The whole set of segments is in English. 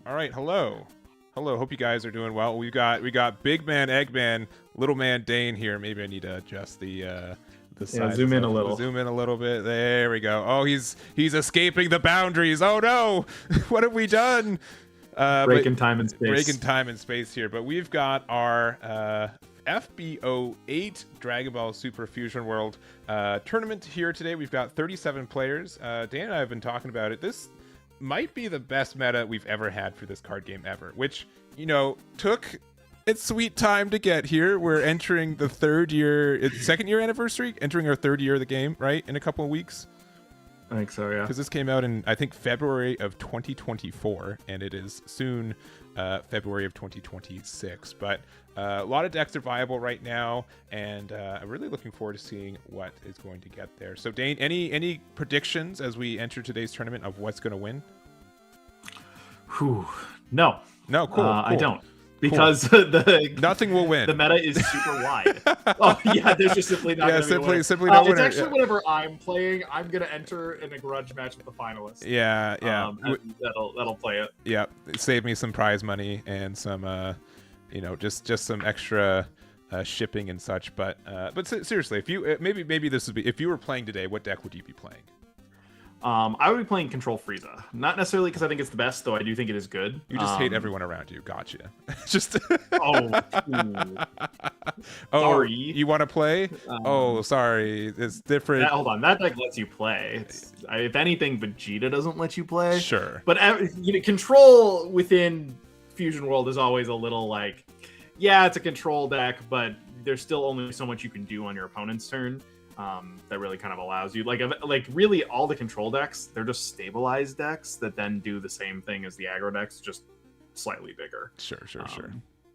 All right, hello. Hope you guys are doing well. We got Big Man, Eggman, Little Man, Dane here. Maybe I need to adjust the size. Zoom in a little. Zoom in a little bit. There we go. Oh, he's escaping the boundaries. Oh no, what have we done? Breaking time and space. Breaking time and space here. But we've got our FB08 Dragon Ball Super Fusion World tournament here today. We've got 37 players. Dan and I have been talking about it. This might be the best meta we've ever had for this card game ever, which, you know, took its sweet time to get here. We're entering the second year anniversary, entering our third year of the game, right? In a couple of weeks. I think so, yeah. Because this came out in, I think, February of 2024, and it is soon February of 2026. But a lot of decks are viable right now, and I'm really looking forward to seeing what is going to get there. So, Dane, any predictions as we enter today's tournament of what's going to win? Whew. No. No, cool. I don't. Because nothing will win. The meta is super wide. Oh yeah, there's just simply not. Yeah, simply no winner. It's actually whenever I'm playing, I'm gonna enter in a grudge match with the finalists. Yeah. That'll play it. Yeah, save me some prize money and some, just some extra shipping and such. But seriously, if you maybe this would be, if you were playing today, what deck would you be playing? I would be playing Control Frieza. Not necessarily because I think it's the best, though I do think it is good. You just hate everyone around you. Gotcha. Just oh, sorry. You want to play? Sorry. It's different. Hold on. That deck lets you play. If anything, Vegeta doesn't let you play. Sure. But Control within Fusion World is always a little like, yeah, it's a control deck, but there's still only so much you can do on your opponent's turn. That really kind of allows you, like really all the control decks, they're just stabilized decks that then do the same thing as the aggro decks, just slightly bigger. Sure.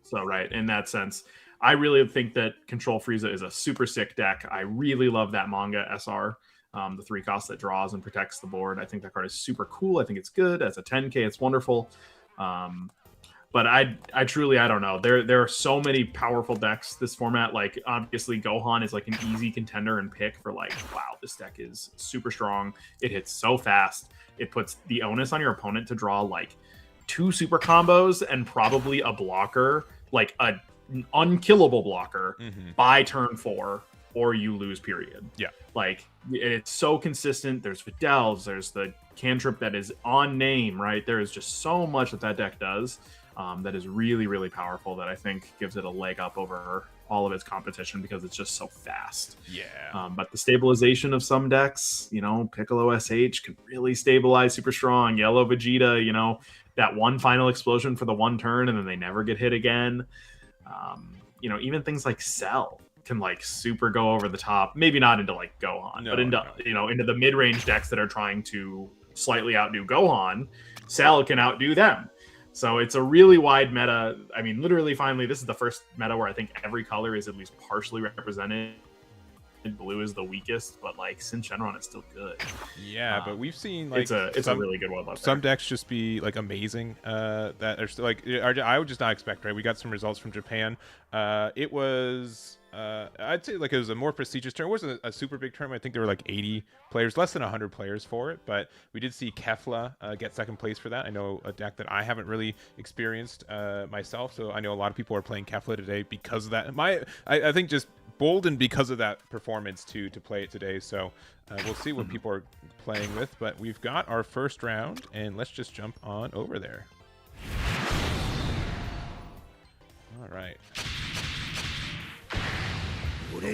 So right, in that sense, I really think that Control Frieza is a super sick deck. I really love that manga SR, the 3 cost that draws and protects the board. I think that card is super cool. I think it's good. As a 10K, it's wonderful. But I truly, I don't know. There are so many powerful decks this format. Like, obviously, Gohan is like an easy contender and pick for like, wow, this deck is super strong. It hits so fast. It puts the onus on your opponent to draw like 2 super combos and probably a blocker, like an unkillable blocker by turn 4, or you lose, period. Yeah. Like, it's so consistent. There's Videls. There's the cantrip that is on name, right? There is just so much that deck does. That is really, really powerful, that I think gives it a leg up over all of its competition because it's just so fast. Yeah. But the stabilization of some decks, Piccolo SH can really stabilize super strong. Yellow Vegeta, that one final explosion for the one turn and then they never get hit again. Even things like Cell can like super go over the top. Maybe not into like Gohan, but into the mid-range decks that are trying to slightly outdo Gohan. Cell can outdo them. So it's a really wide meta. I mean, literally, finally, this is the first meta where I think every color is at least partially represented. Blue is the weakest, but like Shenron is still good. Yeah, but we've seen like it's a really good one. Some decks just be like amazing. That are still, like, I would just not expect. Right, we got some results from Japan. It was I'd say like it was a more prestigious tournament. It wasn't a super big tournament. I think there were like 80 players, less than 100 players for it. But we did see Kefla get second place for that. I know a deck that I haven't really experienced myself, so I know a lot of people are playing Kefla today because of that. I think just boldened because of that performance to play it today. So we'll see what people are playing with. But we've got our first round, and let's just jump on over there. All right. I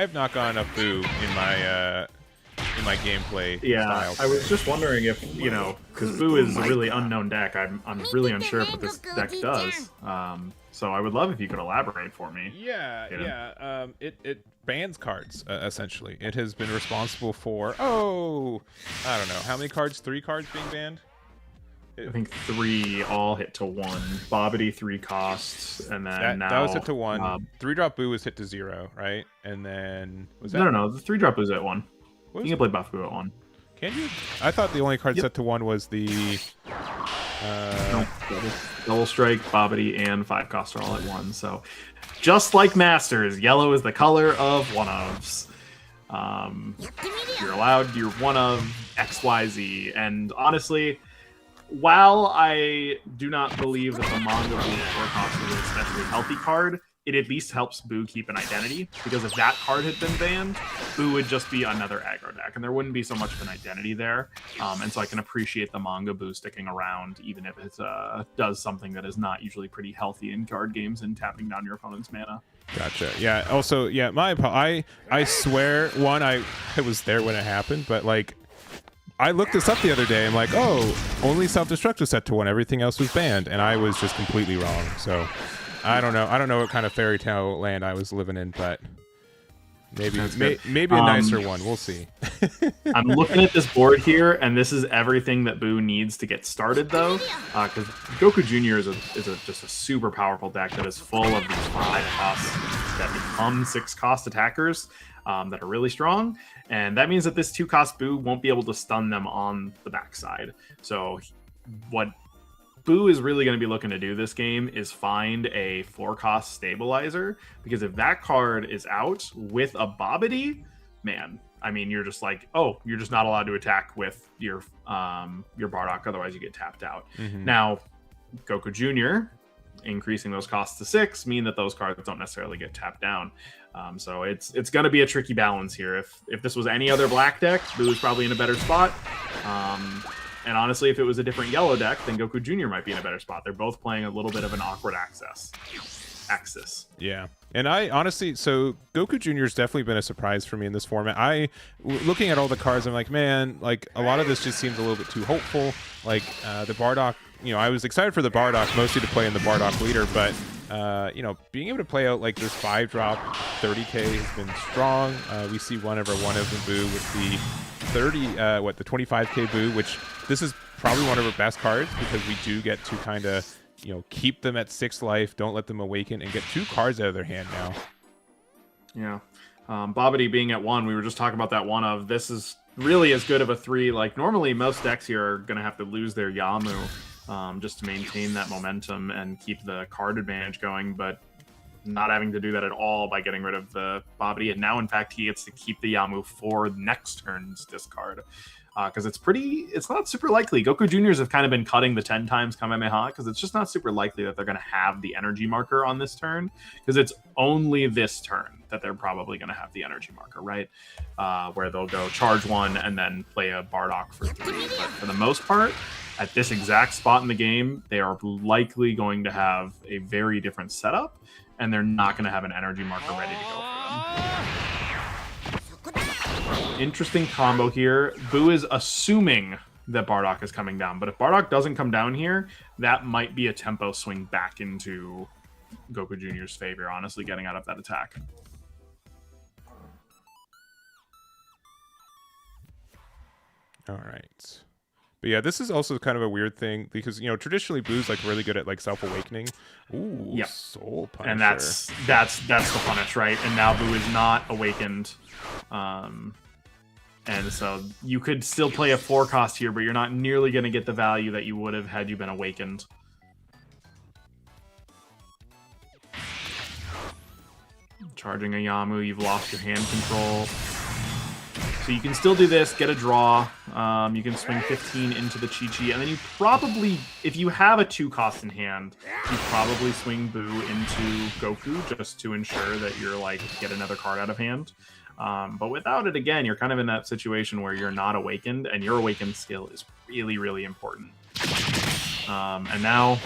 have not gotten enough Boo in my gameplay style. I was just wondering if, because Boo is a really unknown deck. I'm really unsure of what this deck does. So I would love if you could elaborate for me. Yeah. It bans cards, essentially. It has been responsible for, I don't know, how many cards? 3 cards being banned? I think 3 all hit to 1. Bobbity 3 costs, and then that was hit to 1. 3-drop Boo was hit to 0, right? And then was that? No. The 3-drop was at 1. You can play Buff Boo at 1. Can you? I thought the only card set to 1 was the. Nope. Double Strike, Bobbity, and 5 cost are all at 1. So, just like Masters, yellow is the color of one-ofs. You're allowed your one of XYZ, and honestly, while I do not believe that the manga Boo forecast is an especially healthy card, it at least helps Boo keep an identity, because if that card had been banned, Boo would just be another aggro deck, and there wouldn't be so much of an identity there. And so I can appreciate the manga Boo sticking around, even if it does something that is not usually pretty healthy in card games and tapping down your opponent's mana. Gotcha. Yeah. Also, yeah. I swear, I was there when it happened, but like, I looked this up the other day. I'm like, oh, only self-destruct was set to 1. Everything else was banned, and I was just completely wrong. So. I don't know what kind of fairy tale land I was living in, but maybe a nicer one. We'll see. I'm looking at this board here, and this is everything that Boo needs to get started, though, because Goku Jr. is just a super powerful deck that is full of these 5 costs that become 6 cost attackers that are really strong, and that means that this 2 cost Boo won't be able to stun them on the backside. So what Boo is really going to be looking to do this game is find a 4-cost stabilizer, because if that card is out with a Babidi, man, I mean, you're just like, oh, you're just not allowed to attack with your Bardock, otherwise you get tapped out. Now, Goku Jr. increasing those costs to 6 mean that those cards don't necessarily get tapped down. So it's going to be a tricky balance here. If this was any other black deck, Boo is probably in a better spot. And honestly, if it was a different yellow deck, then Goku Jr. might be in a better spot. They're both playing a little bit of an awkward axis. Yeah. And I honestly, so Goku Jr. has definitely been a surprise for me in this format. Looking at all the cards, I'm like, man, like a lot of this just seems a little bit too hopeful. Like the Bardock, I was excited for the Bardock, mostly to play in the Bardock leader, but being able to play out like this 5-drop 30k has been strong. We see one of them Boo with the 25k Boo, which this is probably one of our best cards, because we do get to kind of keep them at 6 life, don't let them awaken, and get 2 cards out of their hand now. Yeah. Babidi being at 1, we were just talking about that one of, this is really as good of a 3. Like normally most decks here are going to have to lose their Yamu just to maintain that momentum and keep the card advantage going, but not having to do that at all by getting rid of the Babidi. And now, in fact, he gets to keep the Yamu for next turn's discard. Because it's not super likely. Goku Juniors have kind of been cutting the 10 times Kamehameha, because it's just not super likely that they're going to have the energy marker on this turn, because it's only this turn that they're probably going to have the energy marker, right? Where they'll go charge 1 and then play a Bardock for 3. But for the most part, at this exact spot in the game, they are likely going to have a very different setup, and they're not going to have an energy marker ready to go for them. Interesting combo here. Boo is assuming that Bardock is coming down, but if Bardock doesn't come down here, that might be a tempo swing back into Goku Jr.'s favor, honestly, getting out of that attack. All right. But yeah, this is also kind of a weird thing, because traditionally Boo's like really good at like self-awakening. Ooh, yep. Soul Punisher. And that's the punish, right? And now Boo is not awakened. And so you could still play a 4-cost here, but you're not nearly going to get the value that you would have had you been awakened. Charging a Yamu, you've lost your hand control. So you can still do this, get a draw. You can swing 15 into the Chi-Chi, and then you probably, if you have a 2-cost in hand, you probably swing Boo into Goku just to ensure that you're like, get another card out of hand. But without it, again, you're kind of in that situation where you're not awakened, and your awakened skill is really, really important. And now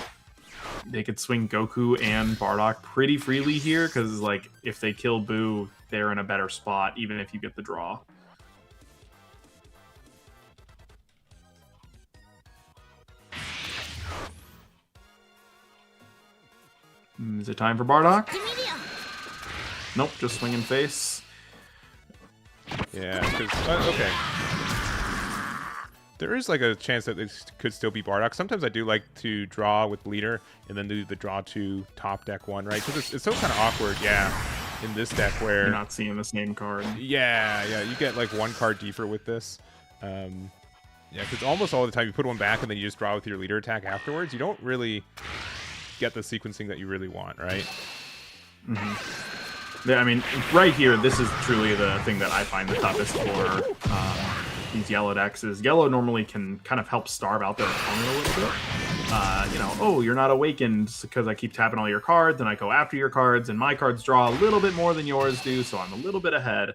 they could swing Goku and Bardock pretty freely here, because like if they kill Boo, they're in a better spot, even if you get the draw. Is it time for Bardock? Nope, just swing and face. Yeah, because okay. There is like a chance that this could still be Bardock. Sometimes I do like to draw with leader and then do the draw to top deck 1, right? Because it's so kind of awkward, yeah, in this deck where you're not seeing the same card. Yeah, you get like 1 card deeper with this. Yeah, because almost all the time you put 1 back and then you just draw with your leader attack afterwards. You don't really get the sequencing that you really want, right? Yeah, I mean, right here, this is truly the thing that I find the toughest for these yellow decks is yellow normally can kind of help starve out their opponent a little bit. You know, oh, you're not awakened because I keep tapping all your cards and I go after your cards and my cards draw a little bit more than yours do, so I'm a little bit ahead.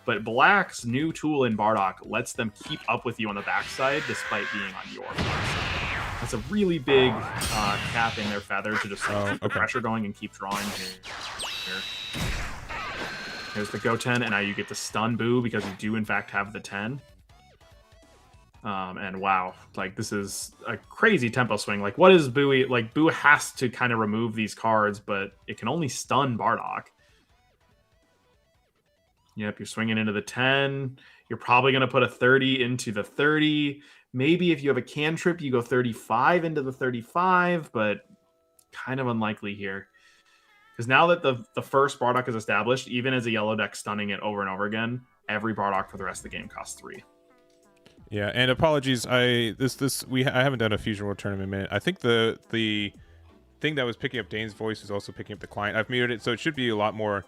But Black's new tool in Bardock lets them keep up with you on the backside despite being on your backside. That's a really big cap in their feather to just keep the pressure going and keep drawing here. Here's the Go 10, and now you get to stun Boo because you do in fact have the 10. And wow, like this is a crazy tempo swing. Like what is Boo? Like Boo has to kind of remove these cards, but it can only stun Bardock. Yep, you're swinging into the 10. You're probably going to put a 30 into the 30. Maybe if you have a cantrip, you go 35 into the 35, but kind of unlikely here. Because now that the first Bardock is established, even as a yellow deck stunning it over and over again, every Bardock for the rest of the game costs 3. Yeah, and apologies, I haven't done a Fusion World Tournament in a minute. I think the thing that was picking up Dane's voice is also picking up the client. I've muted it, so it should be a lot more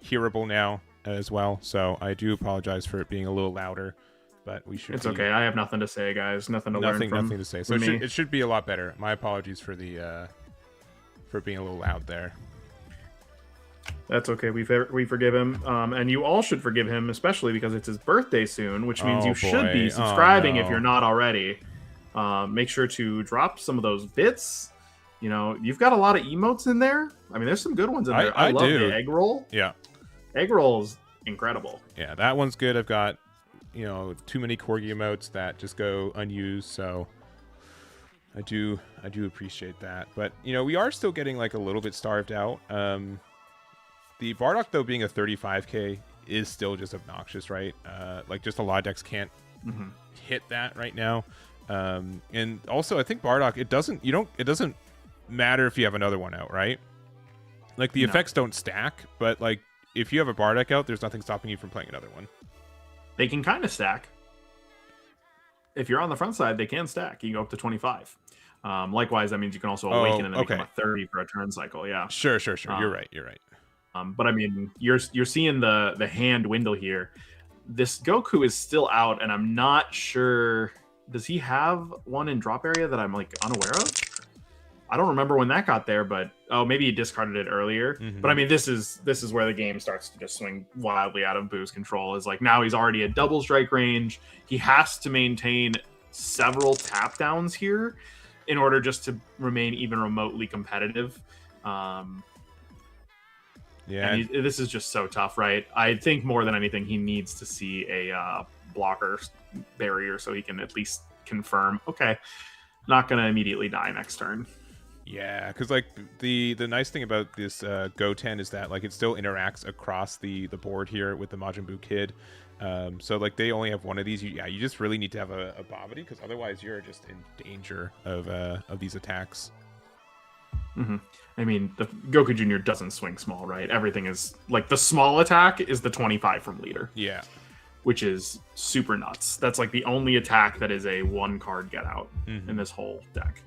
hearable now as well. So I do apologize for it being a little louder, but we should. It's okay. I have nothing to say, guys. Nothing to learn from. Nothing to say. So it should be a lot better. My apologies for the for being a little loud there. That's okay. We forgive him, and you all should forgive him, especially because it's his birthday soon, which means you should be subscribing if you're not already. Make sure to drop some of those bits. You know, you've got a lot of emotes in there. I mean, there's some good ones in there. I love the egg roll. Yeah, egg roll is incredible. Yeah, that one's good. I've got, you know, too many corgi emotes that just go unused, so I do appreciate that. But you know, we are still getting like a little bit starved out. The Bardock, though, being a 35k is still just obnoxious, right? Like, just a lot of decks can't hit that right now. And also, I think Bardock, it doesn't matter if you have another one out, right? Like, the effects don't stack, but like, if you have a Bardock out, there's nothing stopping you from playing another one. They can kind of stack. If you're on the front side, they can stack. You can go up to 25. Likewise, that means you can also awaken and then become a 30 for a turn cycle. Yeah. Sure. You're right. But I mean, you're seeing the hand dwindle here. This Goku is still out, and I'm not sure. Does he have one in drop area that I'm like unaware of? I don't remember when that got there, but maybe he discarded it earlier. But I mean, this is where the game starts to just swing wildly out of Boo's control. Is like now he's already at double strike range. He has to maintain several tap downs here in order just to remain even remotely competitive. Yeah, and this is just so tough, right? I think more than anything, he needs to see a blocker barrier so he can at least confirm, okay, not going to immediately die next turn. Yeah, because like the nice thing about this Go 10 is that like it still interacts across the board here with the Majin Buu Kid. So like they only have one of these. You just really need to have a Babidi, because otherwise you're just in danger of these attacks. I mean, the Goku Jr. doesn't swing small, right? Everything is like the small attack is the 25 from leader. Yeah. Which is super nuts. That's like the only attack that is a 1-card get out in this whole deck.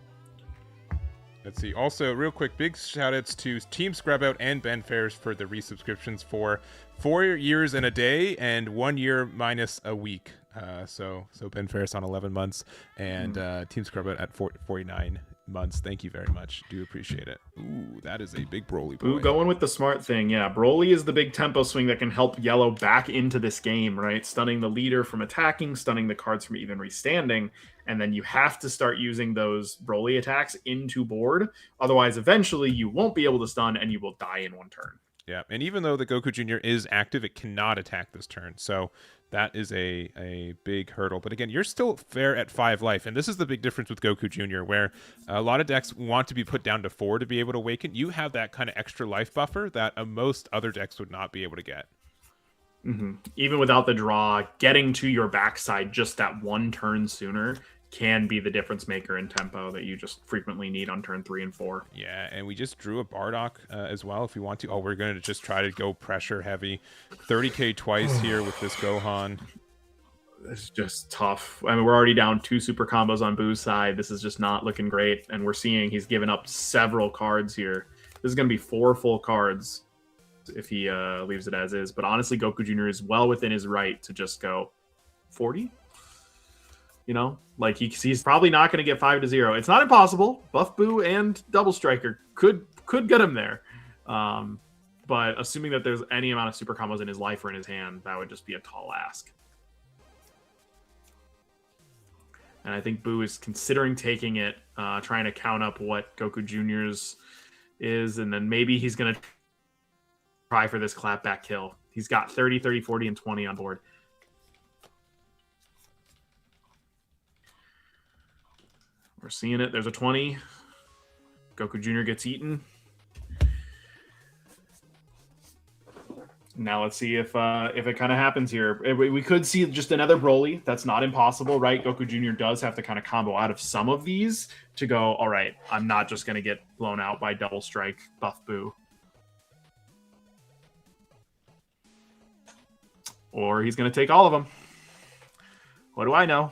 Let's see. Also, real quick, big shout-outs to Team Scrub-Out and Ben Ferris for the resubscriptions for 4 years and a day and 1 year minus a week. So Ben Ferris on 11 months and Team Scrub-Out at 49 months. Thank you very much. Do appreciate it. Ooh, that is a big Broly boy. Ooh, going with the smart thing. Yeah, Broly is the big tempo swing that can help Yellow back into this game, right? Stunning the leader from attacking, stunning the cards from even restanding, and then you have to start using those Broly attacks into board. Otherwise, eventually you won't be able to stun and you will die in 1 turn. Yeah, and even though the Goku Jr. is active, it cannot attack this turn. So that is a big hurdle. But again, you're still fair at 5 life. And this is the big difference with Goku Jr., where a lot of decks want to be put down to 4 to be able to awaken. You have that kind of extra life buffer that most other decks would not be able to get. Even without the draw, getting to your backside just that 1 turn sooner can be the difference maker in tempo that you just frequently need on turn 3 and 4. Yeah, and we just drew a Bardock as well if we want to. Oh, we're going to just try to go pressure heavy. 30k twice here with this Gohan. It's just tough. I mean, we're already down 2 super combos on Boo's side. This is just not looking great, and we're seeing he's given up several cards here. This is going to be 4 full cards if he leaves it as is. But honestly, Goku Jr. is well within his right to just go, 40. You know, like he's probably not going to get 5-0. It's not impossible. Buff Boo and Double Striker could get him there. But assuming that there's any amount of super combos in his life or in his hand, that would just be a tall ask. And I think Boo is considering taking it, trying to count up what Goku Jr.'s is, and then maybe he's going to try for this clapback kill. He's got 30, 30, 40, and 20 on board. We're seeing it. There's a 20. Goku Jr. gets eaten. Now let's see if it kind of happens here. We could see just another Broly. That's not impossible, right? Goku Jr. does have to kind of combo out of some of these to go, all right, I'm not just going to get blown out by Double Strike Buff Boo. Or he's going to take all of them. What do I know?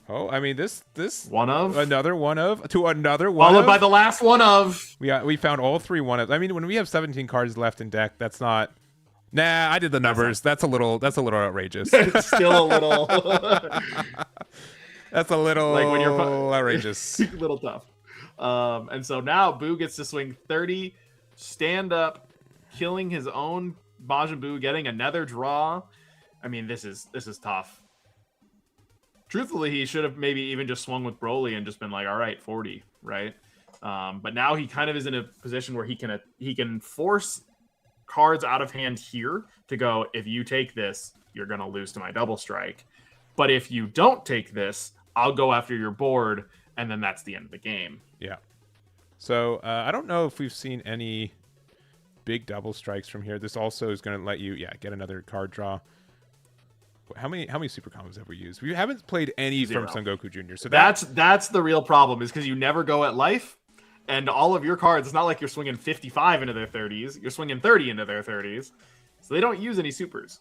Oh, I mean this one of another one of to another one followed of, by the last one of. We found all 3 one of. I mean, when we have 17 cards left in deck, that's not. Nah, I did the numbers. That's a little outrageous. It's still a little. That's a little like when you're outrageous. A little tough. And so now Boo gets to swing 30, stand up, killing his own Majin Buu, getting another draw. I mean, this is tough. Truthfully, he should have maybe even just swung with Broly and just been like, all right, 40, right? But now he kind of is in a position where he can force cards out of hand here to go, if you take this, you're going to lose to my Double Strike. But if you don't take this, I'll go after your board, and then that's the end of the game. Yeah. So I don't know if we've seen any big Double Strikes from here. This also is going to let you, get another card draw. How many super combos have we used? We haven't played any 0 from Son Goku Jr. So that's the real problem, is because you never go at life, and all of your cards, it's not like you're swinging 55 into their 30s. You're swinging 30 into their 30s. So they don't use any supers.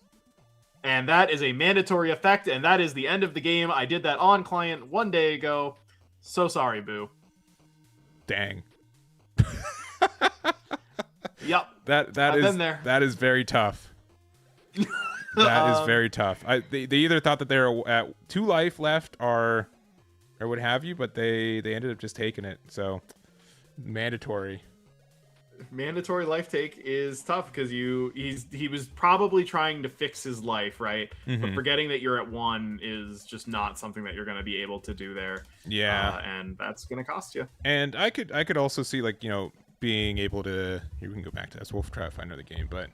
And that is a mandatory effect, and that is the end of the game. I did that on client 1 day ago. So sorry, Boo. Dang. Yep. That is very tough. That is very tough. They either thought that they were at 2 life left or what have you, but they ended up just taking it. So mandatory Life take is tough because he was probably trying to fix his life, right? Mm-hmm. But forgetting that you're at 1 is just not something that you're going to be able to do there. Yeah, and that's going to cost you. And I could also see, like, being able to, here we can go back to this. We'll try to find another game, but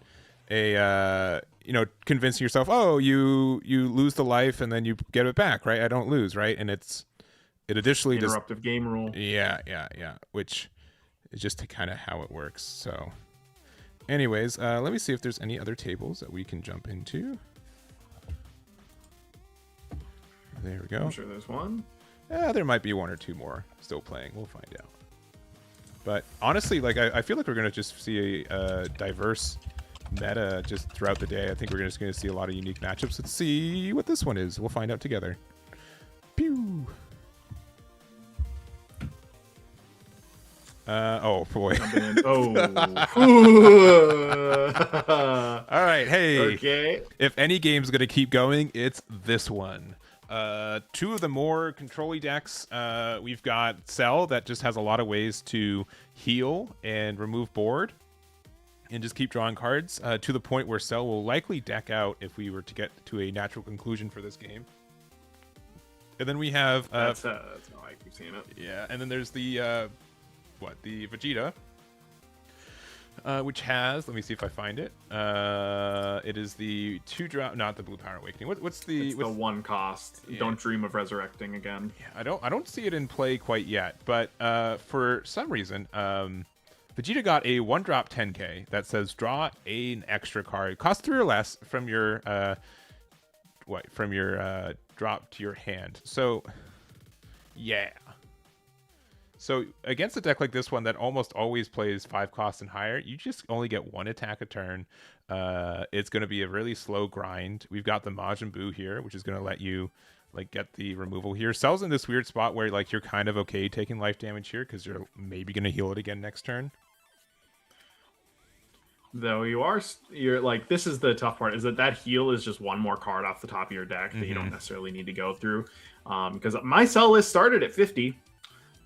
convincing yourself, oh, you lose the life and then you get it back, right? I don't lose, right? And it additionally interruptive game rule. Yeah, which is just kind of how it works. So anyways, let me see if there's any other tables that we can jump into. There we go. I'm sure there's one. There might be 1 or 2 more still playing. We'll find out. But honestly, like I feel like we're gonna just see a diverse meta just throughout the day. I think we're just gonna see a lot of unique matchups. Let's see what this one is. We'll find out together. Pew. Oh boy. Oh. All right. Hey. Okay. If any game's gonna keep going, it's this one. 2 of the more control-y decks. We've got Cell that just has a lot of ways to heal and remove board and just keep drawing cards to the point where Cell will likely deck out if we were to get to a natural conclusion for this game. And then we have that's how I keep seeing it. Yeah, and then there's the Vegeta, which has, let me see if I find it. It is the 2-drop, not the Blue Power Awakening. What's the 1 cost? Yeah. Don't dream of resurrecting again. Yeah, I don't see it in play quite yet, but for some reason, Vegeta got a 1-drop 10k that says draw an extra card, cost 3 or less from your drop to your hand. So yeah. So against a deck like this one that almost always plays 5 costs and higher, you just only get 1 attack a turn. It's going to be a really slow grind. We've got the Majin Buu here, which is going to let you like get the removal here. Cell's in this weird spot where like you're kind of okay taking life damage here because you're maybe going to heal it again next turn. Though you're like, this is the tough part, is that heal is just one more card off the top of your deck that you don't necessarily need to go through. Because my sell list started at 50.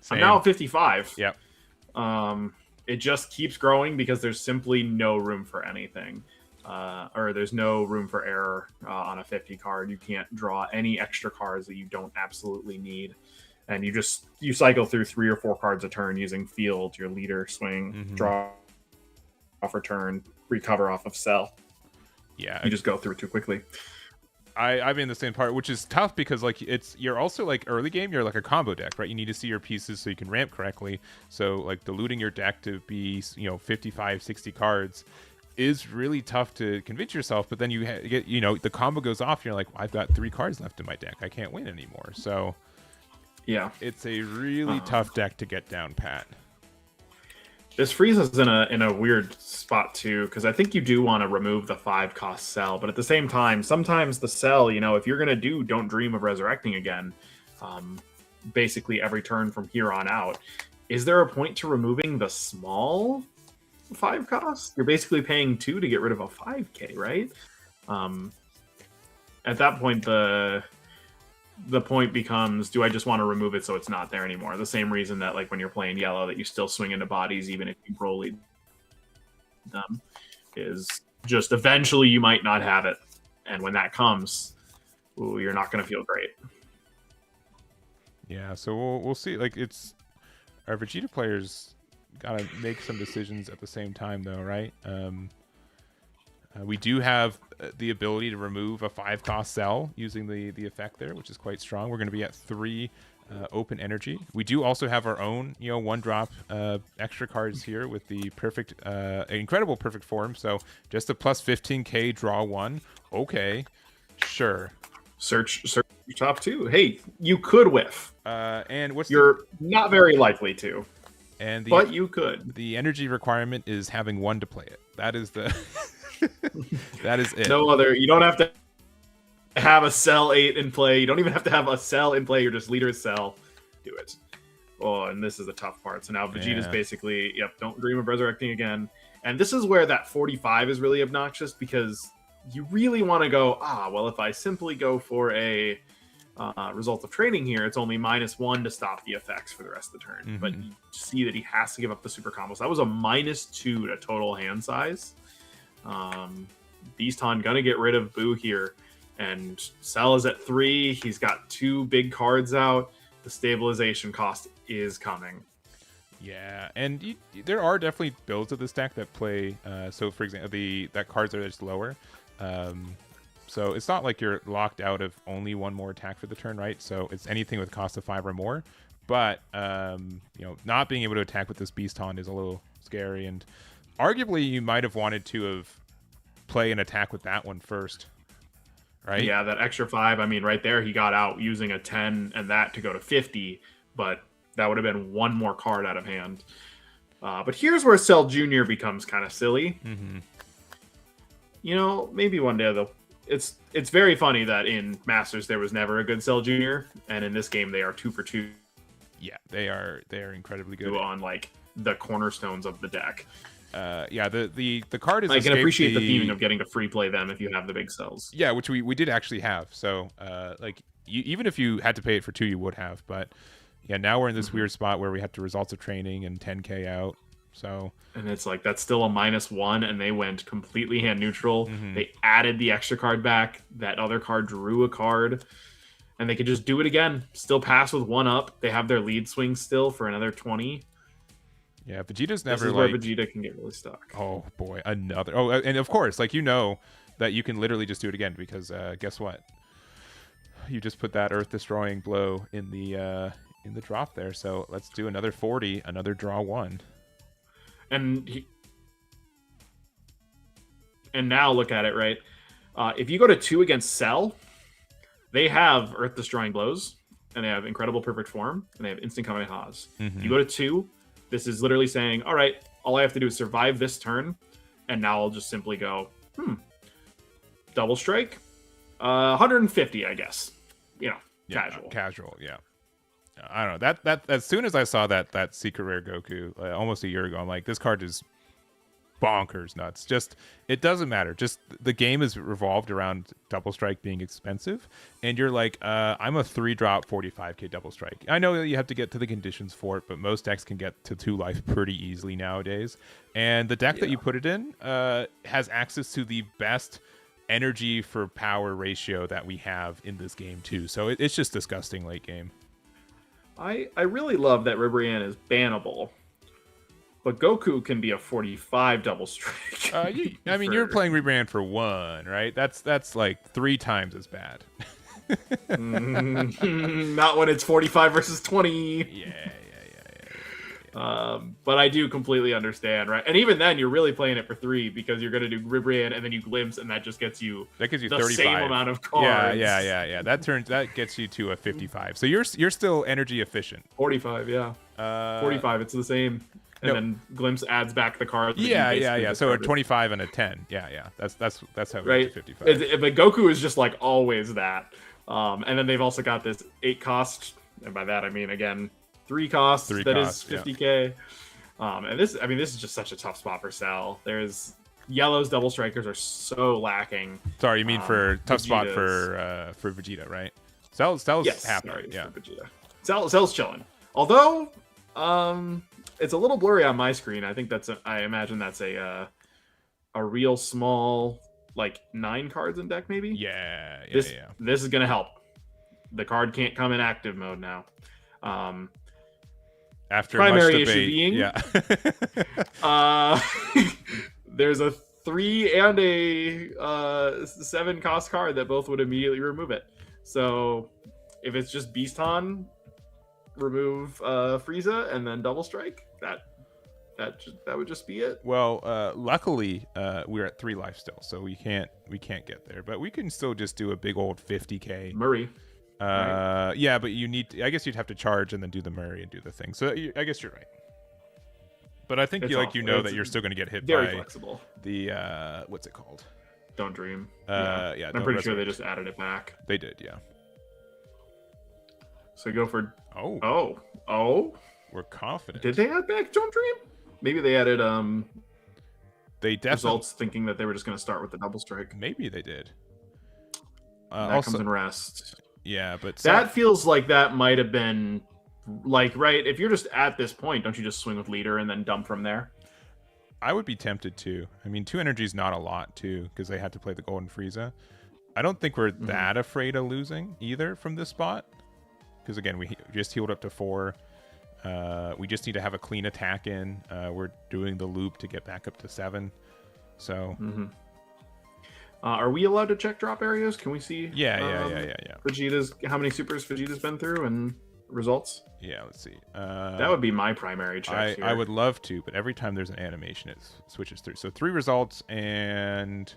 Same. I'm now at 55. Yep. It just keeps growing because there's simply no room for anything. Or there's no room for error on a 50 card. You can't draw any extra cards that you don't absolutely need. And you cycle through 3 or 4 cards a turn using field, your leader, swing, draw off return, recover off of sell. Yeah, you just go through it too quickly. I'm in the same part, which is tough because like you're also like early game, you're like a combo deck, right? You need to see your pieces so you can ramp correctly. So like diluting your deck to be 55, 60 cards is really tough to convince yourself. But then you get the combo goes off, and you're like, well, I've got 3 cards left in my deck, I can't win anymore. So yeah, it's a really tough deck to get down pat. This Frieza's in a weird spot too, because I think you do want to remove the 5-cost cell, but at the same time, sometimes the cell, if you're gonna do Don't Dream of Resurrecting again, basically every turn from here on out, is there a point to removing the small 5-cost? You're basically paying 2 to get rid of a 5k, right? At that point, the point becomes, do I just want to remove it so it's not there anymore? The same reason that like when you're playing yellow that you still swing into bodies even if you Broly them, is just eventually you might not have it. And when that comes, you're not going to feel great. Yeah, so we'll see. Like our Vegeta players got to make some decisions at the same time though, right? We do have the ability to remove a 5-cost cell using the effect there, which is quite strong. We're going to be at 3 open energy. We do also have our own, 1-drop extra cards here with the perfect, incredible perfect form. So just a plus 15k, draw 1. Okay, sure. Search top 2. Hey, you could whiff. And you're not very likely to. But you could. The energy requirement is having 1 to play it. That is the. That is it. No other. You don't have to have a cell 8 in play. You don't even have to have a cell in play. You're just leader cell. Do it. Oh, and this is the tough part. So now Vegeta's basically, Don't Dream of Resurrecting again. And this is where that 45 is really obnoxious because you really want to go, well, if I simply go for a result of training here, it's only -1 to stop the effects for the rest of the turn. But you see that he has to give up the super combos. That was a -2 to total hand size. Beaston gonna get rid of Boo here, and Cell is at 3. He's got 2 big cards out. The stabilization cost is coming. Yeah, and there are definitely builds of this deck that play. So, for example, that cards are just lower. So it's not like you're locked out of only 1 more attack for the turn, right? So it's anything with cost of 5 or more. But not being able to attack with this Beaston is a little scary, and arguably you might have wanted to have play an attack with that one first, right? Yeah, that extra 5. I mean, right there, he got out using a 10 and that to go to 50, but that would have been 1 more card out of hand. But here's where Cell Jr. becomes kind of silly. Maybe one day though. It's very funny that in Masters there was never a good Cell Jr. and in this game they are 2 for 2. Yeah, they are incredibly good on like the cornerstones of the deck. The card is. I can appreciate the theming of getting to free play them if you have the big cells. Yeah, which we did actually have. So even if you had to pay it for 2, you would have. But yeah, now we're in this weird spot where we have to results of training and 10k out. So and it's like that's still a -1, and they went completely hand neutral. They added the extra card back. That other card drew a card, and they could just do it again. Still pass with 1 up. They have their lead swing still for another 20. Yeah, Vegeta's never this is where Vegeta can get really stuck. Oh boy, another. Oh, and of course, that you can literally just do it again because guess what? You just put that Earth destroying blow in the drop there. So let's do another 40, another draw 1. And now look at it, right? If you go to 2 against Cell, they have Earth destroying blows, and they have incredible perfect form, and they have instant Kamehamehas. You go to 2. This is literally saying, all right, all I have to do is survive this turn, and now I'll just simply go, double strike, 150, I guess. Casual. Casual, yeah. I don't know. That as soon as I saw that secret rare Goku almost a year ago, I'm like, this card is bonkers nuts. Just it doesn't matter. Just the game is revolved around double strike being expensive, and you're like, I'm a 3-drop 45k double strike. I know that you have to get to the conditions for it, but most decks can get to 2 life pretty easily nowadays. And the deck that you put it in has access to the best energy for power ratio that we have in this game too. So it's just disgusting late game. I really love that Ribrianne is bannable. But Goku can be a 45 double strike. I mean, you're playing Rebrand for 1, right? That's like 3 times as bad. Not when it's 45 versus 20. Yeah. But I do completely understand, right? And even then, you're really playing it for 3 because you're going to do Ribrianne and then you glimpse, and that just gets you the 35. Same amount of cards. Yeah. That gets you to a 55. So you're still energy efficient. 45, yeah. 45, it's the same. And then Glimpse adds back the card. Yeah. So a 25 and a 10. Yeah. That's how it right. 55. But Goku is just like always that. And then they've also got this 8 cost, and by that I mean again 3 cost is 50k. And this is just such a tough spot for Cell. There's Yellow's double strikers are so lacking. Sorry, you mean for tough spot for Vegeta, right? Cell's happy. Sorry, yeah. For Vegeta. Cell's chilling. Although it's a little blurry on my screen. I think I imagine that's a real small, like 9 cards in deck, maybe. Yeah. This is gonna help. The card can't come in active mode now. After primary much debate, issue being, there's a 3 and a 7 cost card that both would immediately remove it. So if it's just Beaston, remove Frieza and then double strike, that would just be it. Well, luckily we're at 3 life still, so we can't get there, but we can still just do a big old 50k Murray. Right. Yeah, but I guess you'd have to charge and then do the Murray and do the thing. So I guess you're right. But I think that you're still going to get hit very by flexible. The what's it called? Don't Dream. Yeah. I'm pretty sure they just added it back. They did, yeah. So go for Oh. We're confident. Did they add back Don't Dream? Maybe they added they definitely results thinking that they were just going to start with the double strike. Maybe they did. That also, comes in rest. Yeah, but that feels like that might have been like, right, if you're just at this point, don't you just swing with leader and then dump from there? I would be tempted to. I mean, 2 energy is not a lot too, because they had to play the Golden Frieza. I don't think we're that afraid of losing either from this spot, because again, we just healed up to 4. We just need to have a clean attack in. We're doing the loop to get back up to 7. So are we allowed to check drop areas? Can we see? Yeah. Vegeta's, how many supers Vegeta's been through and results? Yeah, let's see. That would be my primary check. I would love to, but every time there's an animation, it switches through. So 3 results and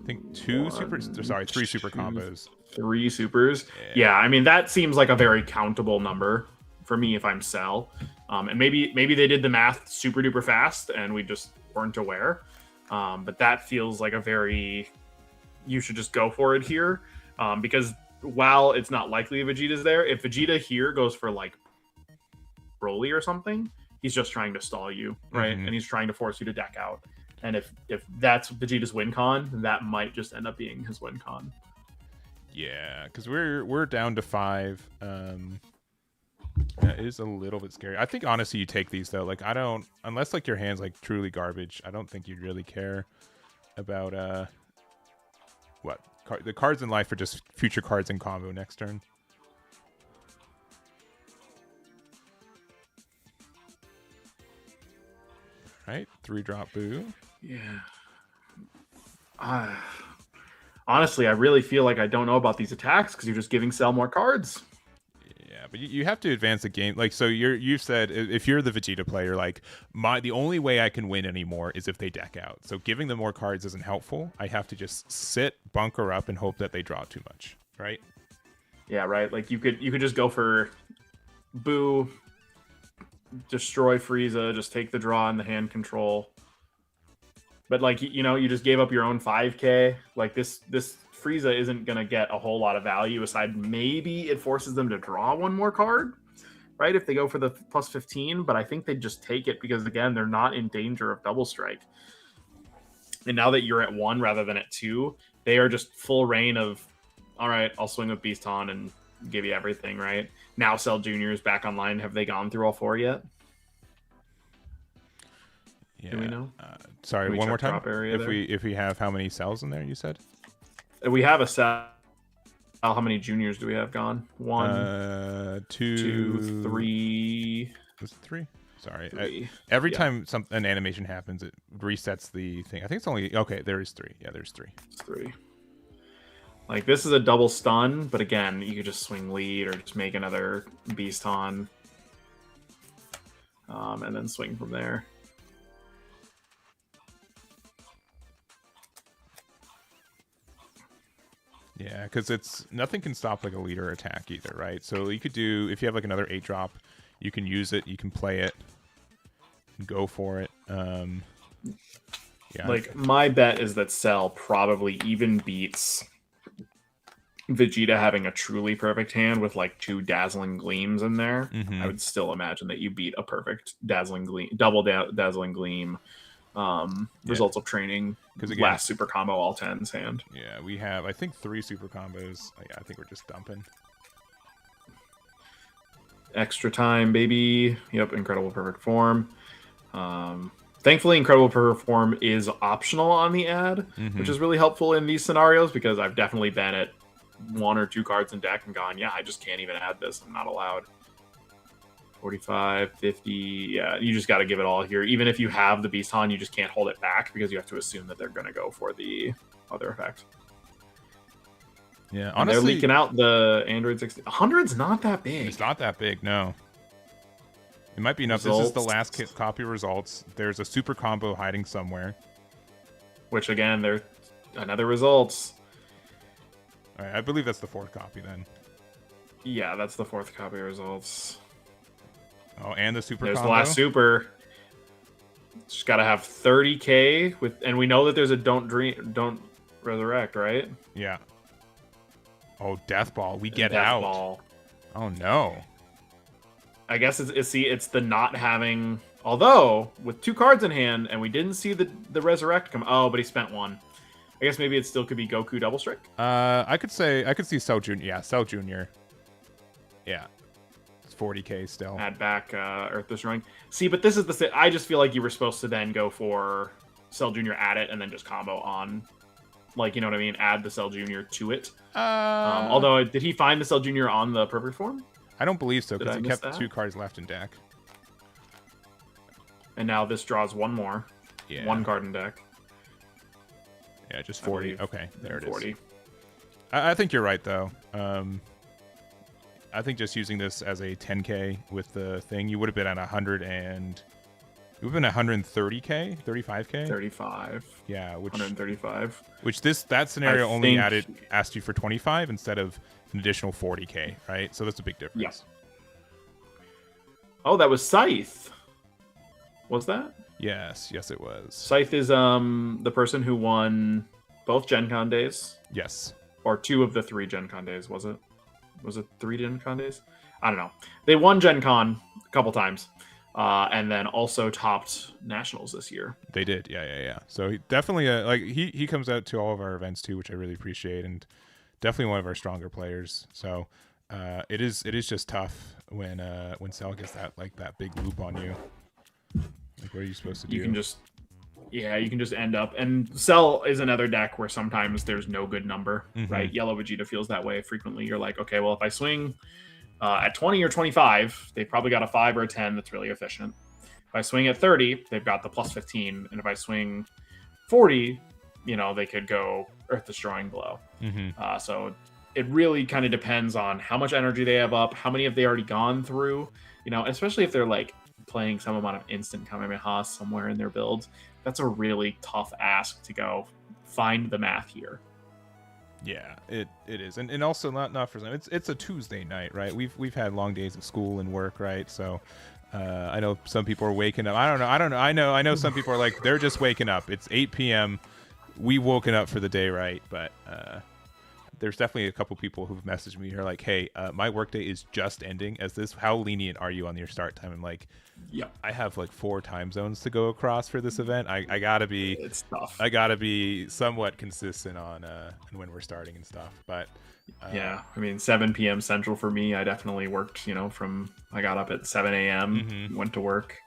I think 3 super combos. 3 supers. Yeah, I mean that seems like a very countable number for me if I'm Cell. And maybe they did the math super duper fast and we just weren't aware. But that feels like a very, you should just go for it here. Because while it's not likely Vegeta's there, if Vegeta here goes for like Broly or something, he's just trying to stall you, right? And he's trying to force you to deck out. And if that's Vegeta's win con, that might just end up being his win con. Yeah, because we're down to 5. That is a little bit scary. I think honestly you take these though. Like I don't, unless like your hand's like truly garbage, I don't think you'd really care about the cards in life are just future cards in combo next turn. Right, 3-drop Boo. Yeah. Honestly, I really feel like I don't know about these attacks because you're just giving Cell more cards. Yeah, but you have to advance the game. Like, so you've said if you're the Vegeta player, like the only way I can win anymore is if they deck out. So giving them more cards isn't helpful. I have to just sit, bunker up, and hope that they draw too much. Right? Yeah, right. Like you could just go for Boo, destroy Frieza, just take the draw and the hand control. But like you just gave up your own 5k. Like this Frieza isn't going to get a whole lot of value aside maybe it forces them to draw one more card, right? If they go for the plus 15, but I think they just take it because again, they're not in danger of double strike. And now that you're at 1 rather than at 2, they are just full reign of, all right, I'll swing with Beast on and give you everything, right? Now Cell Jr. is back online. Have they gone through all 4 yet? Yeah. Do we know? Sorry, one more time. If we have how many cells in there? You said we have a cell. How many juniors do we have gone? 1, 2, 3. Was it 3? Sorry. 3. Every time an animation happens, it resets the thing. I think it's only okay. There is 3. Yeah, there's 3. It's 3. Like this is a double stun, but again, you could just swing lead or just make another beast on, and then swing from there. Yeah, because it's nothing can stop like a leader attack either, right? So you could do if you have like another 8 drop, you can use it, you can play it, go for it. Yeah. Like my bet is that Cell probably even beats Vegeta having a truly perfect hand with like 2 dazzling gleams in there. I would still imagine that you beat a perfect dazzling gleam, double dazzling gleam. Results of training because last super combo all 10s hand. Yeah, we have I think 3 super combos. Yeah, I think we're just dumping. Extra time, baby. Yep, incredible perfect form. Thankfully, incredible perfect form is optional on the ad, which is really helpful in these scenarios because I've definitely been at 1 or 2 cards in deck and gone, yeah, I just can't even add this. I'm not allowed. 45, 50, yeah, you just got to give it all here. Even if you have the Beast on, you just can't hold it back because you have to assume that they're going to go for the other effect. Yeah, honestly, and they're leaking out the Android 60. 100's not that big. It's not that big, no. It might be enough. Results. This is the last copy results. There's a super combo hiding somewhere. Which, again, they're another results. All right, I believe that's the 4th copy then. Yeah, that's the 4th copy results. Oh, and the super There's combo? The last super. Just got to have 30k with, and we know that there's a don't resurrect, right? Yeah. Oh, Death Ball. We get Death out. Ball. Oh, no. I guess it's the not having, although with 2 cards in hand, and we didn't see the resurrect come. Oh, but he spent 1. I guess maybe it still could be Goku double strike. I could see Cell Jr. Yeah, Cell Jr. Yeah. 40k still. Add back Earth Destroying. See, but this is I just feel like you were supposed to then go for Cell Jr. add it and then just combo on, like, you know what I mean? Add the Cell Jr. to it. Although, did he find the Cell Jr. on the perfect form? I don't believe so because he kept 2 cards left in deck. And now this draws 1 more. Yeah. 1 card in deck. Yeah, just 40. Okay, there it 40. is. I think you're right though. I think just using this as a 10k with the thing, you would have been at 100 and you would have been 130k, 35k, 35. Yeah, which 135. Which that scenario only asked you for 25 instead of an additional 40k, right? So that's a big difference. Yeah. Oh, that was Scythe. Was that? Yes, it was. Scythe is the person who won both Gen Con days. Yes. Or 2 of the 3 Gen Con days, was it? Was it 3 Gen Con days? I don't know. They won Gen Con a couple times, and then also topped Nationals this year. They did, yeah. So he definitely, like he comes out to all of our events too, which I really appreciate, and definitely one of our stronger players. So it is just tough when Cell gets that big loop on you. Like, what are you supposed to do? You can just end up, and Cell is another deck where sometimes there's no good number, right? Yellow Vegeta feels that way frequently. You're like, okay, well, if I swing at 20 or 25, they've probably got a 5 or a 10 that's really efficient. If I swing at 30, they've got the plus 15, and if I swing 40, they could go Earth Destroying blow. So it really kind of depends on how much energy they have up, how many have they already gone through, especially if they're like playing some amount of instant Kamehameha somewhere in their build. That's a really tough ask to go find the math here. Yeah, it is, and also not for them. It's a Tuesday night, right? We've had long days of school and work, right? So I know some people are waking up. I don't know. I know some people are like they're just waking up. It's 8 p.m. We woken up for the day, right? But there's definitely a couple people who've messaged me who are like, hey, my workday is just ending. How lenient are you on your start time? I'm like, Yeah, I have like 4 time zones to go across for this event. I gotta be, it's tough. I gotta be somewhat consistent on when we're starting and stuff. But yeah, I mean, 7 p.m. Central for me. I definitely worked, from I got up at 7 a.m., went to work,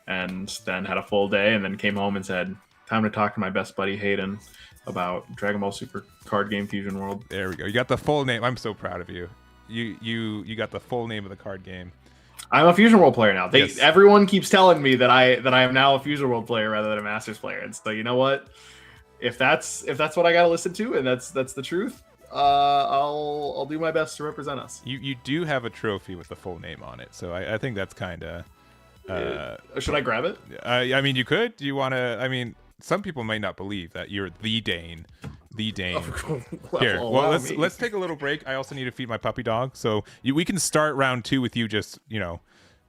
and then had a full day, and then came home and said, time to talk to my best buddy Hayden about Dragon Ball Super Card Game Fusion World. There we go. You got the full name. I'm so proud of you. You got the full name of the card game. I'm a Fusion World player now. Yes. Everyone keeps telling me that I am now a Fusion World player rather than a Masters player. And so you know what? If that's what I gotta listen to, and that's the truth, I'll do my best to represent us. You do have a trophy with the full name on it, so I think that's kind of. Should I grab it? I mean, you could. Do you want to? I mean, some people might not believe that you're the Dane. The Dane. Here, well, let's take a little break. I also need to feed my puppy dog, so we can start round 2 with you. Just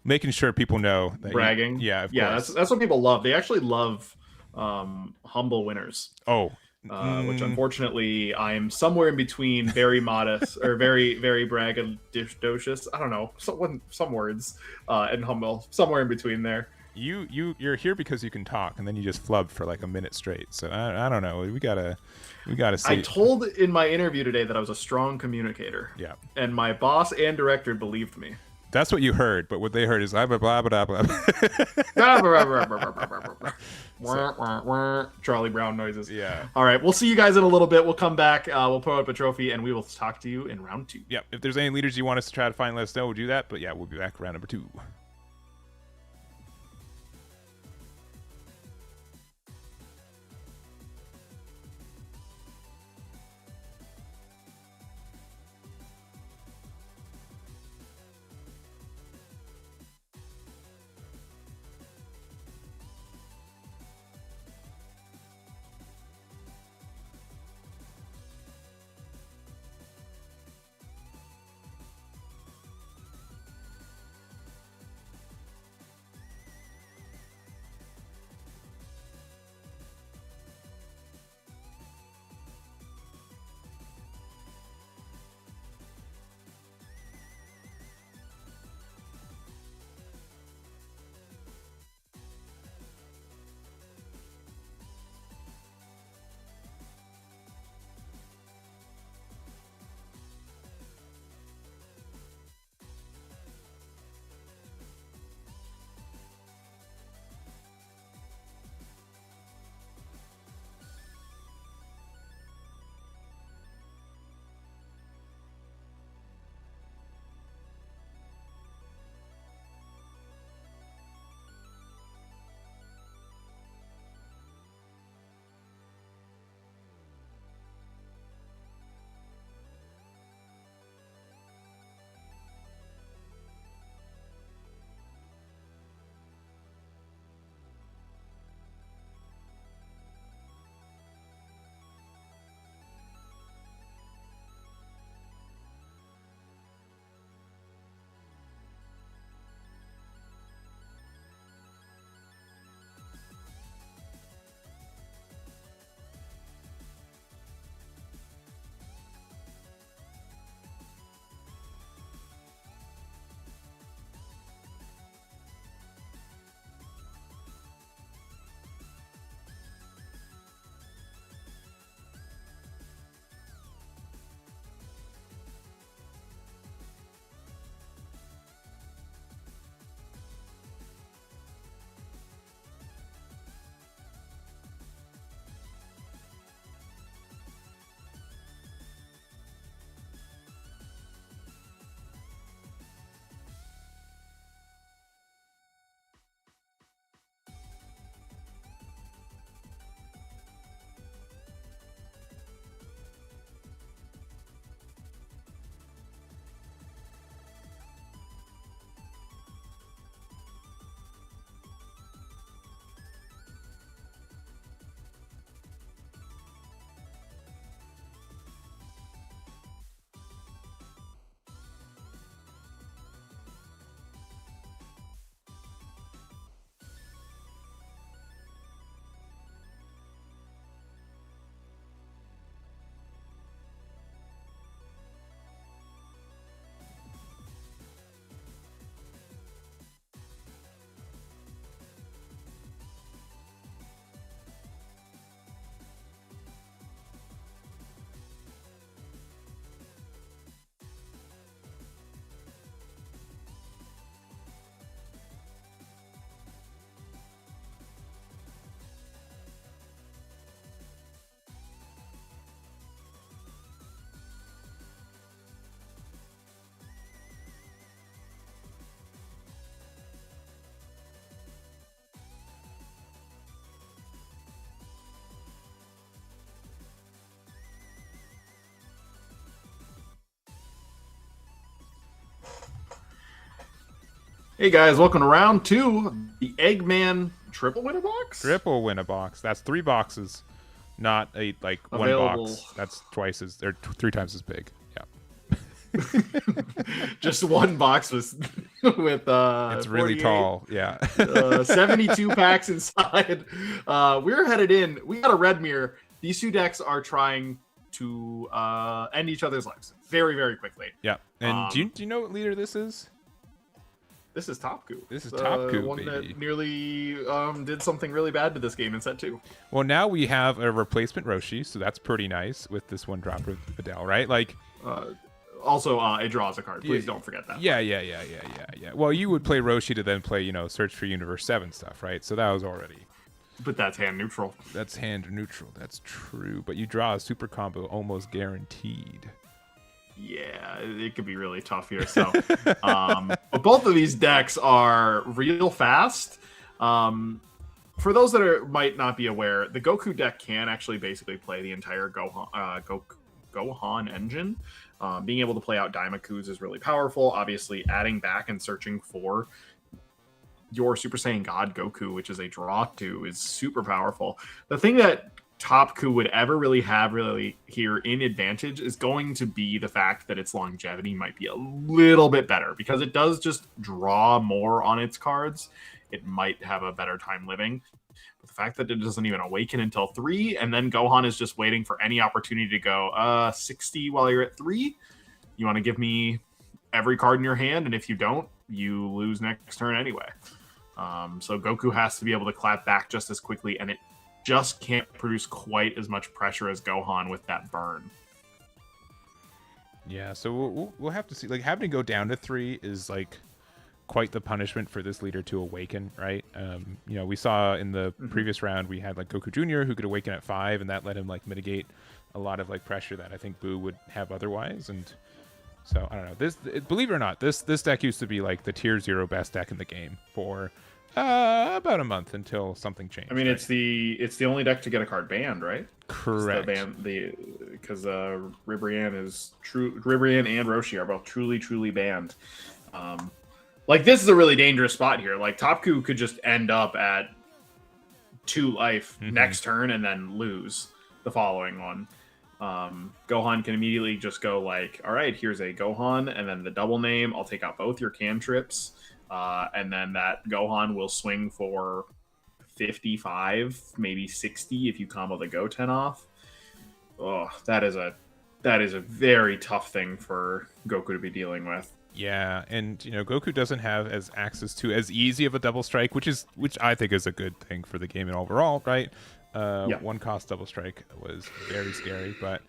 making sure people know that bragging. Yeah, of course. That's what people love. They actually love humble winners. Oh. Which unfortunately I'm somewhere in between very modest or very, very braggadocious. I don't know, some words and humble, somewhere in between there. You're here because you can talk, and then you just flub for like a minute straight. So I don't know. We gotta see. I told in my interview today that I was a strong communicator. Yeah. And my boss and director believed me. That's what you heard, but what they heard is blah blah blah blah blah. Charlie Brown noises. Yeah. All right, we'll see you guys in a little bit. We'll come back. We'll put up a trophy, and we will talk to you in round 2. Yeah. If there's any leaders you want us to try to find, let us know. We'll do that. But yeah, we'll be back round number 2. Hey guys, welcome to round 2, the Eggman triple winner box. Triple win a box. That's 3 boxes, not a one Available. box. That's twice as or 3 times as big. Yeah. Just one box with It's really tall. Yeah. 72 packs inside. We're headed in. We got a red mirror. These 2 decks are trying to end each other's lives very, very quickly. Yeah. And do you know what leader this is? This is Topku. This is Topku, one baby. that nearly did something really bad to this game in set 2. Well, now we have a replacement Roshi, so that's pretty nice with this one drop of Videl, right? Like, also, it draws a card. Please don't forget that. Yeah. Well, you would play Roshi to then play, Search for Universe 7 stuff, right? So that was already. But that's hand neutral. That's hand neutral. That's true. But you draw a super combo almost guaranteed. Yeah, it could be really tough here. So, but both of these decks are real fast. For those that might not be aware, the Goku deck can actually basically play the entire Gohan engine. Being able to play out Daimakus is really powerful. Obviously, adding back and searching for your Super Saiyan God Goku, which is a draw 2, is super powerful. The thing that Topku would ever really have here in advantage is going to be the fact that its longevity might be a little bit better, because it does just draw more on its cards. It might have a better time living. But the fact that it doesn't even awaken until 3, and then Gohan is just waiting for any opportunity to go 60 while you're at 3. You want to give me every card in your hand, and if you don't, you lose next turn anyway. So Goku has to be able to clap back just as quickly, and it just can't produce quite as much pressure as Gohan with that burn. Yeah, so we'll have to see. Like, having to go down to 3 is quite the punishment for this leader to awaken, right? We saw in the previous round we had Goku Jr. who could awaken at 5, and that let him mitigate a lot of pressure that I think Boo would have otherwise. And so I don't know. Believe it or not, this deck used to be the tier 0 best deck in the game for about a month until something changed. I mean, right? it's the only deck to get a card banned, right? Correct. Because Ribrianne and Roshi are both truly banned. This is a really dangerous spot here. Topku could just end up at 2 life next turn and then lose the following one. Gohan can immediately just go all right, here's a Gohan, and then the double name. I'll take out both your cantrips. And then that Gohan will swing for 55, maybe 60 if you combo the Goten off. Oh, that is a very tough thing for Goku to be dealing with. Yeah, and Goku doesn't have access to as easy of a double strike, which I think is a good thing for the game and overall, right? Yeah. 1 cost double strike was very scary, but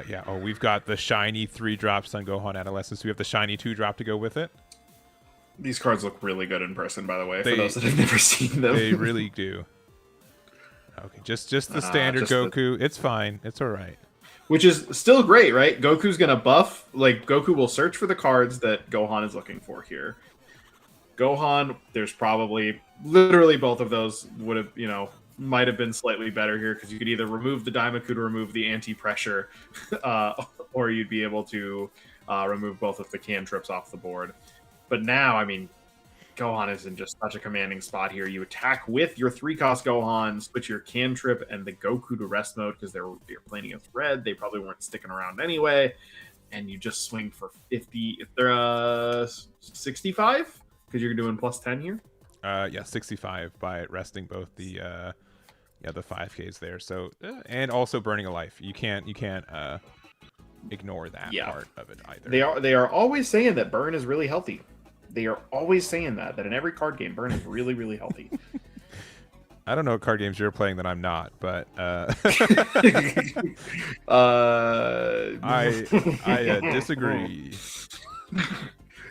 yeah. Oh, we've got the shiny 3 drops on Gohan Adolescence. We have the shiny 2 drop to go with it. These cards look really good in person, by the way, for those that have never seen them. They really do. Okay, just the standard Goku. It's fine. It's all right. Which is still great, right? Goku's going to buff. Goku will search for the cards that Gohan is looking for here. Gohan, there's probably literally both of those would have, might have been slightly better here, because you could either remove the Daimaku to remove the anti-pressure, or you'd be able to remove both of the cantrips off the board. But now, I mean, Gohan is in just such a commanding spot here. You attack with your 3-cost Gohan, switch your cantrip and the Goku to rest mode, because you're playing against red. They probably weren't sticking around anyway. And you just swing for 50. If they're 65, because you're doing plus 10 here. Yeah, 65 by resting both the 5Ks there. So and also burning a life. You can't ignore that part of it either. They are always saying that burn is really healthy. They are always saying that in every card game, burn is really, really healthy. I don't know what card games you're playing that I'm not, but I disagree.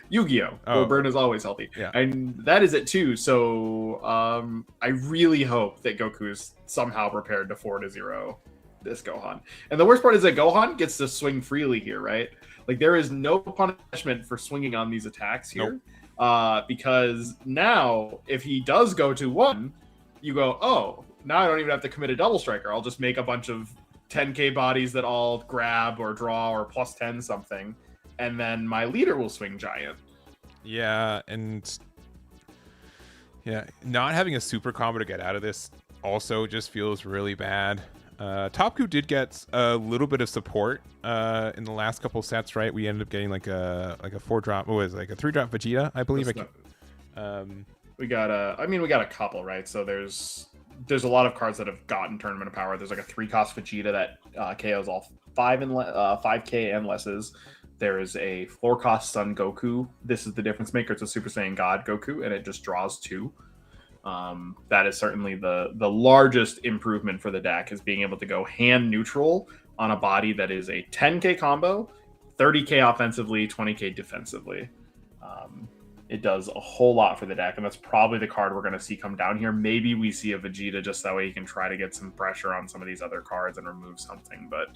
Yu-Gi-Oh! Where burn is always healthy. Yeah. And that is it too. So I really hope that Goku is somehow prepared to 4-0 this Gohan. And the worst part is that Gohan gets to swing freely here, right? There is no punishment for swinging on these attacks here. Nope. Because now, if he does go to 1, you go, oh, now I don't even have to commit a double striker. I'll just make a bunch of 10k bodies that all grab or draw or plus 10 something, and then my leader will swing giant. Yeah, and Yeah, not having a super combo to get out of this also just feels really bad. Topku did get a little bit of support in the last couple sets, right? We ended up getting like a 4-drop, what was it, like a 3-drop Vegeta, I believe. We got we got a couple, right? So there's a lot of cards that have gotten tournament of power. There's like a 3-cost Vegeta that KOs all 5K and lesses. There is a 4-cost Sun Goku. This is the difference maker. It's a Super Saiyan God Goku, and it just draws 2. That is certainly the largest improvement for the deck, is being able to go hand neutral on a body that is a 10K combo, 30K offensively, 20K defensively. It does a whole lot for the deck, and that's probably the card we're going to see come down here. Maybe we see a Vegeta just that way he can try to get some pressure on some of these other cards and remove something, but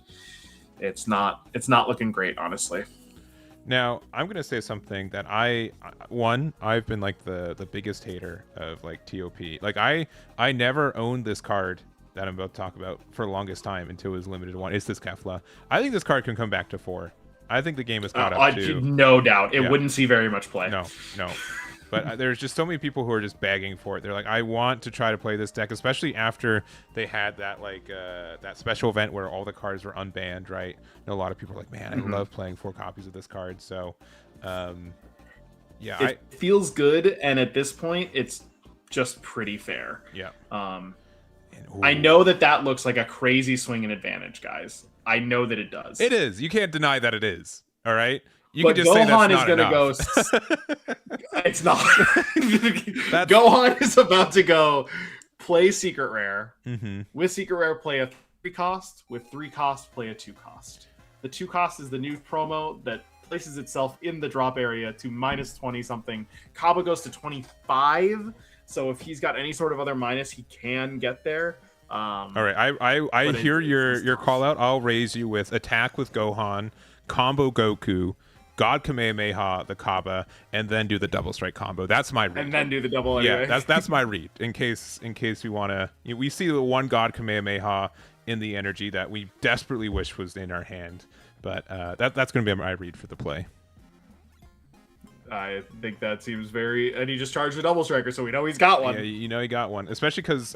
it's not looking great, honestly. Now, I'm going to say something that I've been like the biggest hater of like TOP. Like I never owned this card that I'm about to talk about for the longest time until it was limited to 1. It's this Kefla. I think this card can come back to 4. I think the game is caught up to. No doubt. It wouldn't see very much play. No. But there's just so many people who are just begging for it. They're like, I want to try to play this deck, especially after they had that that special event where all the cards were unbanned, right? And a lot of people are like, man, I love playing 4 copies of this card. So, yeah. It feels good, and at this point, it's just pretty fair. Yeah. I know that looks like a crazy swing and advantage, guys. I know that it does. It is. You can't deny that it is. All right. You can just Gohan say that's not enough. Go. It's not. Gohan is about to go play Secret Rare. With Secret Rare, play a 3-cost. With 3-cost, play a 2-cost. The 2-cost is the new promo that places itself in the drop area to -20 something. Kaba goes to 25. So if he's got any sort of other minus, he can get there. All right, I hear your call out. I'll raise you with attack with Gohan, combo Goku, God Kamehameha the Kaba, and then do the double strike combo. That's my read. And then do the double anyway. Yeah, that's my read. In case we want to, we see the one God Kamehameha in the energy that we desperately wish was in our hand, but that's going to be my read for the play. I think that seems and he just charged a double striker, so we know he's got one. Yeah, you know he got one, especially because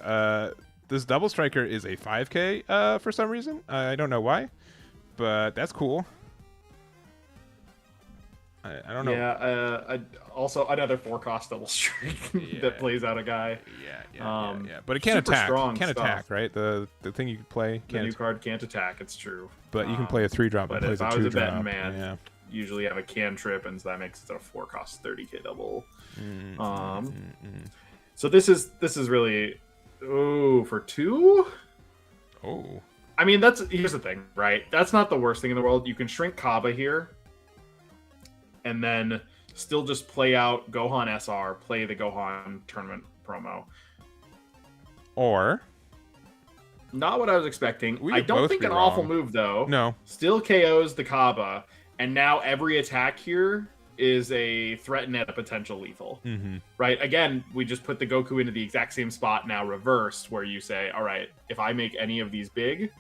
this double striker is a 5K for some reason. I don't know why, but that's cool. I don't know. Yeah, also another 4-cost double strike that plays out a guy. Yeah. But it can't attack. Strong can't stuff. attack, right? The thing you can play. The new card can't attack. It's true. But you can play a 3-drop. But if I was a betting man, usually have a cantrip, and so that makes it a 4-cost 30K double. So this is really for 2. Oh. I mean, here's the thing, right? That's not the worst thing in the world. You can shrink Kaba here, and then still just play out Gohan SR, play the Gohan tournament promo. Or not what I was expecting. I don't think an awful move though. No. Still KOs the Kaba, and now every attack here is a threaten at a potential lethal. Right? Again, we just put the Goku into the exact same spot now reversed, where you say, all right, if I make any of these big,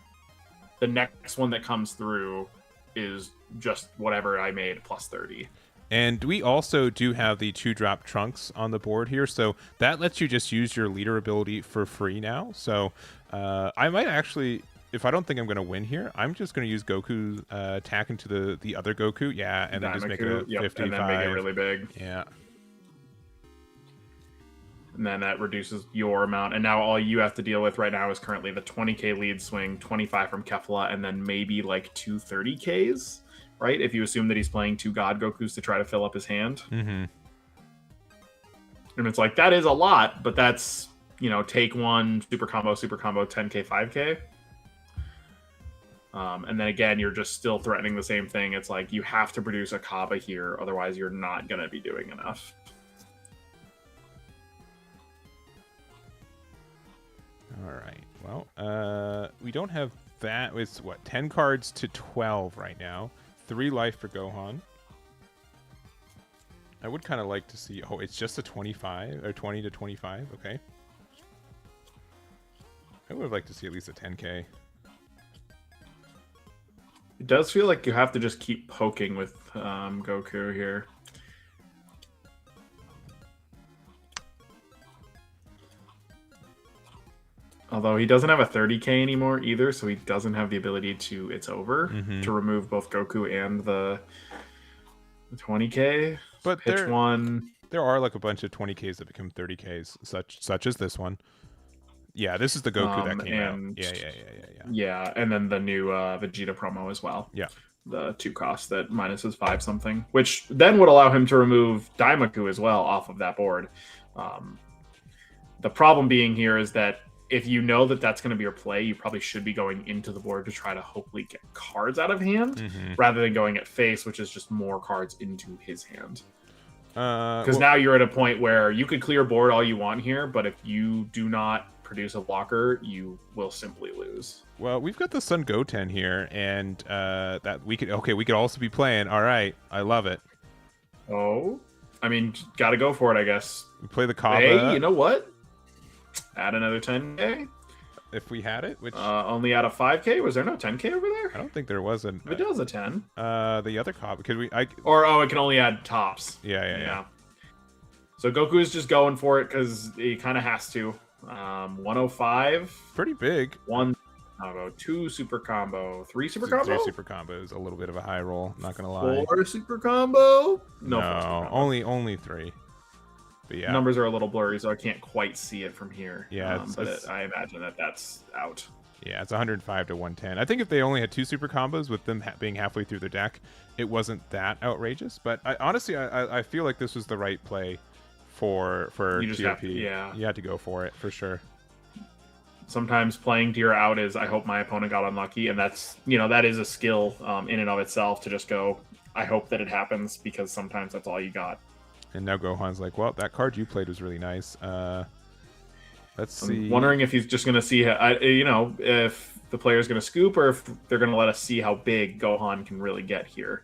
the next one that comes through is just whatever I made plus 30. And we also do have the 2-drop Trunks on the board here, so that lets you just use your leader ability for free now. So I might actually, if I don't think I'm going to win here, I'm just going to use Goku attack into the other Goku, and then just make it a 55. And then make it really big. Yeah. And then that reduces your amount. And now all you have to deal with right now is currently the 20K lead swing, 25 from Kefla, and then maybe like 2 30Ks. Right, if you assume that he's playing 2 God Gokus to try to fill up his hand. And it's like, that is a lot, but that's, take 1, super combo, 10K, 5K. And then again, you're just still threatening the same thing. It's like, you have to produce a Kaba here, otherwise you're not going to be doing enough. All right, well, we don't have that. It's, 10 cards to 12 right now. 3 life for Gohan. I would kind of like to see... Oh, it's just a 25 or 20 to 25. Okay. I would have liked to see at least a 10K. It does feel like you have to just keep poking with Goku here. Although he doesn't have a 30k anymore either, so he doesn't have the ability to It's Over to remove both Goku and the 20k. But Pitch one. There are like a bunch of 20ks that become 30ks, such as this one. Yeah, this is the Goku that came out. Yeah, and then the new Vegeta promo as well. Yeah. The 2 cost that minuses 5 something, which then would allow him to remove Daimaku as well off of that board. The problem being here is that if you know that that's going to be your play, you probably should be going into the board to try to hopefully get cards out of hand rather than going at face, which is just more cards into his hand. Because now you're at a point where you could clear board all you want here, but if you do not produce a blocker, you will simply lose. Well, we've got the Sun Goten here, and that we could also be playing. All right, I love it. Oh, I mean, got to go for it, I guess. We play the Kaba. Hey, you know what? Add another 10k. If we had it, which only out of 5k. Was there no 10k over there? I don't think there was an. It does a 10. The other Kaba, because it can only add tops. Yeah. So Goku is just going for it because he kind of has to. 105. Pretty big. 1 combo, 2 super combo, 3 super combo. 3 super combos. A little bit of a high roll. Not gonna lie. 4 super combo. No, only 3. But yeah, numbers are a little blurry, so I can't quite see it from here. Yeah, I imagine that's out. Yeah, it's 105 to 110. I think if they only had 2 super combos with them being halfway through their deck, it wasn't that outrageous. But honestly, I feel like this was the right play for TOP. You had to go for it for sure. Sometimes playing to your out is I hope my opponent got unlucky, and that's that is a skill in and of itself to just go. I hope that it happens because sometimes that's all you got. And now Gohan's like, well, that card you played was really nice. Let's see. I'm wondering if he's just going to see, if the player's going to scoop or if they're going to let us see how big Gohan can really get here.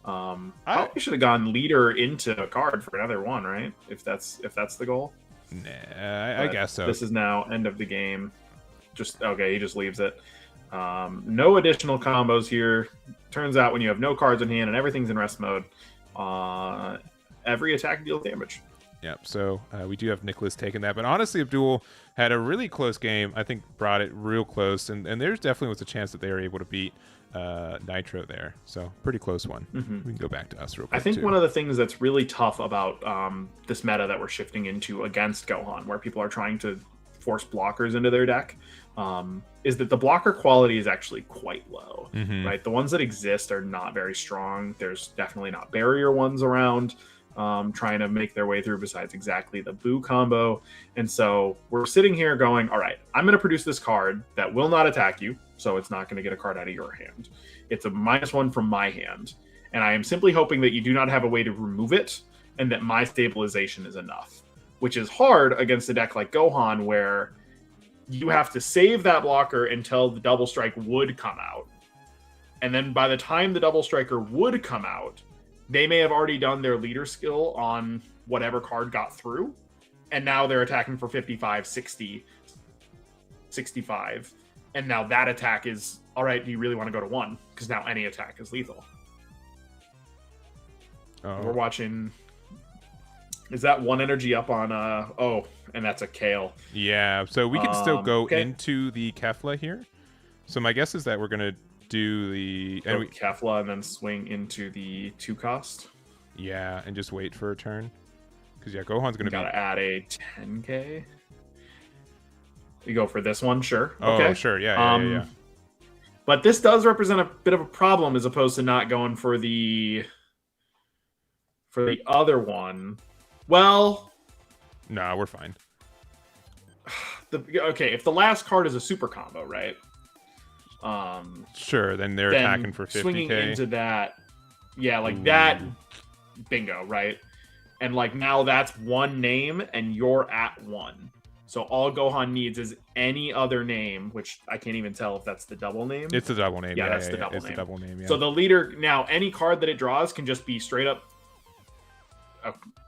I should have gone leader into a card for another one, right? If that's the goal. Nah, I guess so. This is now end of the game. He just leaves it. No additional combos here. Turns out when you have no cards in hand and everything's in rest mode, every attack deals damage. Yep, so we do have Nicholas taking that. But honestly, Abdul had a really close game. I think brought it real close. And there's definitely was a chance that they were able to beat Nitro there. So pretty close one. We can go back to us real quick. I think one of the things that's really tough about this meta that we're shifting into against Gohan, where people are trying to force blockers into their deck, is that the blocker quality is actually quite low. Right? The ones that exist are not very strong. There's definitely not barrier ones around. Trying to make their way through besides exactly the Boo combo. And so we're sitting here going, all right, I'm going to produce this card that will not attack you, so it's not going to get a card out of your hand. It's a -1 from my hand. And I am simply hoping that you do not have a way to remove it and that my stabilization is enough, which is hard against a deck like Gohan where you have to save that blocker until the double strike would come out. And then by the time the double striker would come out, they may have already done their leader skill on whatever card got through, and now they're attacking for 55, 60, 65, and now that attack is, all right, do you really want to go to 1? Because now any attack is lethal. We're watching... Is that 1 energy up on... and that's a Kale. Yeah, so we can still go into the Kefla here. So my guess is that we're going to do the Kefla and then swing into the 2 cost. Yeah, and just wait for a turn. Because Gohan's gonna gotta add a 10k. You go for this one, sure. Oh, sure, yeah. But this does represent a bit of a problem as opposed to not going for the other one. Well, no, we're fine. If the last card is a super combo, right? Sure, then they're attacking for 50k. Swinging into that, that, bingo, right? And now that's 1 name, and you're at 1. So all Gohan needs is any other name, which I can't even tell if that's the double name. It's the double name. Yeah, that's the double name. It's the double name. Yeah. So the leader now, any card that it draws can just be straight up.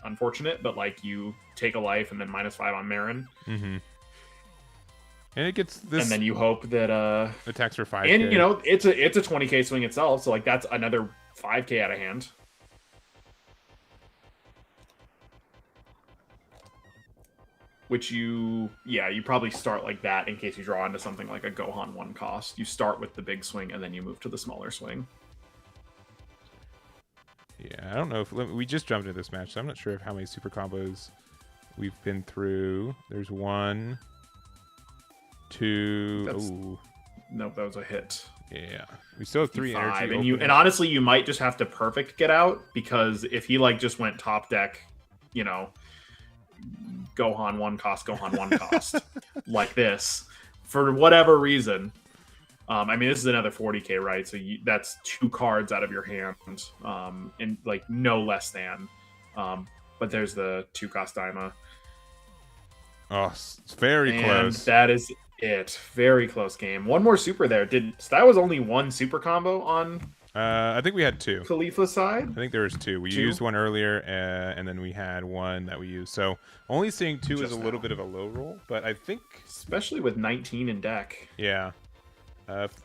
Unfortunate, but you take a life and then -5 on Marin. And it gets this, and then you hope that attacks for 5k. And it's a 20k swing itself, so that's another 5k out of hand. which you probably start like that in case you draw into something like a Gohan 1 cost. You start with the big swing and then you move to the smaller swing. Yeah, I don't know if we just jumped into this match, so I'm not sure of how many super combos we've been through. There's 1, 2. Ooh. Nope, that was a hit. Yeah, we still have 3 energy. And honestly, you might just have to perfect get out, because if he like just went top deck, you know, Gohan 1 cost like this, for whatever reason. I mean, this is another 40k, right? So that's 2 cards out of your hand, and like no less than. But there's the 2 cost Daima. Oh, it's very close. That is it. Very close game. One more super there. So that was only 1 super combo on. I think we had 2. Khalifa's side. I think there was 2. We used 1 earlier, and then we had 1 that we used. So only seeing 2 is a little bit of a low roll, but I think, especially with 19 in deck. Yeah.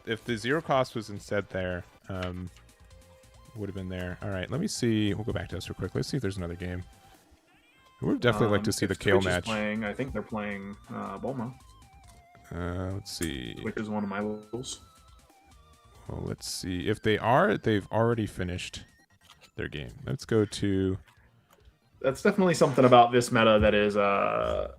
If the 0 cost was instead there, would have been there. All right, let me see. We'll go back to us real quick. Let's see if there's another game. We would definitely like to see the Kale match. I think they're playing Bulma. Let's see. Which is one of my rules. Well, let's see. If they are, they've already finished their game. Let's go to... That's definitely something about this meta that is it's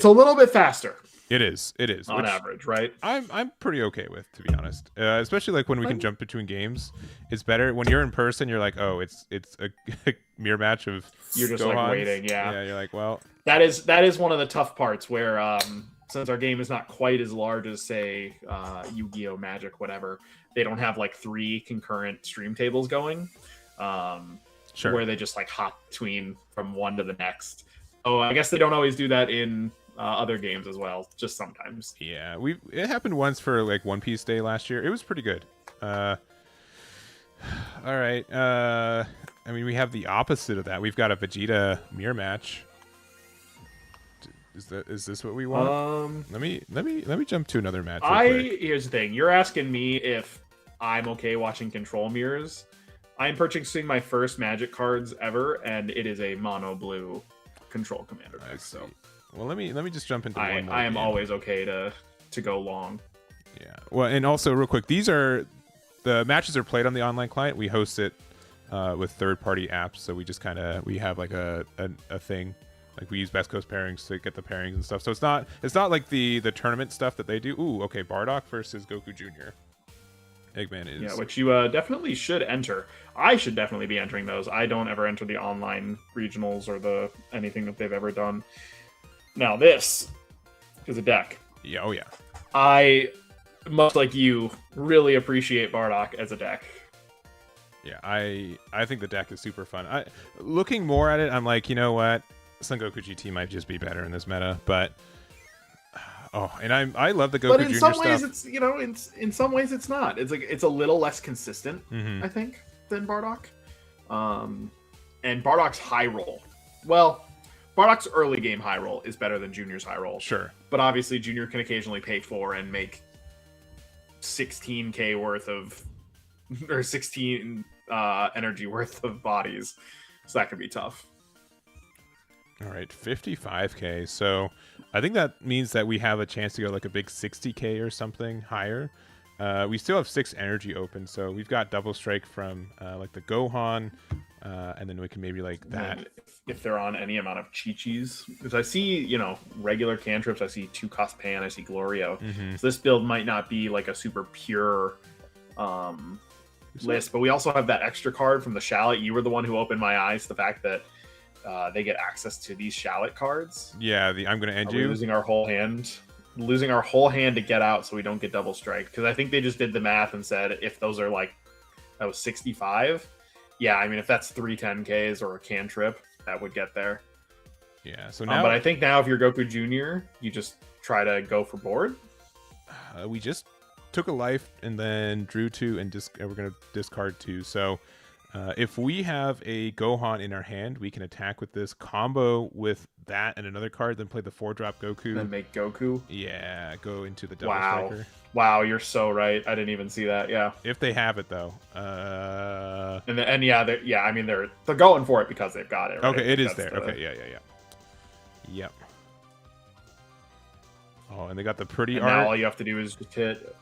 a little bit faster. It is on average, right? I'm pretty okay with, to be honest. Especially like when we can jump between games. It's better when you're in person. You're like, oh, it's a mirror match of. You're just Gohans. Like waiting, yeah. Yeah, you're like, well. That is one of the tough parts where since our game is not quite as large as say Yu-Gi-Oh, Magic, whatever, they don't have like 3 concurrent stream tables going. Sure. Where they just like hop between from one to the next. Oh, I guess they don't always do that in other games as well, just sometimes. Yeah, it happened once for like One Piece Day last year. It was pretty good. All right. I mean, we have the opposite of that. We've got a Vegeta mirror match. Is this what we want? Let me jump to another match. Here's the thing. You're asking me if I'm okay watching control mirrors. I'm purchasing my first Magic cards ever, and it is a mono blue control commander deck. So. Well, let me just jump into one more I am game. always okay to go long. Yeah. Well, and also real quick, the matches are played on the online client. We host it with third-party apps, so we just we have like a thing, like we use Best Coast pairings to get the pairings and stuff. So it's not like the tournament stuff that they do. Ooh, okay, Bardock versus Goku Jr. Eggman is. Yeah, which you definitely should enter. I should definitely be entering those. I don't ever enter the online regionals or anything that they've ever done. Now this is a deck. Yeah, oh yeah. I, much like you, really appreciate Bardock as a deck. Yeah, I think the deck is super fun. Looking more at it, I'm like, you know what? Son Goku GT might just be better in this meta, but and I love the Goku Jr. stuff. But in some ways, it's in some ways it's not. It's like it's a little less consistent, I think, than Bardock. And Bardock's high roll. Well, Bardock's early game high roll is better than Junior's high roll. Sure. But obviously Junior can occasionally pay 4 and make 16k worth of, or 16 energy worth of bodies. So that could be tough. All right, 55k. So I think that means that we have a chance to go like a big 60k or something higher. We still have 6 energy open, so we've got double strike from like the Gohan, and then we can maybe like that. If they're on any amount of Chi-Chis. Because I see, regular cantrips, I see 2 cost Pan, I see Glorio. So this build might not be like a super pure list, but we also have that extra card from the Shallot. You were the one who opened my eyes to the fact that they get access to these Shallot cards. Yeah, I'm going to end you. Losing our whole hand to get out so we don't get double strike. Because I think they just did the math and said if those are like, that was 65. Yeah, I mean, if that's 3 10Ks or a cantrip, that would get there. Yeah, so now... but I think now if you're Goku Jr., you just try to go for board. We just took a life and then drew 2 and we're going to discard 2. So if we have a Gohan in our hand, we can attack with this, combo with that and another card, then play the 4-drop Goku. Then make Goku? Yeah, go into the double striker. Wow, you're so right. I didn't even see that, yeah. If they have it, though. I mean, they're going for it because they've got it, right? Okay, it is there. Okay, yeah. Yep. Oh, and they got the pretty and art. now all you have to do is just hit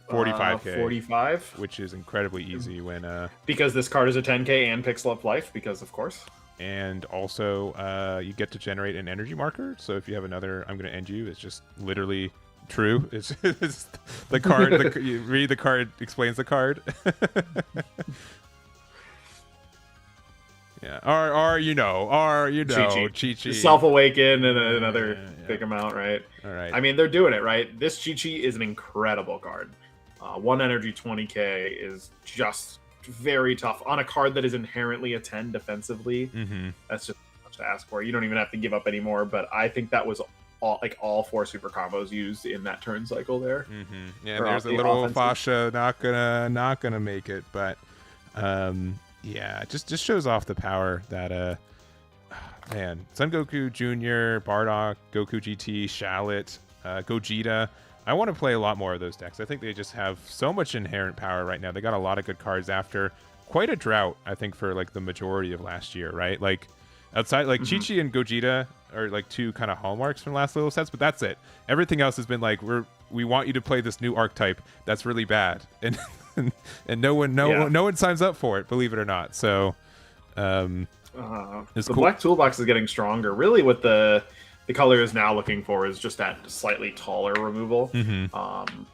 45k. 45. Which is incredibly easy when... because this card is a 10k and Pixel Up Life, because of course. And also, you get to generate an energy marker. So if you have another, I'm going to end you, it's just literally true. It's the card. You read the card, explains the card. Yeah. Or Chi-Chi. Self-awaken and another big amount, right? All right. I mean, they're doing it, right? This Chi-Chi is an incredible card. 1 energy 20k is just very tough on a card that is inherently a 10 defensively. That's just much to ask for. You don't even have to give up anymore, but I think that was all 4 super combos used in that turn cycle there. Yeah, there's a little fascia not gonna make it, but yeah, just shows off the power that man, Son Goku Jr., Bardock, Goku GT, Shallot, Gogeta. I want to play a lot more of those decks. I think they just have so much inherent power right now. They got a lot of good cards after quite a drought, I think, for like the majority of last year, right? Like outside, like Chi-Chi and Gogeta are like 2 kind of hallmarks from the last little sets, but that's it. Everything else has been like, we want you to play this new archetype that's really bad, and and no one signs up for it, believe it or not. So the cool. Black Toolbox is getting stronger. Really, what the color is now looking for is just that slightly taller removal.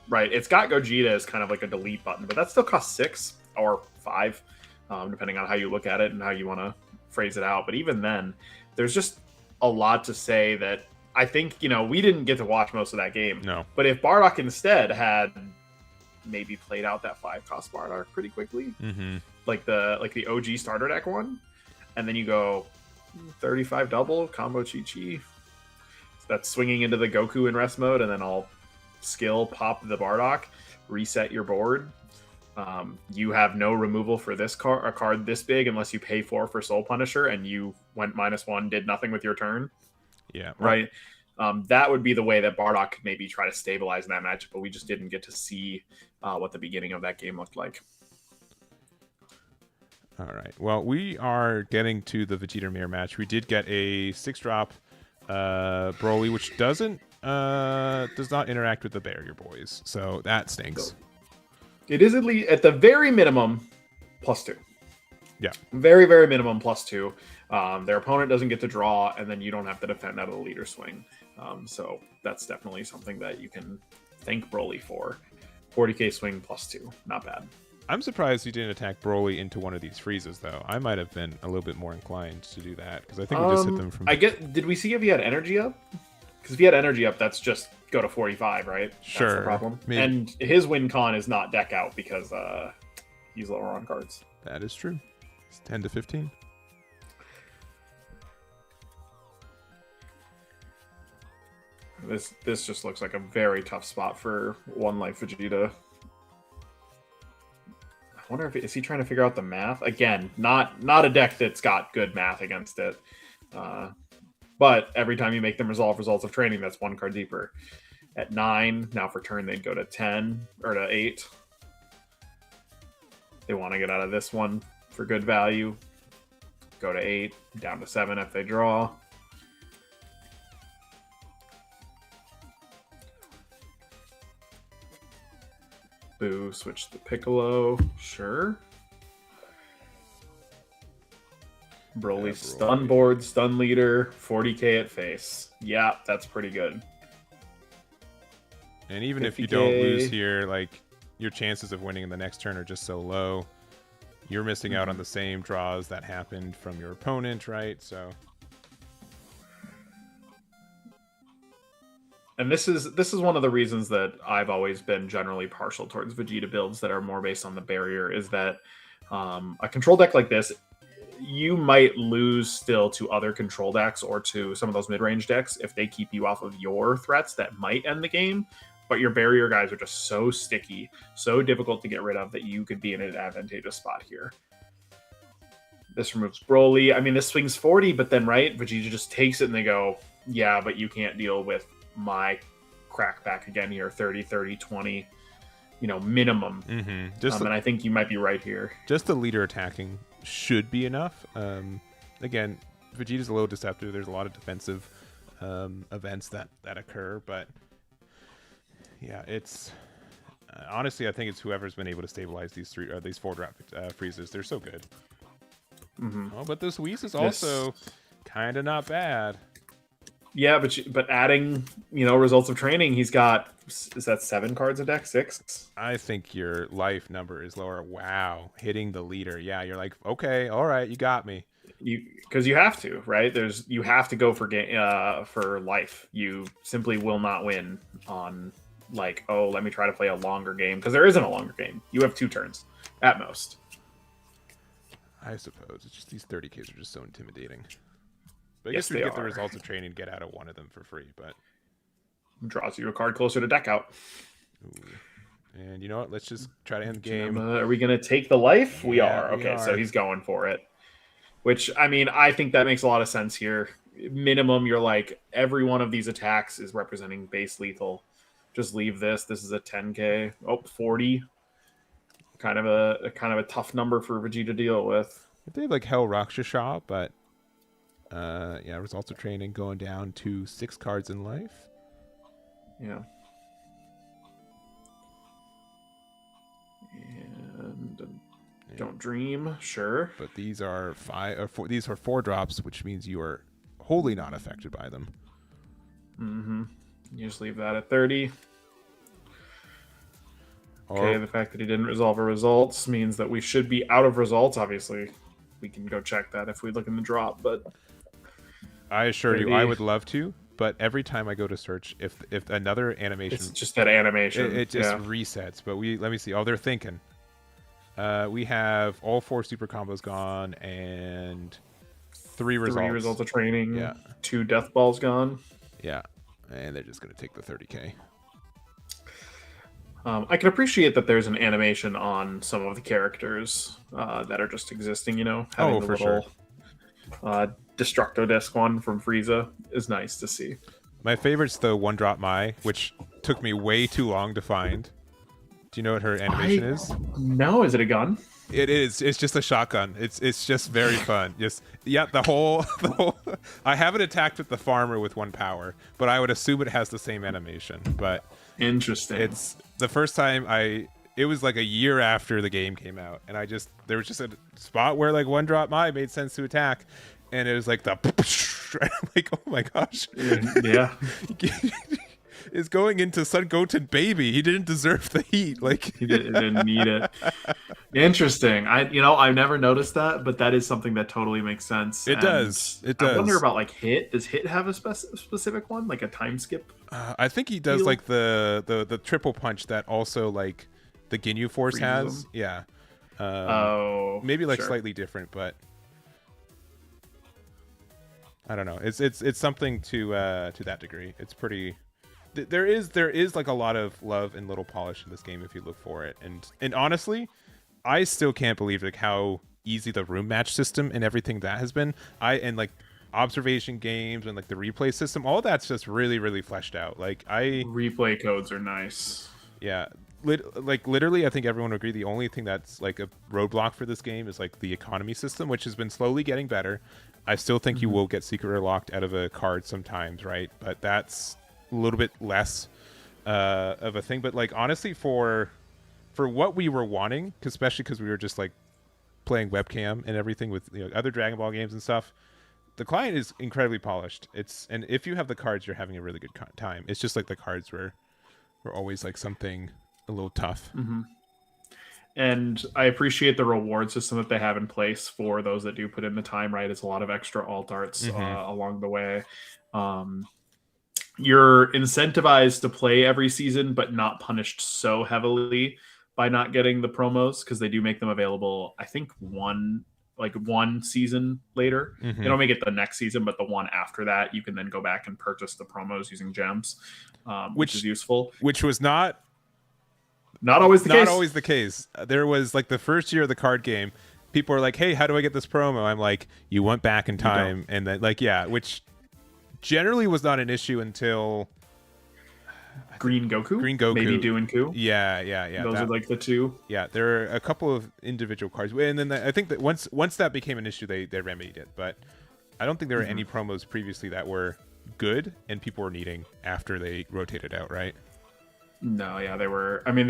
Right, it's got Gogeta as kind of like a delete button, but that still costs 6 or 5, depending on how you look at it and how you want to phrase it out. But even then, there's just a lot to say that I think, we didn't get to watch most of that game. No. But if Bardock instead had maybe played out that 5-cost Bardock pretty quickly, like the OG starter deck one, and then you go 35 double combo Chi-Chi. That's swinging into the Goku in rest mode, and then I'll skill pop the Bardock, reset your board. You have no removal for this card, a card this big, unless you pay 4 for Soul Punisher, and you went -1, did nothing with your turn. Yeah. Right. That would be the way that Bardock could maybe try to stabilize in that matchup, but we just didn't get to see what the beginning of that game looked like. All right. Well, we are getting to the Vegeta mirror match. We did get a 6-drop Broly, which does not interact with the barrier boys, so that stinks. It is at the very minimum +2. Yeah, very, very minimum +2. Their opponent doesn't get to draw, and then you don't have to defend out of the leader swing. So that's definitely something that you can thank Broly for. 40k swing +2, not bad. I'm surprised he didn't attack Broly into one of these freezes, though. I might have been a little bit more inclined to do that, because I think we just hit them from... Did we see if he had energy up? Because if he had energy up, that's just go to 45, right? Sure. That's the problem. Maybe. And his win con is not deck out, because he's lower on cards. That is true. It's 10 to 15. This just looks like a very tough spot for One Life Vegeta. I wonder if is he trying to figure out the math again? Not a deck that's got good math against it. But every time you make them resolve results of training, that's 1 card deeper. At 9, now for turn they'd go to 10 or to 8. They want to get out of this one for good value. Go to 8, down to 7 if they draw. Boo, switch to Piccolo. Sure. Broly stun board, stun leader, 40k at face. Yeah, that's pretty good. And even if you don't lose here, like, your chances of winning in the next turn are just so low. You're missing out on the same draws that happened from your opponent, right? So... And this is one of the reasons that I've always been generally partial towards Vegeta builds that are more based on the barrier, is that a control deck like this, you might lose still to other control decks or to some of those mid-range decks if they keep you off of your threats that might end the game. But your barrier guys are just so sticky, so difficult to get rid of, that you could be in an advantageous spot here. This removes Broly. I mean, this swings 40, but then, right, Vegeta just takes it and they go, yeah, but you can't deal with my crackback again here, 30, 30, 20, minimum. And I think you might be right here. Just the leader attacking should be enough. Again, Vegeta's a little deceptive. There's a lot of defensive events that occur. But yeah, it's honestly, I think it's whoever's been able to stabilize these these 4-drop freezes. They're so good. Oh, but this Whis is also kind of not bad. Yeah, but adding, results of training, he's got, is that 7 cards a deck? 6? I think your life number is lower. Wow, hitting the leader. Yeah, you're like, okay, all right, you got me. Because you have to, right? You have to go for life. You simply will not win on like, oh, let me try to play a longer game, because there isn't a longer game. You have 2 turns at most. I suppose it's just these 30Ks are just so intimidating. But I guess we get the results of training, get out of one of them for free, but draws you a card closer to deck out. Ooh. And you know what? Let's just try to end the game. Are we going to take the life? Yeah, we are. Okay, so he's going for it. Which, I mean, I think that makes a lot of sense here. Minimum, you're like, every one of these attacks is representing base lethal. Just leave this. This is a 10K. Oh, 40. Kind of a tough number for Vegeta to deal with. They have like Hell Rakshasa, but yeah, results of training going down to 6 cards in life. Yeah. And don't dream, sure. But these are 4 drops, which means you are wholly not affected by them. Mm-hmm. You just leave that at 30. Okay, the fact that he didn't resolve our results means that we should be out of results. Obviously, we can go check that if we look in the drop, but I assure you, I would love to, but every time I go to search, if another animation... It's just that animation. It just resets, but let me see. Oh, they're thinking. We have all 4 super combos gone and 3 results. 3 results of training. Yeah. 2 death balls gone. Yeah, and they're just going to take the 30K. I can appreciate that there's an animation on some of the characters that are just existing, having the little Destructo Disc one from Frieza is nice to see. My favorite's the 1-drop Mai, which took me way too long to find. Do you know what her animation is? No, is it a gun? It is. It's just a shotgun. It's just very fun. The whole I haven't attacked with the farmer with 1 power, but I would assume it has the same animation. But interesting. It's the first time it was like a year after the game came out, and there was just a spot where like 1-drop Mai made sense to attack, and it was like the I'm like, oh my gosh. Yeah. Is going into Sun Goten baby. He didn't deserve the heat. Like he didn't need it. Interesting. I've never noticed that, but that is something that totally makes sense. It does. I wonder about like Hit. Does Hit have a specific one, like a time skip? I think he does like the triple punch that also like the Ginyu Force has. Yeah. Maybe like slightly different, but I don't know. It's something to that degree. It's pretty. There is like a lot of love and little polish in this game if you look for it, and honestly, I still can't believe like how easy the room match system and everything that has been. And like observation games and like the replay system, all that's just really really fleshed out. Like replay codes are nice. Yeah, literally, I think everyone would agree. The only thing that's like a roadblock for this game is like the economy system, which has been slowly getting better. I still think you will get secret or locked out of a card sometimes, right? But that's a little bit less of a thing. But like honestly, for what we were wanting, especially because we were just like playing webcam and everything with other Dragon Ball games and stuff, the client is incredibly polished. And if you have the cards, you're having a really good time. It's just like the cards were always like something a little tough. And I appreciate the reward system that they have in place for those that do put in the time, right? It's a lot of extra alt arts along the way. You're incentivized to play every season, but not punished so heavily by not getting the promos, because they do make them available, I think, one season later. They don't make it the next season, but the one after that, you can then go back and purchase the promos using gems, which is useful. Which was not always the case. Not always the case. There was like the first year of the card game, people were like, "Hey, how do I get this promo?" I'm like, "You went back in time," and then like which generally was not an issue until Green Goku, maybe Do and Ku. Yeah. Those are like the two. Yeah, there are a couple of individual cards, and then I think that once that became an issue, they remedied it. But I don't think there were any promos previously that were good and people were needing after they rotated out, right? No, yeah, they were. I mean,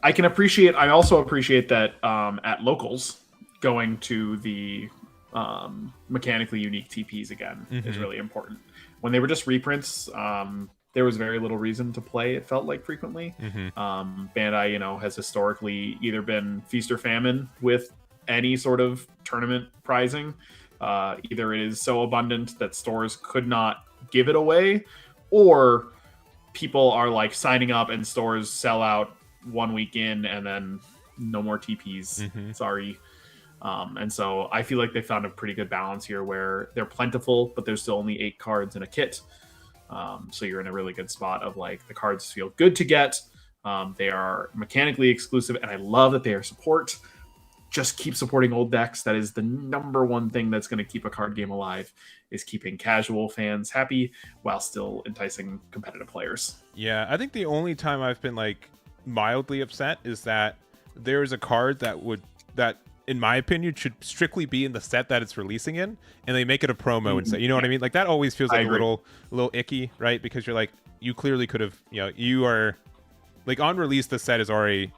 I also appreciate that at locals, going to the mechanically unique TPs again is really important. When they were just reprints, there was very little reason to play, it felt like, frequently. Bandai, has historically either been feast or famine with any sort of tournament prizing. Either it is so abundant that stores could not give it away, or people are like signing up and stores sell out 1 week in and then no more TPs. Sorry. And so I feel like they found a pretty good balance here where they're plentiful, but there's still only 8 cards in a kit. So you're in a really good spot of like the cards feel good to get. They are mechanically exclusive, and I love that they are support. Just keep supporting old decks. That is the number one thing that's going to keep a card game alive, is keeping casual fans happy while still enticing competitive players. Yeah, I think the only time I've been like mildly upset is that there's a card that in my opinion should strictly be in the set that it's releasing in, and they make it a promo instead. You know what I mean? Like that always feels like a little icky, right? Because you're like, you clearly could have, you are like on release, the set is already,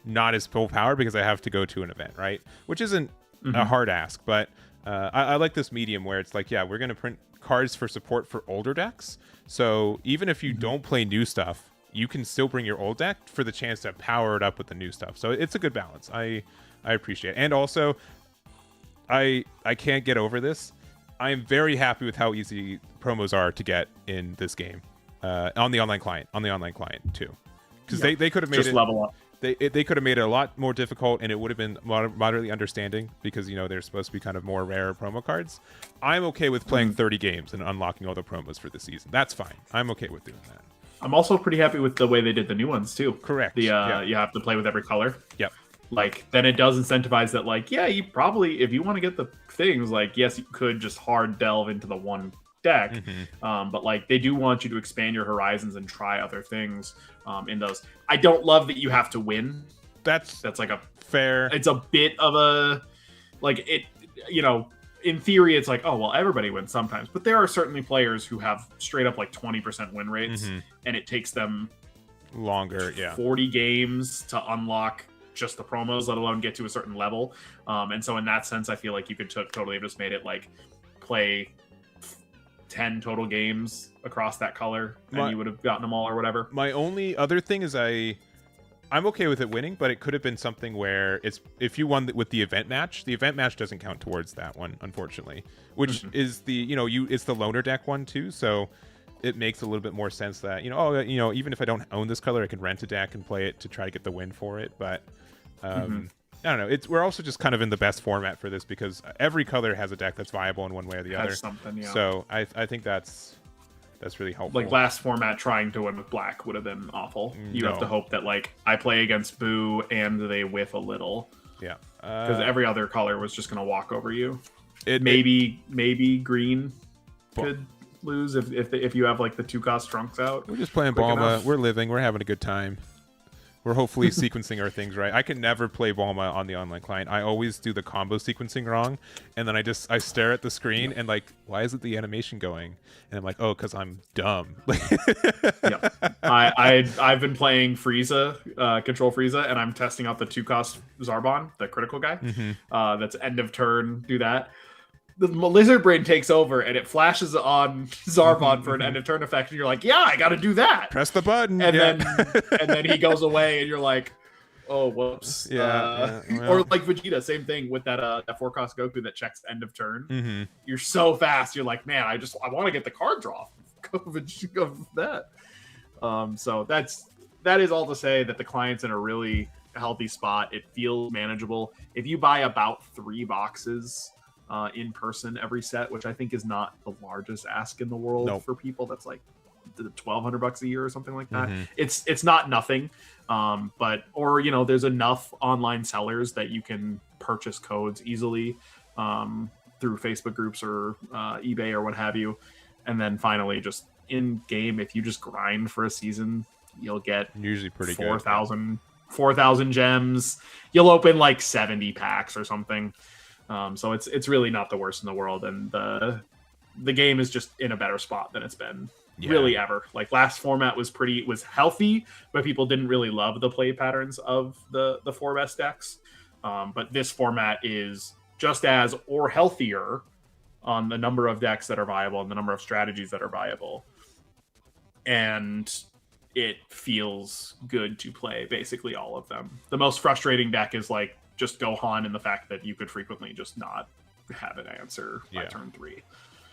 not as full power because I have to go to an event, right? Which isn't a hard ask, but I like this medium where it's like, yeah, we're going to print cards for support for older decks. So even if you don't play new stuff, you can still bring your old deck for the chance to power it up with the new stuff. So it's a good balance. I appreciate it. And also, I can't get over this. I am very happy with how easy promos are to get in this game on the online client too. Because they could have made it level up. They could have made it a lot more difficult, and it would have been moderately understanding because they're supposed to be kind of more rare promo cards. I'm okay with playing 30 games and unlocking all the promos for the season. That's fine. I'm okay with doing that. I'm also pretty happy with the way they did the new ones too. Correct. You have to play with every color. Yep. Like, then it does incentivize that, like, yeah, you probably, if you want to get the things, like, yes, you could just hard delve into the one deck, but like they do want you to expand your horizons and try other things in those. I don't love that you have to win. That's like a fair. It's a bit of a like it. In theory, it's like, oh well, everybody wins sometimes, but there are certainly players who have straight up like 20% win rates, and it takes them longer, 40 games to unlock just the promos, let alone get to a certain level. And so in that sense, I feel like you could totally have just made it like play 10 total games across that color, and you would have gotten them all or whatever. My only other thing is I'm okay with it winning, but it could have been something where it's if you won with the event match doesn't count towards that one, unfortunately, which is the it's the loaner deck one too, so it makes a little bit more sense that even if I don't own this color, I can rent a deck and play it to try to get the win for it. But I don't know. We're also just kind of in the best format for this because every color has a deck that's viable in one way or the other. So I think that's really helpful. Like last format, trying to win with black would have been awful. You have to hope that like I play against Boo and they whiff a little. Yeah. Because every other color was just going to walk over you. Maybe green could lose if you have like the 2-cost trunks out. We're just playing Bulma. We're living. We're having a good time. We're hopefully sequencing our things right. I can never play Bulma on the online client. I always do the combo sequencing wrong, and then I stare at the screen and like, why isn't the animation going? And I'm like, oh, because I'm dumb. I've been playing Frieza, Control Frieza, and I'm testing out the 2-cost Zarbon, the critical guy. That's end of turn. Do that. The lizard brain takes over and it flashes on Zarbon for an end of turn effect, and you're like, yeah, I gotta do that. Press the button. And then he goes away and you're like, oh whoops. Or like Vegeta, same thing with that 4-cost Goku that checks end of turn. You're so fast, you're like, man, I want to get the card draw of that. So that is all to say that the client's in a really healthy spot. It feels manageable. If you buy about 3 boxes in person every set, which I think is not the largest ask in the world for people. That's like $1,200 a year or something like that. It's not nothing, but there's enough online sellers that you can purchase codes easily through Facebook groups or eBay or what have you. And then finally, just in game, if you just grind for a season, you'll get usually pretty 4,000 gems. You'll open like 70 packs or something. So it's really not the worst in the world, and the game is just in a better spot than it's been really ever. Like last format was healthy, but people didn't really love the play patterns of the four best decks. But this format is just as or healthier on the number of decks that are viable and the number of strategies that are viable. And it feels good to play basically all of them. The most frustrating deck is like just Gohan, and the fact that you could frequently just not have an answer by turn 3.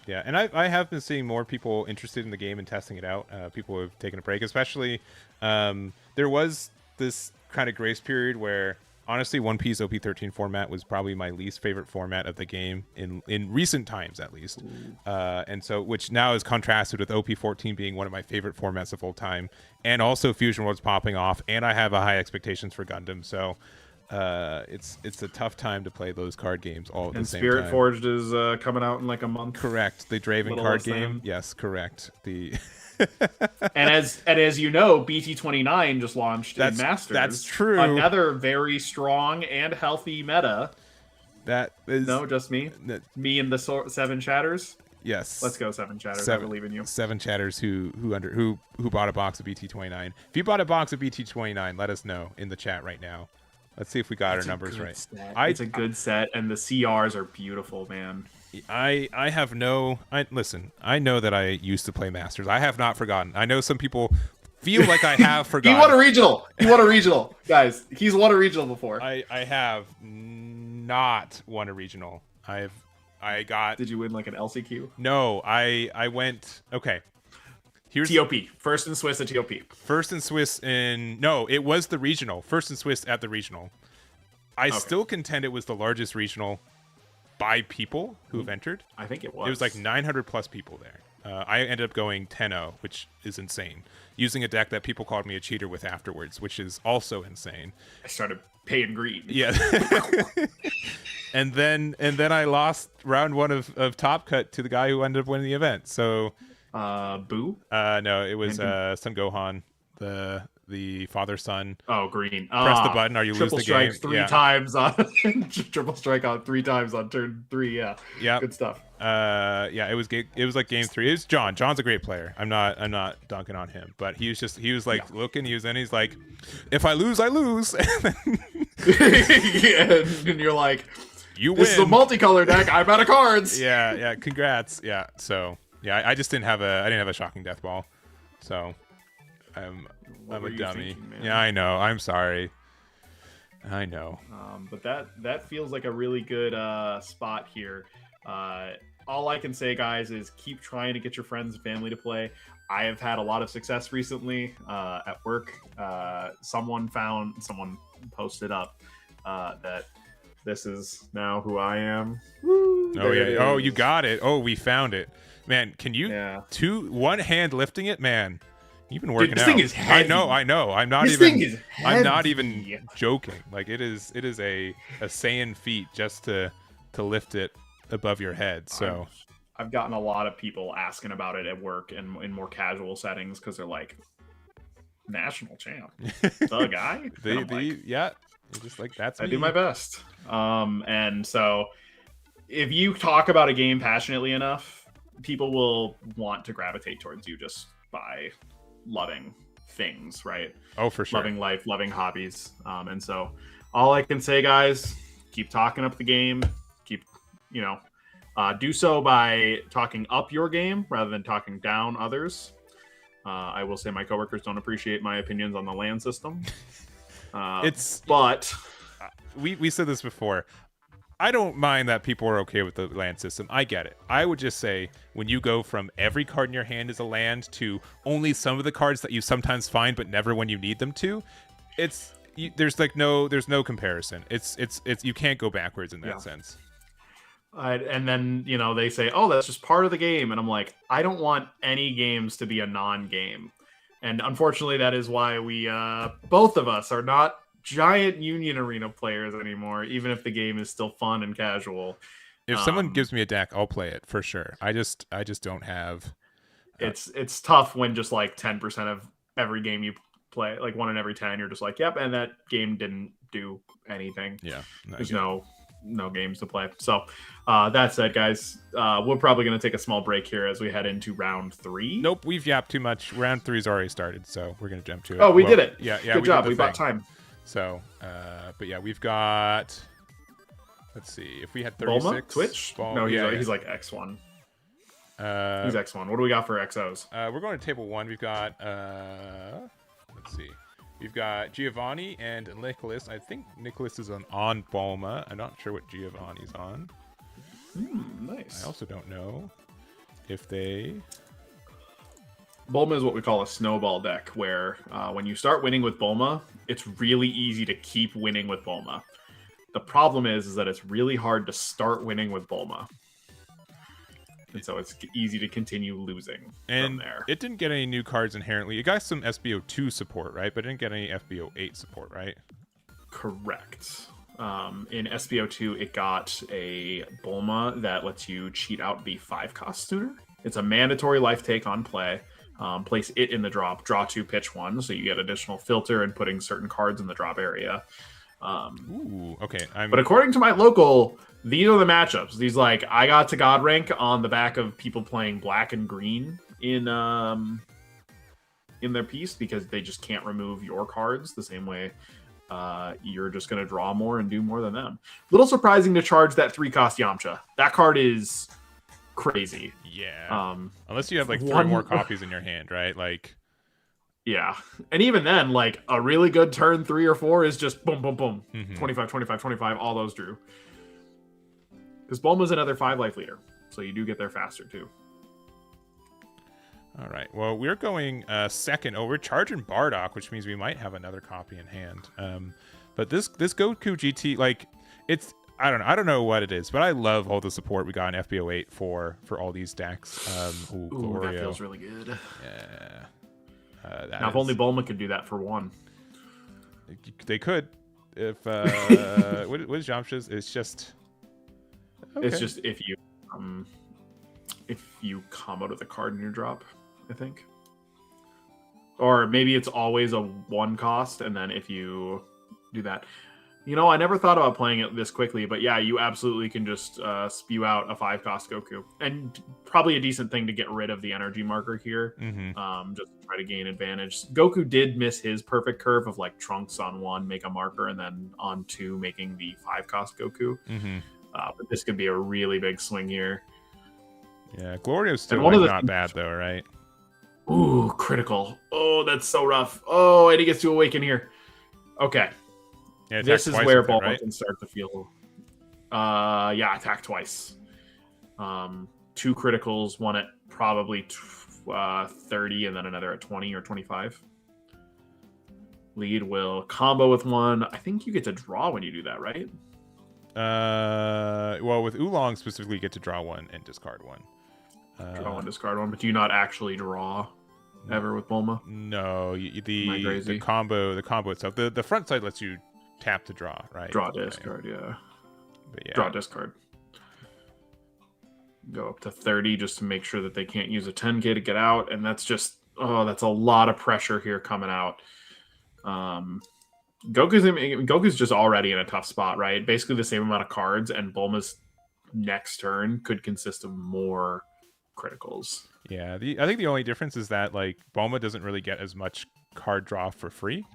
Yeah, and I have been seeing more people interested in the game and testing it out. People who have taken a break, especially there was this kind of grace period where honestly, One Piece OP13 format was probably my least favorite format of the game in recent times, at least. And so, which now is contrasted with OP14 being one of my favorite formats of all time, and also Fusion Worlds popping off, and I have a high expectations for Gundam. So it's a tough time to play those card games all at the same time. And Spirit Forged is coming out in like a month. Correct. The Draven card game. Yes, correct. The and as you know, BT29 just launched in Masters. That's true. Another very strong and healthy meta. That is just me. Me and the 7 chatters. Yes. Let's go 7 chatters. I believe in you. 7 chatters who bought a box of BT29. If you bought a box of BT29, let us know in the chat right now. Let's see if we got our numbers right. It's a good set, and the CRs are beautiful, man. Listen, I know that I used to play Masters. I have not forgotten. I know some people feel like I have forgotten. He won a regional. Guys, he's won a regional before. I have not won a regional. Did you win like an LCQ? No, I went, okay. Here's TOP. First in Swiss at TOP. First in Swiss no, it was the regional. First in Swiss at the regional. I still contend it was the largest regional by people who have entered. I think it was. It was like 900 plus people there. I ended up going 10-0, which is insane. Using a deck that people called me a cheater with afterwards, which is also insane. I started paying green. Yeah. and then I lost round 1 of Top Cut to the guy who ended up winning the event. So Boo? No, it was Son Gohan, the father-son. Oh, green. Press the button or you lose the game. Three times on triple strike on 3 times on turn 3. Yeah. Good stuff. It was like game 3. It was John. John's a great player. I'm not dunking on him, but he was like looking, he's like, if I lose, I lose. And you're like, you win. This is a multicolor deck. I'm out of cards. Yeah, congrats. Yeah. So I just didn't have a shocking death ball. So I'm a dummy. Thinking, I know. I'm sorry. I know. But that feels like a really good spot here. All I can say, guys, is keep trying to get your friends and family to play. I have had a lot of success recently at work. Someone posted up that this is now who I am. Woo, oh yeah. Oh, you got it. Oh, we found it. Man, can you one hand lifting it, man? You've been working out. This thing is heavy. I know. I'm not even joking. Like it is a Saiyan feat just to lift it above your head. So I've gotten a lot of people asking about it at work and in more casual settings because they're like, national champ, the guy. Just like that's. I do my best. And so if you talk about a game passionately enough, people will want to gravitate towards you just by loving things, right? Oh, for sure. Loving life, loving hobbies. And so all I can say, guys, keep talking up the game. Keep, do so by talking up your game rather than talking down others. I will say my coworkers don't appreciate my opinions on the land system. But we said this before. I don't mind that people are okay with the land system. I get it. I would just say when you go from every card in your hand is a land to only some of the cards that you sometimes find but never when you need them to, there's no comparison. It's you can't go backwards in that sense. And then they say, oh, that's just part of the game, and I'm like, I don't want any games to be a non-game, and unfortunately that is why we both of us are not giant Union Arena players anymore, even if the game is still fun and casual. If someone gives me a deck, I'll play it for sure. I just don't have. It's tough when just like 10% of every game you play, like 1 in every 10, you're just like, yep, and that game didn't do anything. Yeah, there's no no games to play. So that said, guys, we're probably going to take a small break here as we head into round 3. Nope, we've yapped too much. Round 3's already started, so we're going to jump to it. Oh, we did it. Yeah, Good job. We bought time. So, but yeah, we've got. Let's see. If we had 36. Bulma? Twitch? No, he's like X1. He's X1. What do we got for XOs? We're going to table 1. We've got. Let's see. We've got Giovanni and Nicholas. I think Nicholas is on Bulma. I'm not sure what Giovanni's on. Nice. I also don't know if they. Bulma is what we call a snowball deck, where when you start winning with Bulma, it's really easy to keep winning with Bulma. The problem is that it's really hard to start winning with Bulma. And so it's easy to continue losing from there. It didn't get any new cards inherently. It got some FB02 support, right? But it didn't get any FB08 support, right? Correct. In SBO2, it got a Bulma that lets you cheat out the 5-cost sooner. It's a mandatory life take on play. Place it in the drop, draw 2, pitch 1, so you get additional filter and putting certain cards in the drop area. Ooh, okay. But according to my local, these are the matchups. These, like, I got to God rank on the back of people playing black and green in their piece because they just can't remove your cards the same way you're just going to draw more and do more than them. Little surprising to charge that 3-cost Yamcha. That card is crazy. Yeah. Unless you have like 3 more copies in your hand, right? Like. Yeah. And even then, like, a really good turn 3 or 4 is just boom, boom, boom. 25, 25, 25. All those drew. Because Bulma's another 5 life leader. So you do get there faster, too. All right. Well, we're going second. Oh, we're charging Bardock, which means we might have another copy in hand. But this Goku GT, like, it's... I don't know what it is, but I love all the support we got in FB08 for all these decks. Ooh, that feels really good. Yeah. Now, if only Bulma could do that for 1. They could. If what is Yamcha's? It's just. Okay. It's just if you combo to the card in your drop, I think. Or maybe it's always a 1 cost, and then if you do that. You know, I never thought about playing it this quickly, but yeah, you absolutely can just spew out a 5-cost Goku. And probably a decent thing to get rid of the energy marker here, just to try to gain advantage. Goku did miss his perfect curve of, like, Trunks on 1, make a marker, and then on 2, making the 5-cost Goku. But this could be a really big swing here. Yeah, Glorio's still not bad, though, right? Ooh, critical. Oh, that's so rough. Oh, and he gets to awaken here. Okay. Yeah, this is where Bulma can start to feel. Yeah, attack twice. 2 criticals, one at probably 30, and then another at 20 or 25. Lead will combo with 1. I think you get to draw when you do that, right? Well, with Oolong specifically, you get to draw 1 and discard 1. Draw 1, discard 1, but do you not actually draw ever with Bulma? No, the combo itself. The front side lets you tap to draw, right? Draw, discard, yeah. But yeah. Draw, discard. Go up to 30 just to make sure that they can't use a 10K to get out, and that's just, that's a lot of pressure here coming out. Goku's just already in a tough spot, right? Basically the same amount of cards, and Bulma's next turn could consist of more criticals. Yeah, I think the only difference is that, like, Bulma doesn't really get as much card draw for free.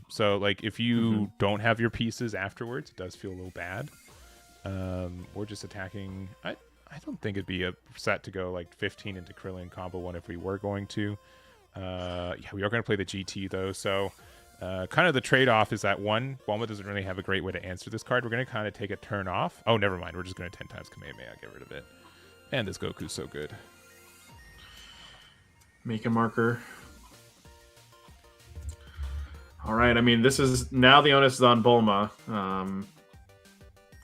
So, like, if you don't have your pieces afterwards, it does feel a little bad. We're just attacking. I don't think it'd be a set to go like 15 into Krillin combo 1 if we were going to. Yeah, we are going to play the GT though. So, kind of the trade-off is that 1, Bulma doesn't really have a great way to answer this card. We're going to kind of take a turn off. Oh, never mind. We're just going to 10 times Kamehameha, get rid of it. And this Goku's so good. Make a marker. All right, I mean, this is now the onus is on Bulma.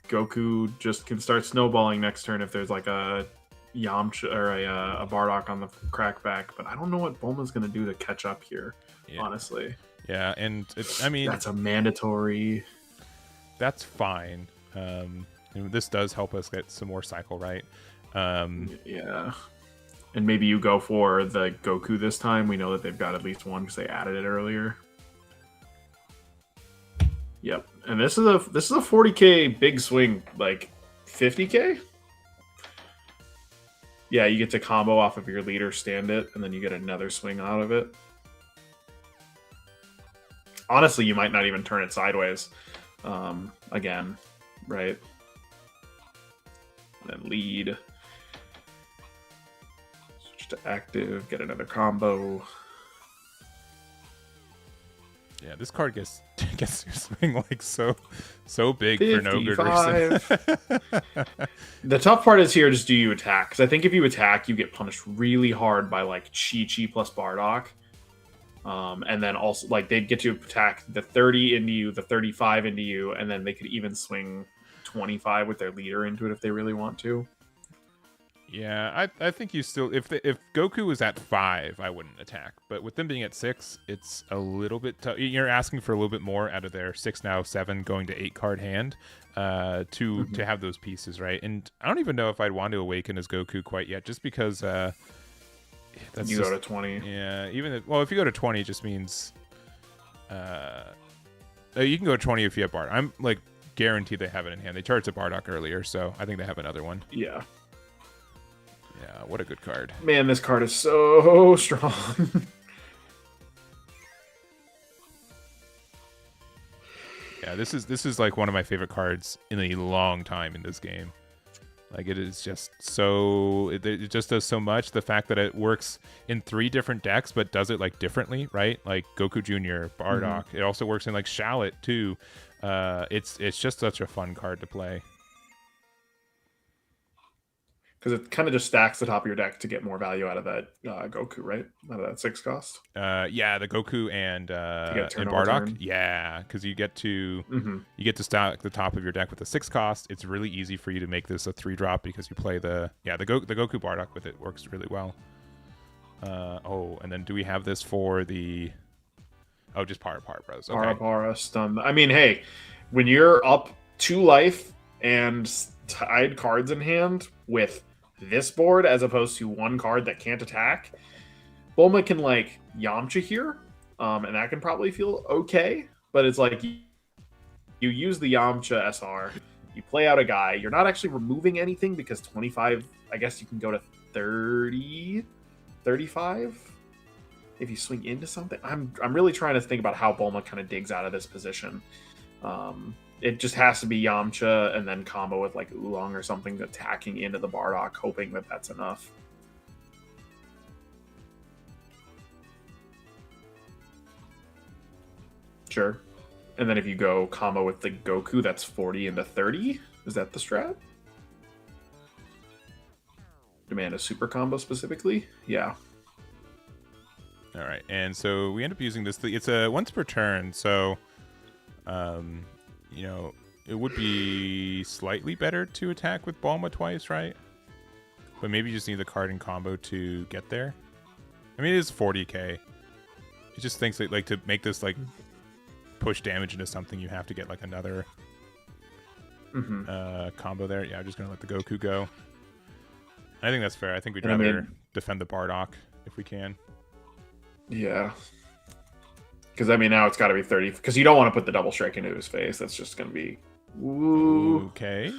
Goku just can start snowballing next turn if there's like a Yamcha or a Bardock on the crackback. But I don't know what Bulma's going to do to catch up here, honestly. Yeah, and I mean, that's a mandatory. That's fine. This does help us get some more cycle, right? Yeah. And maybe you go for the Goku this time. We know that they've got at least 1 because they added it earlier. Yep. And this is a 40k big swing, like 50k. Yeah, you get to combo off of your leader, stand it, and then you get another swing out of it. Honestly, you might not even turn it sideways. Again, right? And then lead. Switch to active, get another combo. Yeah, this card gets your swing like so big 55. For no good reason. The tough part is here, just do you attack? Because I think if you attack, you get punished really hard by like Chi plus Bardock. And then also like they'd get to attack the 30 into you, the 35 into you, and then they could even swing 25 with their leader into it if they really want to. Yeah, I think you still if Goku was at 5, I wouldn't attack. But with them being at 6, it's a little bit tough. You're asking for a little bit more out of their 6 now 7 going to 8 card hand to have those pieces, right? And I don't even know if I'd want to awaken as Goku quite yet, just because that's you go to 20. Yeah, even if you go to 20, it just means you can go to 20 if you have Bardock. I'm like guaranteed they have it in hand. They charged a Bardock earlier, so I think they have another one. Yeah. Yeah, what a good card. Man, this card is so strong. Yeah, this is like one of my favorite cards in a long time in this game. Like it is just so it just does so much. The fact that it works in 3 different decks but does it like differently, right? Like Goku Jr, Bardock. It also works in like Shallot too. It's just such a fun card to play. Because it kind of just stacks the top of your deck to get more value out of that Goku, right? Out of that 6 cost. Yeah, the Goku and Bardock. Turn. Yeah, because you get to stack the top of your deck with the 6 cost. It's really easy for you to make this a 3-drop because you play the Goku Bardock with it works really well. And then do we have this for the? Oh, just Para Bros. Okay. Para stun. I mean, hey, when you're up 2 life and tied cards in hand with this board as opposed to 1 card that can't attack, Bulma can like Yamcha here, and that can probably feel okay, but it's like you use the Yamcha SR, you play out a guy, you're not actually removing anything because 25, I guess you can go to 30, 35 if you swing into something. I'm really trying to think about how Bulma kind of digs out of this position. It just has to be Yamcha and then combo with like Oolong or something attacking into the Bardock, hoping that that's enough. Sure. And then if you go combo with the Goku, that's 40 into 30. Is that the strat? Demand a super combo specifically? Yeah. All right. And so we end up using this. It's a once per turn. So, it would be slightly better to attack with Bulma twice, right? But maybe you just need the card in combo to get there. I mean, it is 40k. It just thinks that, like, to make this, like, push damage into something, you have to get, like, another combo there. Yeah, I'm just going to let the Goku go. I think that's fair. I think we'd rather defend the Bardock if we can. Yeah. Because, I mean, now it's got to be 30. Because you don't want to put the double strike into his face. That's just going to be... Ooh. Okay.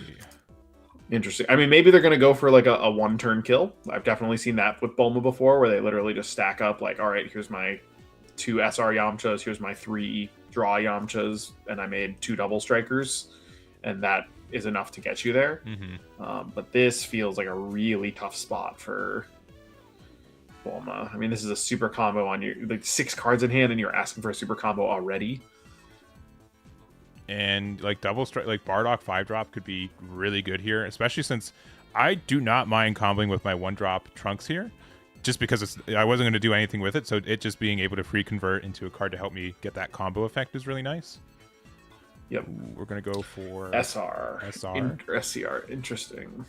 Interesting. I mean, maybe they're going to go for, like, a one-turn kill. I've definitely seen that with Bulma before, where they literally just stack up, like, all right, here's my 2 SR Yamchas, here's my 3 draw Yamchas, and I made 2 double strikers, and that is enough to get you there. But this feels like a really tough spot for Bulma. I mean, this is a super combo on you, like 6 cards in hand, and you're asking for a super combo already. And like double strike, like Bardock 5-drop could be really good here, especially since I do not mind comboing with my 1-drop Trunks here, just because I wasn't going to do anything with it. So it just being able to free convert into a card to help me get that combo effect is really nice. Yep. We're going to go for SR. SR. Interesting.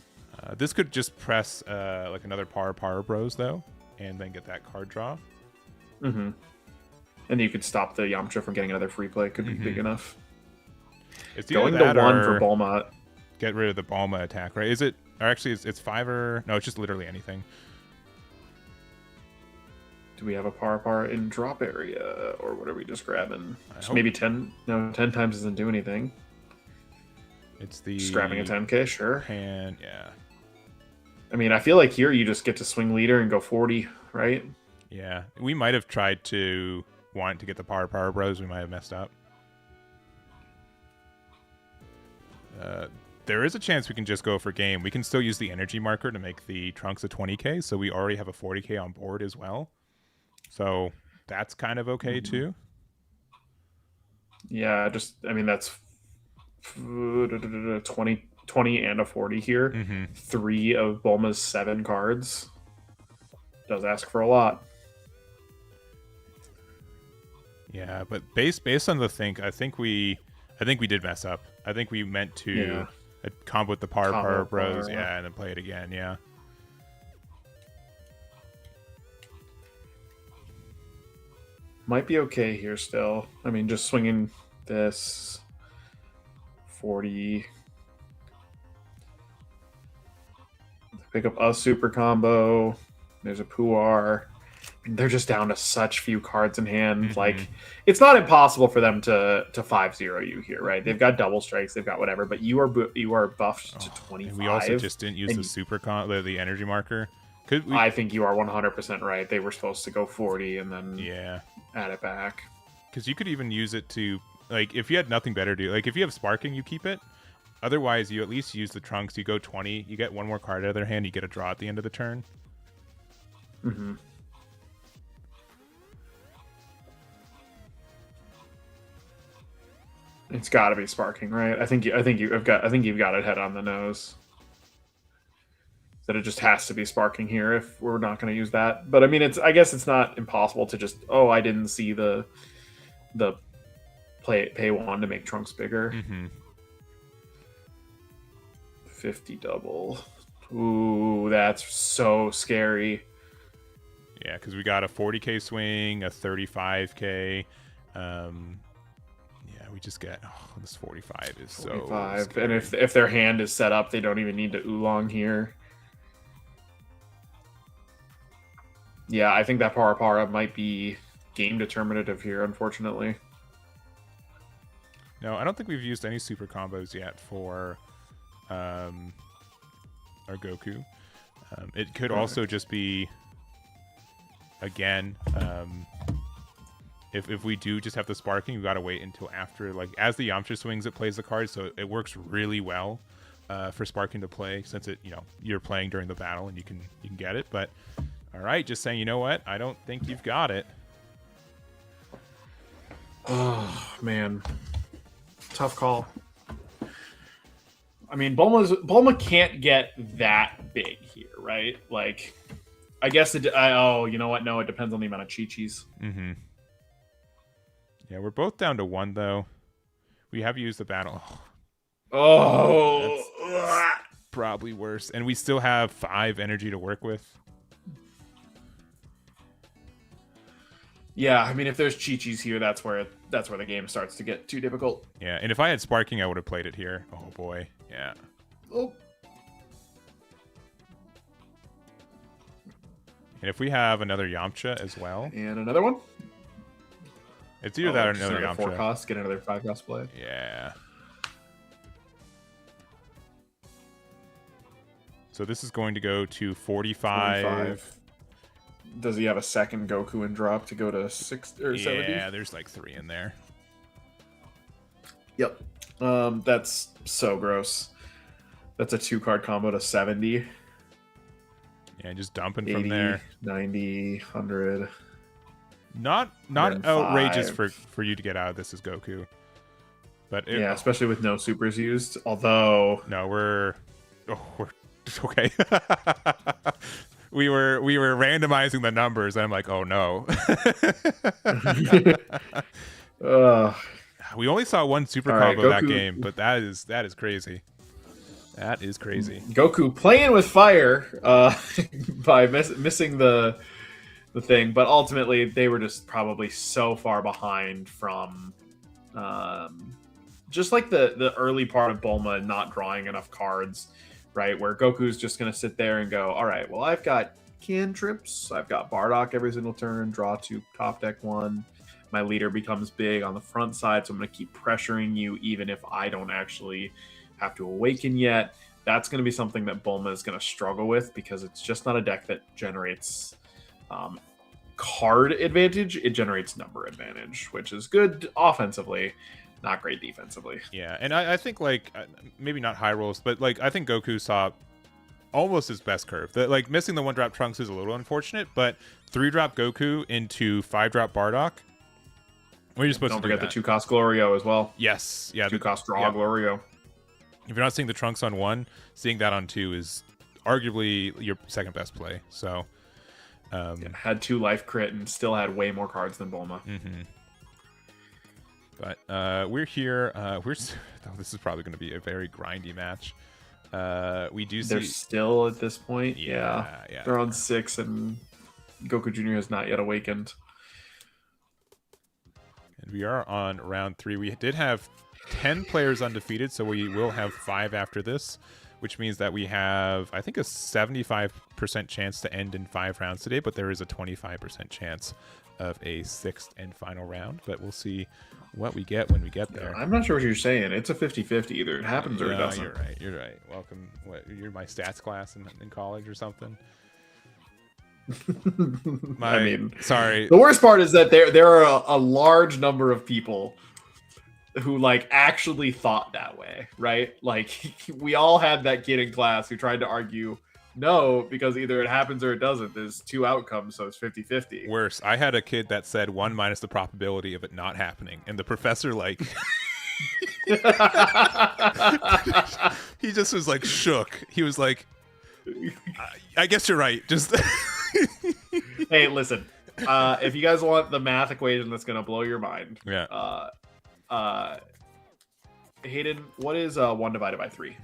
This could just press like another Para Bros though, and then get that card draw. And you could stop the Yamcha from getting another free play. Could be big enough. It's going to 1 for Bulma. Get rid of the Bulma attack, right? Is it? Or actually, it's 5 or no? It's just literally anything. Do we have a par in drop area, or what are we just grabbing? Just hope... maybe 10. No, 10 times doesn't do anything. It's the just grabbing a 10k, sure. Hand, yeah. I mean, I feel like here you just get to swing leader and go 40, right? Yeah, we might have tried to want to get the Power Bros. We might have messed up. There is a chance we can just go for game. We can still use the energy marker to make the Trunks a 20k, so we already have a 40k on board as well. So that's kind of okay too. Yeah, I mean, that's 20 and a 40 here. 3 of Bulma's 7 cards. Does ask for a lot. Yeah, but based on the I think we did mess up. I think we meant to combo with the Power Bros, and then play it again, yeah. Might be okay here still. I mean, just swinging this 40. Pick up a super combo. There's a Puar. They're just down to such few cards in hand. Like, it's not impossible for them to 5-0 you here, right? They've got double strikes, they've got whatever, but you are buffed to 25. We also just didn't use the super the energy marker. I think you are 100% right. They were supposed to go 40 and then add it back. Because you could even use it to, like, if you had nothing better to do, like, if you have sparking, you keep it. Otherwise, you at least use the Trunks. You go 20, you get one more card out of their hand, you get a draw at the end of the turn. It's got to be sparking, right? I think you've got it head on the nose. That it just has to be sparking here if we're not going to use that. But I mean, I guess it's not impossible to just, I didn't see the pay one to make Trunks bigger. 50 double. Ooh, that's so scary. Yeah, because we got a 40k swing, a 35k. We just get this 45 is 45. So scary. And if their hand is set up, they don't even need to oolong here. Yeah, I think that Para might be game determinative here, unfortunately. No, I don't think we've used any super combos yet for our Goku. It could also just be, again, if we do just have the sparking, we've got to wait until after, like, as the Yamcha swings, it plays the card, so it works really well for sparking to play, since you're playing during the battle and you can get it. But all right, just saying, you know what? I don't think you've got it. Oh man, tough call. I mean, Bulma can't get that big here, right? Like, I guess you know what? No, it depends on the amount of Chi-Chis. Yeah, we're both down to 1 though. We have used the battle. That's probably worse, and we still have 5 energy to work with. Yeah, I mean, if there's Chi-Chis here, that's where the game starts to get too difficult. Yeah, and if I had sparking, I would have played it here. Oh boy, yeah. Oh. And if we have another Yamcha as well, and another one, it's either that or another Yamcha. 4 cost, get another 5 cost play. Yeah. So this is going to go to 45. Does he have a second Goku in drop to go to 60 or 70? Yeah, there's like 3 in there. Yep. That's so gross. That's a 2-card combo to 70. Yeah, just dumping 80, from there. 90, 100. Not outrageous for you to get out of this as Goku. But yeah, especially with no supers used. Although no, we're okay. We were randomizing the numbers, and I'm like, oh no. We only saw 1 super combo that game, but that is crazy. That is crazy. Goku playing with fire by missing the thing, but ultimately they were just probably so far behind from just like the early part of Bulma not drawing enough cards, right? Where Goku's just going to sit there and go, all right, well, I've got cantrips. I've got Bardock every single turn, draw 2, top deck 1. My leader becomes big on the front side, so I'm going to keep pressuring you even if I don't actually have to awaken yet. That's going to be something that Bulma is going to struggle with because it's just not a deck that generates card advantage. It generates number advantage, which is good offensively, not great defensively. Yeah, and I think, like, maybe not high rolls, but, like, I think Goku saw almost his best curve. Like, missing the 1-drop Trunks is a little unfortunate, but 3-drop Goku into 5-drop Bardock. What are you supposed Don't to do? Don't forget the 2-cost Glorio as well. Yes. Yeah. 2-cost draw Glorio. If you're not seeing the Trunks on 1, seeing that on 2 is arguably your second best play. So, had 2 life crit and still had way more cards than Bulma. But we're here. This is probably going to be a very grindy match. We do see they're still at this point. Yeah. They're on 6, and Goku Jr. has not yet awakened. And we are on round 3. We did have 10 players undefeated, so we will have 5 after this, which means that we have, I think, a 75% chance to end in 5 rounds today, but there is a 25% chance of a 6th and final round. But we'll see what we get when we get there. I'm not sure what you're saying. It's a 50-50. Either it happens or it doesn't. You're right. Welcome. You're my stats class in college or something? Sorry. The worst part is that there are a large number of people who like actually thought that way, right? Like we all had that kid in class who tried to argue no, because either it happens or it doesn't. There's 2 outcomes, so it's 50-50. Worse, I had a kid that said 1 minus the probability of it not happening, and the professor like he just was like shook. He was like, I guess you're right. Just hey, listen. If you guys want the math equation that's gonna blow your mind, Hayden, what is 1 divided by 3?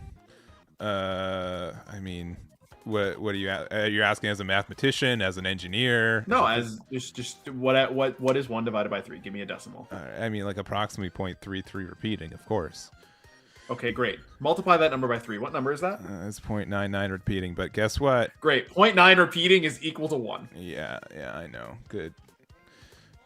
I mean, what are you? You're asking as a mathematician, as an engineer? No, as just what is 1 divided by 3? Give me a decimal. I mean, like approximately 0.33 repeating, of course. Okay, great. Multiply that number by 3. What number is that? It's 0.99 repeating, but guess what? Great. 0.9 repeating is equal to 1. Yeah, I know. Good.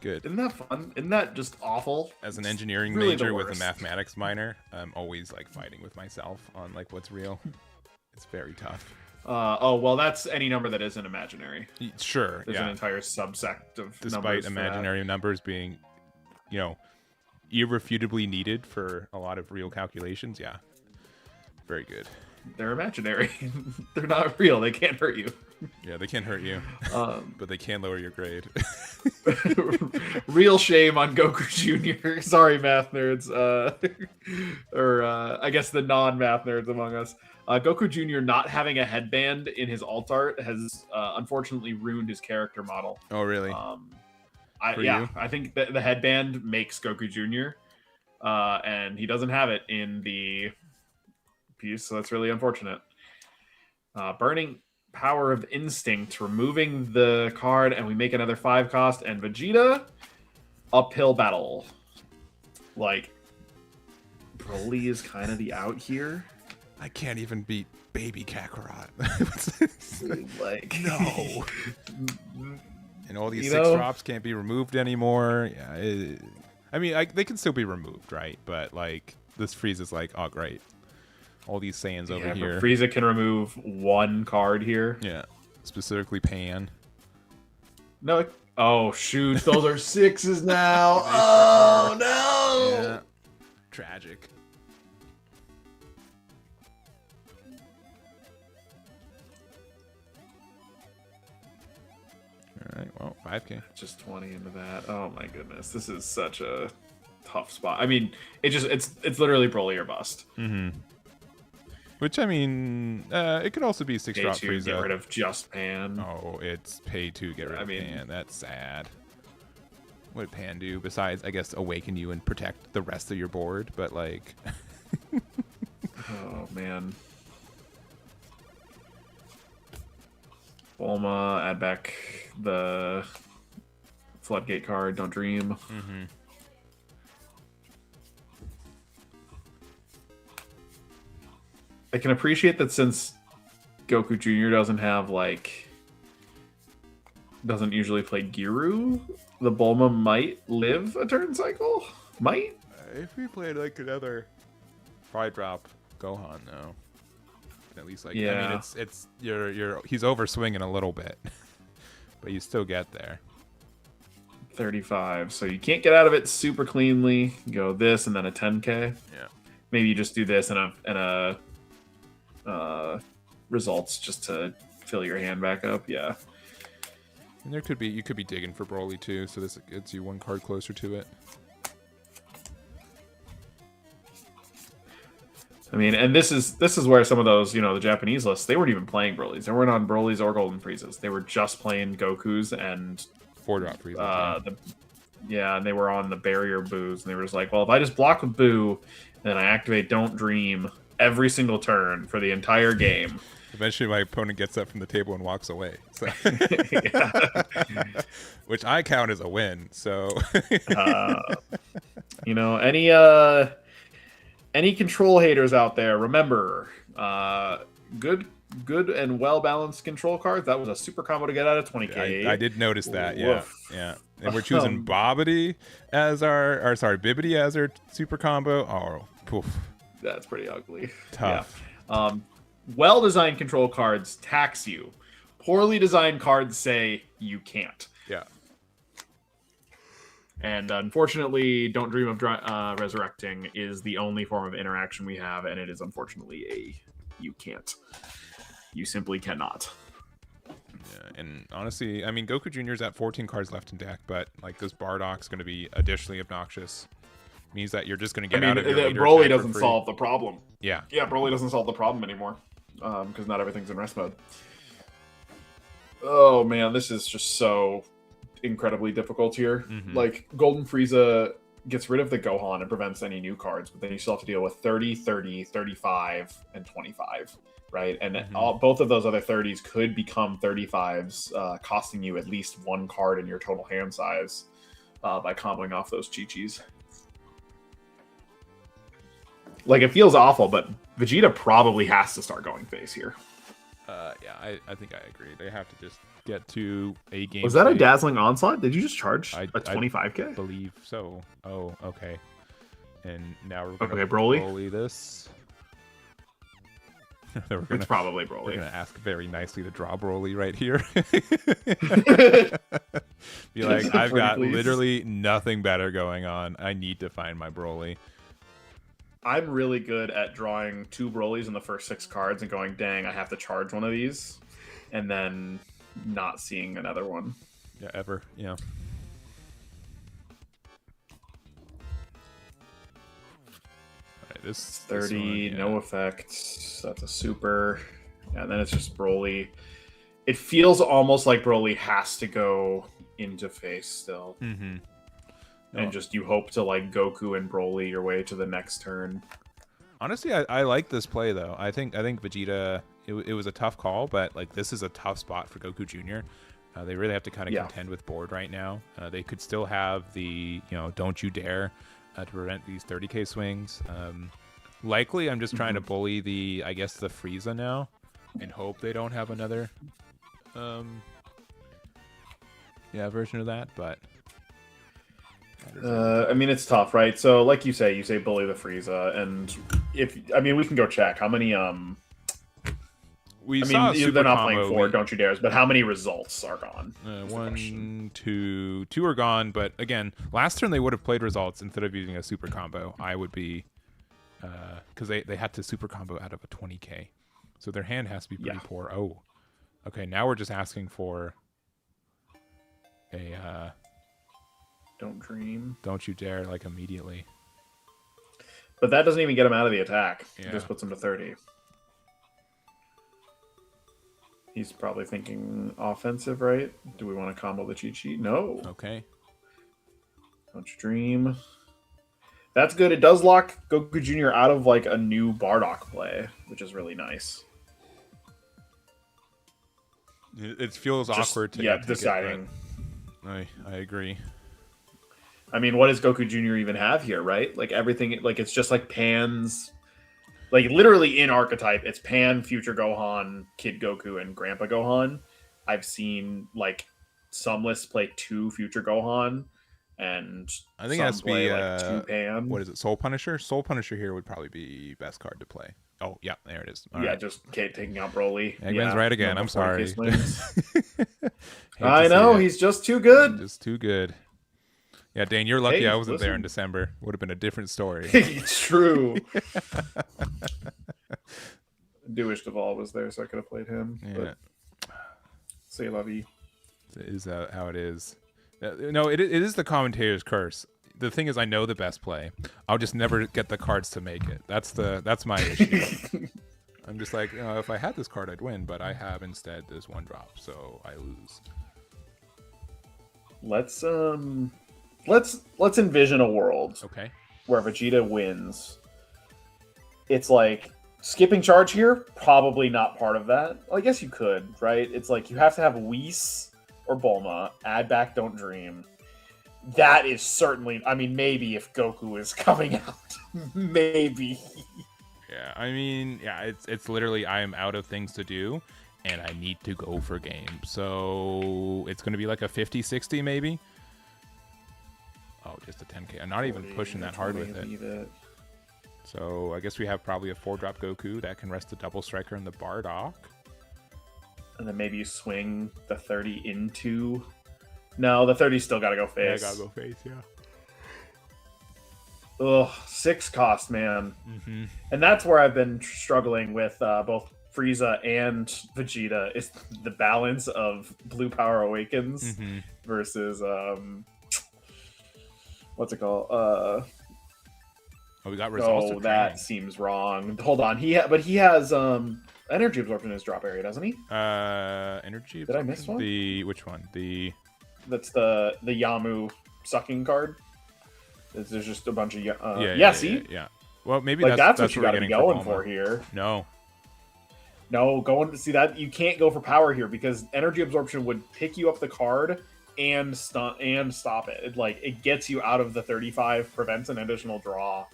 Isn't that fun? Isn't that just awful? As an engineering major with a mathematics minor, I'm always like fighting with myself on like what's real. It's very tough. Well, that's any number that isn't imaginary. Sure. There's an entire subsect of despite numbers imaginary numbers being, irrefutably needed for a lot of real calculations. Yeah. Very good. They're imaginary. They're not real. They can't hurt you. Yeah, they can't hurt you, but they can lower your grade. Real shame on Goku Jr. Sorry, math nerds. Or I guess the non-math nerds among us. Goku Jr. not having a headband in his alt art has unfortunately ruined his character model. Oh, really? I think that the headband makes Goku Jr. And he doesn't have it in the piece, so that's really unfortunate. Burning Power of Instinct, removing the card, and we make another 5-cost, and Vegeta, uphill battle. Like, Broly is kind of the out here. I can't even beat baby Kakarot. Like, no. And all these 6 drops can't be removed anymore. Yeah, they can still be removed, right? But like this Frieza's like, oh great, all these Saiyans over here. Frieza can remove 1 card here. Yeah, specifically Pan. No. Oh shoot, those are 6s now. Oh no. Yeah. Tragic. All right, well, 5K. Just 20 into that. Oh my goodness, this is such a tough spot. I mean, it's literally Broly or bust. Mm-hmm. Which, I mean, it could also be 6-drop Frieza. Get rid of just Pan. Oh, it's pay to get rid of Pan. That's sad. What did Pan do besides, I guess, awaken you and protect the rest of your board? But like, oh man. Bulma, add back the Floodgate card. Don't dream. Mm-hmm. I can appreciate that since Goku Jr. doesn't have like doesn't usually play Giru, the Bulma might live a turn cycle. Might. If we played like another 5-drop Gohan, though, at least like Yeah. I mean, it's he's overswinging a little bit, but you still get there. 35. So you can't get out of it super cleanly. You go this and then a 10k. Yeah. Maybe you just do this and a results just to fill your hand back up. Yeah. And you could be digging for Broly too, so this gets you one card closer to it. I mean, and this is where some of those, the Japanese lists, they weren't even playing Broly's. They weren't on Broly's or Golden Friezas. They were just playing Goku's and 4-drop Frieza. And they were on the barrier Boos, and they were just like, well, if I just block with Boo, then I activate Don't Dream every single turn for the entire game. Eventually, my opponent gets up from the table and walks away. So. Which I count as a win. So, any control haters out there, remember, good and well balanced control cards. That was a super combo to get out of 20k. I did notice that. Yeah, Woof. yeah. And we're choosing Bibbidi as our super combo. Oh, poof. That's pretty ugly. Tough. Yeah. Well-designed control cards tax you. Poorly designed cards say you can't. Yeah. And unfortunately, Don't Dream of Resurrecting is the only form of interaction we have, and it is unfortunately you can't. You simply cannot. Yeah, and honestly, I mean, Goku Jr. is at 14 cards left in deck, but like this Bardock's going to be additionally obnoxious. Means that you're just going to get out of your leader Broly attack doesn't for free. solve the problem. Yeah. Yeah, Broly doesn't solve the problem anymore because not everything's in rest mode. Oh man, this is just so incredibly difficult here. Mm-hmm. Like Golden Frieza gets rid of the Gohan and prevents any new cards, but then you still have to deal with 30, 30, 35, and 25, right? And both of those other 30s could become 35s, costing you at least one card in your total hand size by comboing off those Chi-Chis. Like, it feels awful, but Vegeta probably has to start going face here. Yeah, I think I agree. They have to just get to a game. Was that state. a dazzling onslaught? Did you just charge a 25k? I believe so. Oh, okay. And now we're going to Broly this. It's probably Broly. We're going to ask very nicely to draw Broly right here. Be like, I've got literally nothing better going on. I need to find my Broly. I'm really good at drawing 2 Brolys in the first 6 cards and going, dang, I have to charge one of these, and then not seeing another one. Yeah, ever. Yeah. Alright, this 30, this one, no effect. That's a super. Yeah, and then it's just Broly. It feels almost like Broly has to go into face still. Mm-hmm. And just you hope to like Goku and Broly your way to the next turn. Honestly, I like this play though. I think Vegeta. It was a tough call, but like this is a tough spot for Goku Jr. They really have to kind of contend with board right now. They could still have the don't you dare to prevent these 30k swings. Likely, I'm just trying to bully the Frieza now, and hope they don't have another version of that, but. I mean, it's tough, right? So, like you say bully the Frieza, and we can go check how many. They're not playing 4 Don't You Dares, but how many results are gone? 1, 2 are gone. But again, last turn they would have played results instead of using a super combo. I would be, because they had to super combo out of a 20k, so their hand has to be pretty poor. Oh, okay. Now we're just asking for a. Don't dream. Don't you dare, like, immediately. But that doesn't even get him out of the attack. Yeah. It just puts him to 30. He's probably thinking offensive, right? Do we want to combo the Chi-Chi? No. Okay. Don't you dream. That's good. It does lock Goku Jr. out of, like, a new Bardock play, which is really nice. It feels awkward to deciding. I agree. I mean, what does Goku Jr. even have here, right? Like, everything, like, it's just like Pan's, like, literally in archetype, it's Pan, Future Gohan, Kid Goku, and Grandpa Gohan. I've seen, like, some lists play 2 Future Gohan, and I think it some has to play be like 2 Pan. what is it? Soul Punisher. Soul Punisher here would probably be best card to play. Oh yeah, there it is. All yeah, right. just taking out Broly. Eggman's right again. I'm sorry. I know he's just too good. Just too good. Yeah, Dane, you're lucky Hey, I wasn't there in listen. December. Would have been a different story. True. Dewish Duvall was there, so I could have played him. Yeah. But say lovey. It is how it is. No, it is the commentator's curse. The thing is, I know the best play. I'll just never get the cards to make it. That's my issue. I'm just like, if I had this card, I'd win, but I have instead this one drop, so I lose. Let's envision a world Okay. where Vegeta wins. It's like skipping charge here, probably not part of that. Well, I guess you could, right? It's like you have to have Whis or Bulma, add back Don't Dream. That is certainly, I mean, maybe if Goku is coming out. Maybe. Yeah, I mean, yeah, it's literally I am out of things to do, and I need to go for game. So it's going to be like a 50-60 maybe. Oh, just a 10k. I'm not even pushing that hard with it. So I guess we have probably a 4-drop Goku that can rest the double striker and the Bardock. And then maybe you swing the 30 into... No, the 30's still got to go face. Yeah, gotta go face, yeah. Ugh, 6 cost, man. Mm-hmm. And that's where I've been struggling with both Frieza and Vegeta, is the balance of Blue Power Awakens versus... what's it called? Oh, we got results. Oh, that seems wrong. Hold on. He has energy absorption in his drop area, doesn't he? Energy absorption? Did I miss one? Which one? That's the Yamu sucking card. There's just a bunch of see? Yeah. Well, maybe like that's what you got to be going for here. No, going to see that you can't go for power here because energy absorption would pick you up the card and stop it. It gets you out of the 35, prevents an additional draw.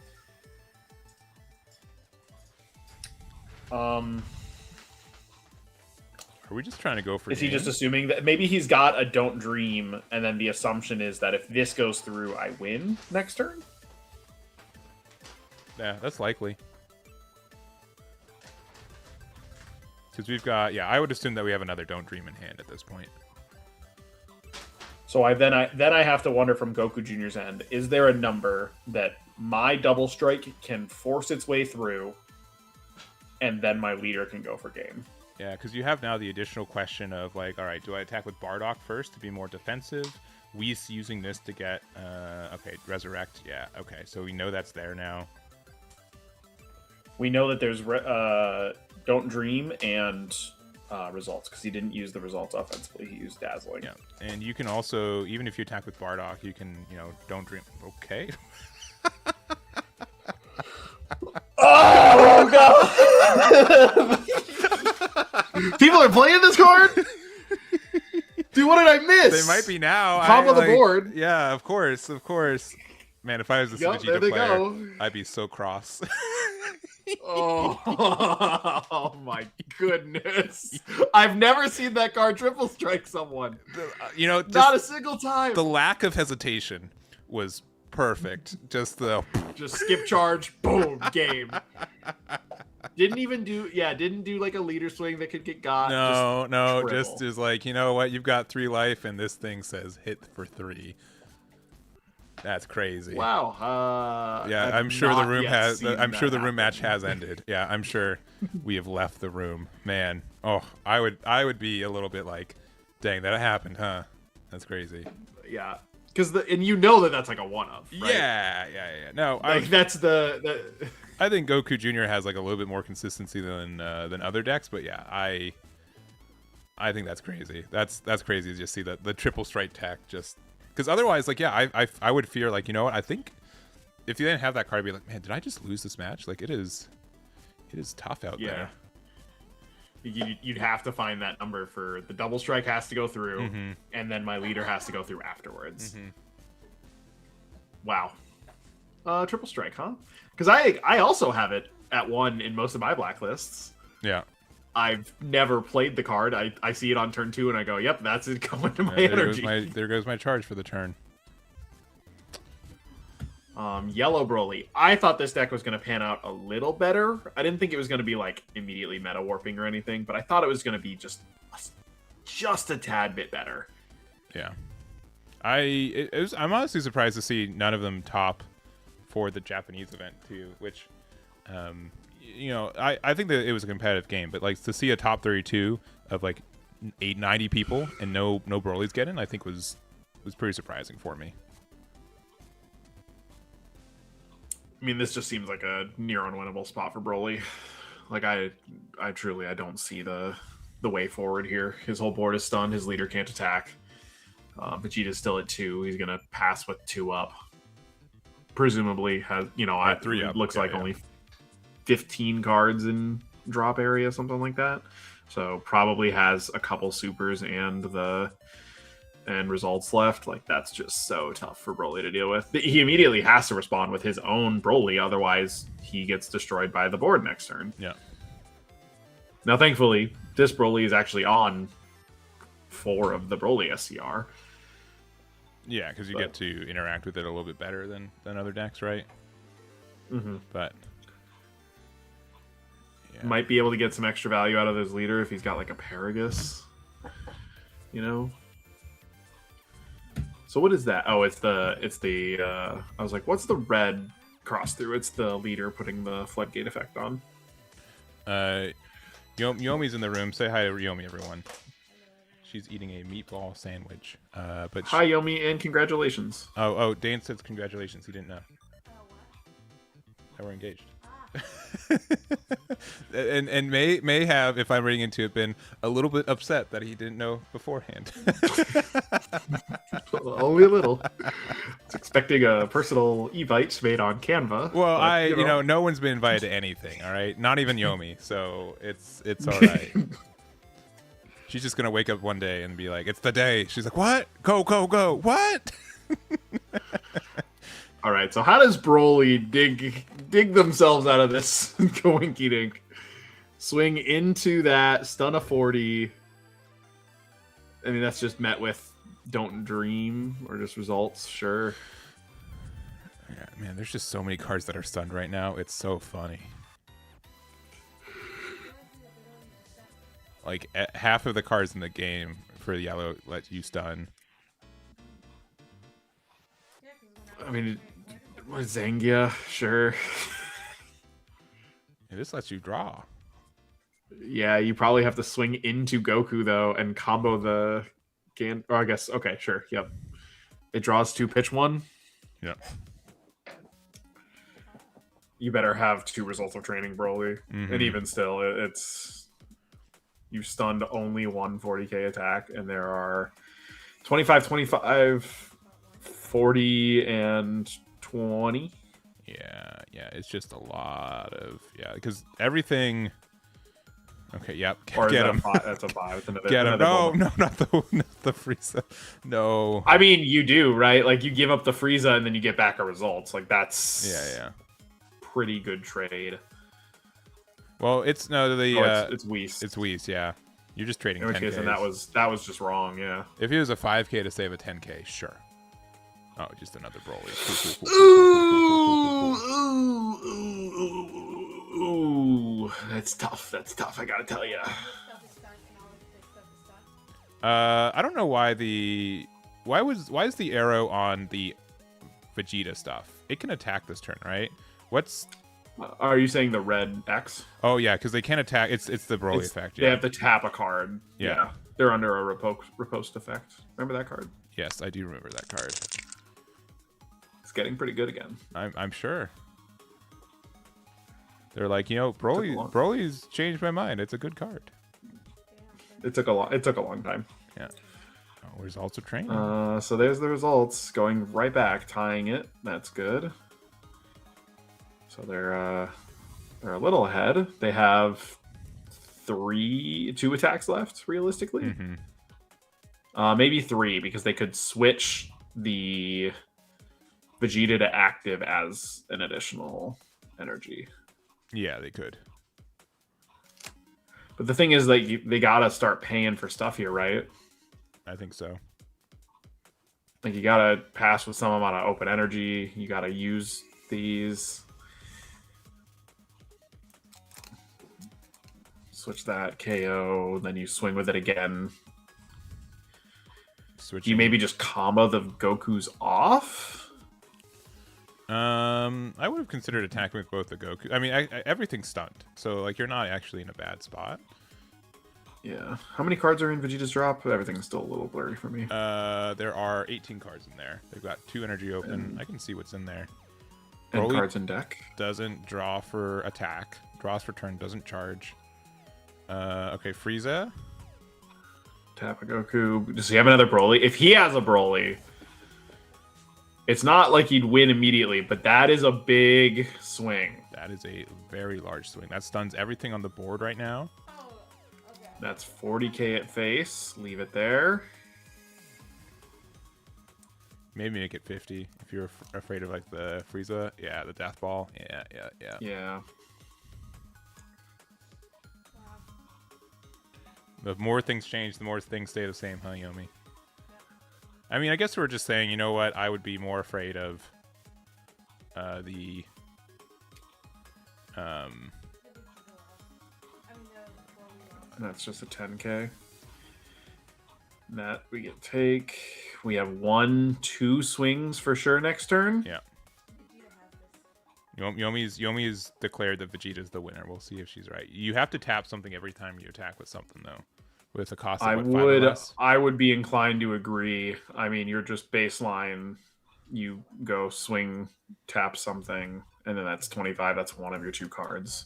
Are we just trying to go for? Is he just assuming that maybe he's got a Don't Dream, and then the assumption is that if this goes through, I win next turn? Yeah, that's likely. Because we've got, I would assume that we have another Don't Dream in hand at this point. So I have to wonder from Goku Jr.'s end, is there a number that my double strike can force its way through, and then my leader can go for game? Yeah, because you have now the additional question of all right, do I attack with Bardock first to be more defensive? Whis using this to get, okay, resurrect. Yeah, okay, so we know that's there now. We know that there's Don't Dream and results because he didn't use the results offensively. He used Dazzling. Yeah, and you can also, even if you attack with Bardock, you can, Don't Dream. Okay. Oh god! People are playing this card. Dude, what did I miss? They might be now. Top of the board. Yeah, of course. Man, if I was a Vegeta player, I'd be so cross. Oh my goodness! I've never seen that card triple strike someone. Not a single time. The lack of hesitation was perfect. Just skip charge, boom, game. Didn't do like a leader swing that could get got. No, just is like, you know what? You've got 3 life, and this thing says hit for 3. That's crazy. Wow. I'm sure the room has. I'm sure the room match has ended. Yeah, I'm sure we have left the room. Man, I would be a little bit like, dang, that happened, huh? That's crazy. Yeah, because that's like a one-of. Right? Yeah. No, that's the. I think Goku Jr. has like a little bit more consistency than other decks, but yeah, I think that's crazy. That's crazy to just see the triple strike tech just. Because otherwise, I would fear, you know what? I think if you didn't have that card, I'd be like, man, did I just lose this match? It is tough out there. You'd have to find that number for the double strike has to go through, and then my leader has to go through afterwards. Wow. Triple strike, huh? Because I also have it at 1 in most of my blacklists. Yeah. I've never played the card. I see it on turn 2 and I go, yep, that's it going to my there energy. There goes my charge for the turn. Yellow Broly. I thought this deck was going to pan out a little better. I didn't think it was going to be like immediately meta warping or anything, but I thought it was going to be just a tad bit better. Yeah. I'm honestly surprised to see none of them top for the Japanese event too, which you know, I think that it was a competitive game, but like to see a top 32 of like 90 people and no Broly's getting, I think was pretty surprising for me. I mean, this just seems like a near unwinnable spot for Broly. Like I truly don't see the way forward here. His whole board is stunned. His leader can't attack. Vegeta's still at 2. He's gonna pass with 2 up. Presumably has, you know, 3 up. Looks like only 15 cards in drop area, something like that. So probably has a couple supers and results left. Like that's just so tough for Broly to deal with. He immediately has to respond with his own Broly, otherwise he gets destroyed by the board next turn. Yeah. Now, thankfully, this Broly is actually on 4 of the Broly SCR. Yeah, because you get to interact with it a little bit better than other decks, right? Mm-hmm. But yeah. Might be able to get some extra value out of his leader if he's got like a Paragus, you know. So what is that? Oh, it's the I was like, what's the red cross through? It's the leader putting the floodgate effect on. Yomi's in the room. Say hi to Yomi, everyone. She's eating a meatball sandwich. But hi, Yomi, and congratulations. Oh, Dane says congratulations. He didn't know. That we're engaged. and may have, if I'm reading into it, been a little bit upset that he didn't know beforehand. Only a little. It's expecting a personal invite made on Canva. Well, but, you know, no one's been invited to anything. All right, not even Yomi. So it's all right. She's just gonna wake up one day and be like, "It's the day." She's like, "What? Go! What?" All right. So how does Broly dig themselves out of this Goinky Dink? Swing into that, stun a 40. I mean, that's just met with don't dream or just results. Sure. Yeah, man. There's just so many cards that are stunned right now. It's so funny. Like half of the cards in the game for yellow let you stun. I mean, what Zangia? Sure. Yeah, this lets you draw. Yeah, you probably have to swing into Goku though and combo the or I guess okay, sure, yep. It draws 2, pitch 1. Yep. You better have 2 results of training, Broly, and even still, it's. You stunned only 1 40k attack, and there are 25, 25, 40, and 20. Yeah, it's just a lot of because everything. Okay, yep. Or get him. That's a 5. Another, get him. No, not the Frieza. No. I mean, you do right. Like you give up the Frieza, and then you get back a results. Like that's pretty good trade. Well, it's it's Whis. It's Whis, yeah. You're just trading 10K. In which case, then that was just wrong, yeah. If it was a 5K to save a 10K, sure. Oh, just another Broly. Ooh, that's tough. That's tough. I gotta tell you. I don't know why why is the arrow on the Vegeta stuff? It can attack this turn, right? Are you saying the red X? Oh yeah, because they can't attack. It's the Broly effect. Yeah. They have to tap a card. Yeah. They're under a riposte effect. Remember that card? Yes, I do remember that card. It's getting pretty good again. I'm sure. They're like, Broly's changed my mind. It's a good card. It took a long time. Yeah. Oh, results of training. So there's the results going right back, tying it. That's good. So they're a little ahead. They have 2 attacks left, realistically. Maybe 3, because they could switch the Vegeta to active as an additional energy. Yeah, they could. But the thing is that they gotta start paying for stuff here, right? I think so. Like you gotta pass with some amount of open energy. You gotta use these. Switch that KO, then you swing with it again. Switching. You maybe just combo the Gokus off. I would have considered attacking with both the Goku. I mean, everything's stunned, so like you're not actually in a bad spot. Yeah. How many cards are in Vegeta's drop? Everything's still a little blurry for me. There are 18 cards in there. They've got 2 energy open. I can see what's in there. And cards in deck. Doesn't draw for attack. Draws for turn. Doesn't charge. Okay, Frieza. Tap a Goku. Does he have another Broly? If he has a Broly, it's not like he'd win immediately, but that is a big swing. That is a very large swing. That stuns everything on the board right now. That's 40k at face. Leave it there. Maybe make it 50 if you're afraid of like the Frieza. Yeah, the Death Ball. Yeah. The more things change, the more things stay the same, huh, Yomi? I mean, I guess we're just saying, you know what? I would be more afraid of the That's just a 10k. That we get take. We have 1-2 swings for sure next turn. Yeah. Yomi's declared that Vegeta's the winner. We'll see if she's right. You have to tap something every time you attack with something, though. With a cost of what, 5 or less? I would be inclined to agree. I mean, you're just baseline. You go swing, tap something, and then that's 25. That's one of your 2 cards.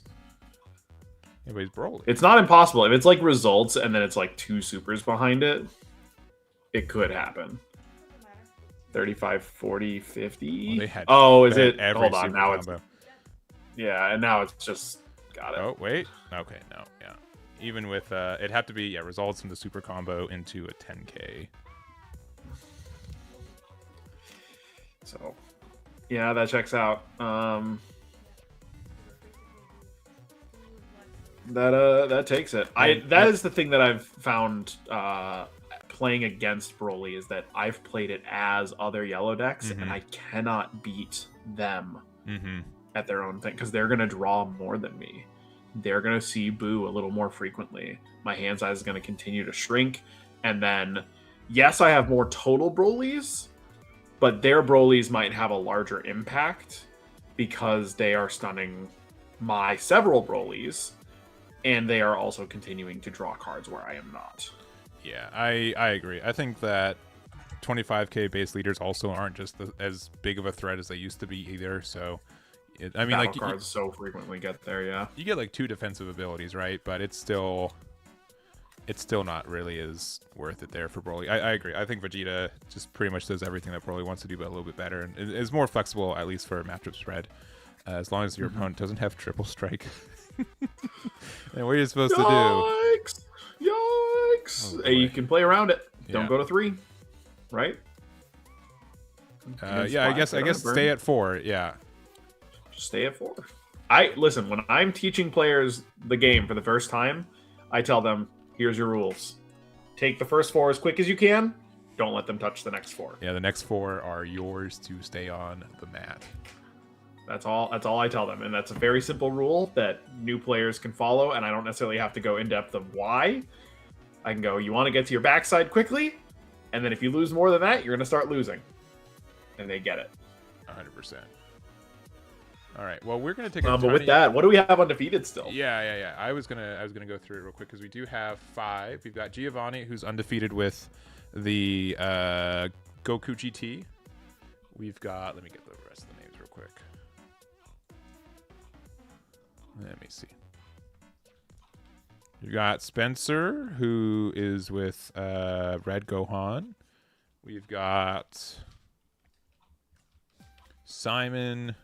Anyways, Broly. It's not impossible. If it's like results and then it's like 2 supers behind it, it could happen. 35, 40, 50. Well, is it? Hold on. Now combo. It's. Yeah, and now it's just. Got it. Oh, wait. Okay, no. Yeah. Even with. It'd have to be, results from the super combo into a 10k. So. Yeah, that checks out. That takes it. That is the thing that I've found playing against Broly, is that I've played it as other yellow decks, and I cannot beat them at their own thing because they're gonna draw more than me. They're gonna see Boo a little more frequently. My hand size is gonna continue to shrink, and then yes, I have more total Brolys, but their Brolys might have a larger impact because they are stunning my several Brolys. And they are also continuing to draw cards where I am not. Yeah, I agree. I think that 25k base leaders also aren't just as big of a threat as they used to be either. So, I mean, battle cards so frequently get there. Yeah, you get like 2 defensive abilities, right? But it's still not really as worth it there for Broly. I agree. I think Vegeta just pretty much does everything that Broly wants to do, but a little bit better, and is more flexible, at least for a matchup spread. As long as your opponent doesn't have triple strike. And what are you supposed to do? Yikes! Oh, Hey, you can play around it. Don't Yeah. go to 3, right? Yeah, I guess stay at 4. Yeah. Just stay at 4. Listen, when I'm teaching players the game for the first time, I tell them, here's your rules. Take the first 4 as quick as you can. Don't let them touch the next 4. Yeah, the next 4 are yours to stay on the mat. That's all I tell them, and that's a very simple rule that new players can follow, and I don't necessarily have to go in depth of why. I can go, you want to get to your backside quickly, and then if you lose more than that, you're going to start losing. And they get it. 100%. All right. Well, we're going to take a but with that, what do we have undefeated still? Yeah. I was gonna go through it real quick because we do have 5. We've got Giovanni, who's undefeated with the Goku GT. We've got, let me get the rest of the names real quick. Let me see. You got Spencer, who is with Red Gohan. We've got Simon,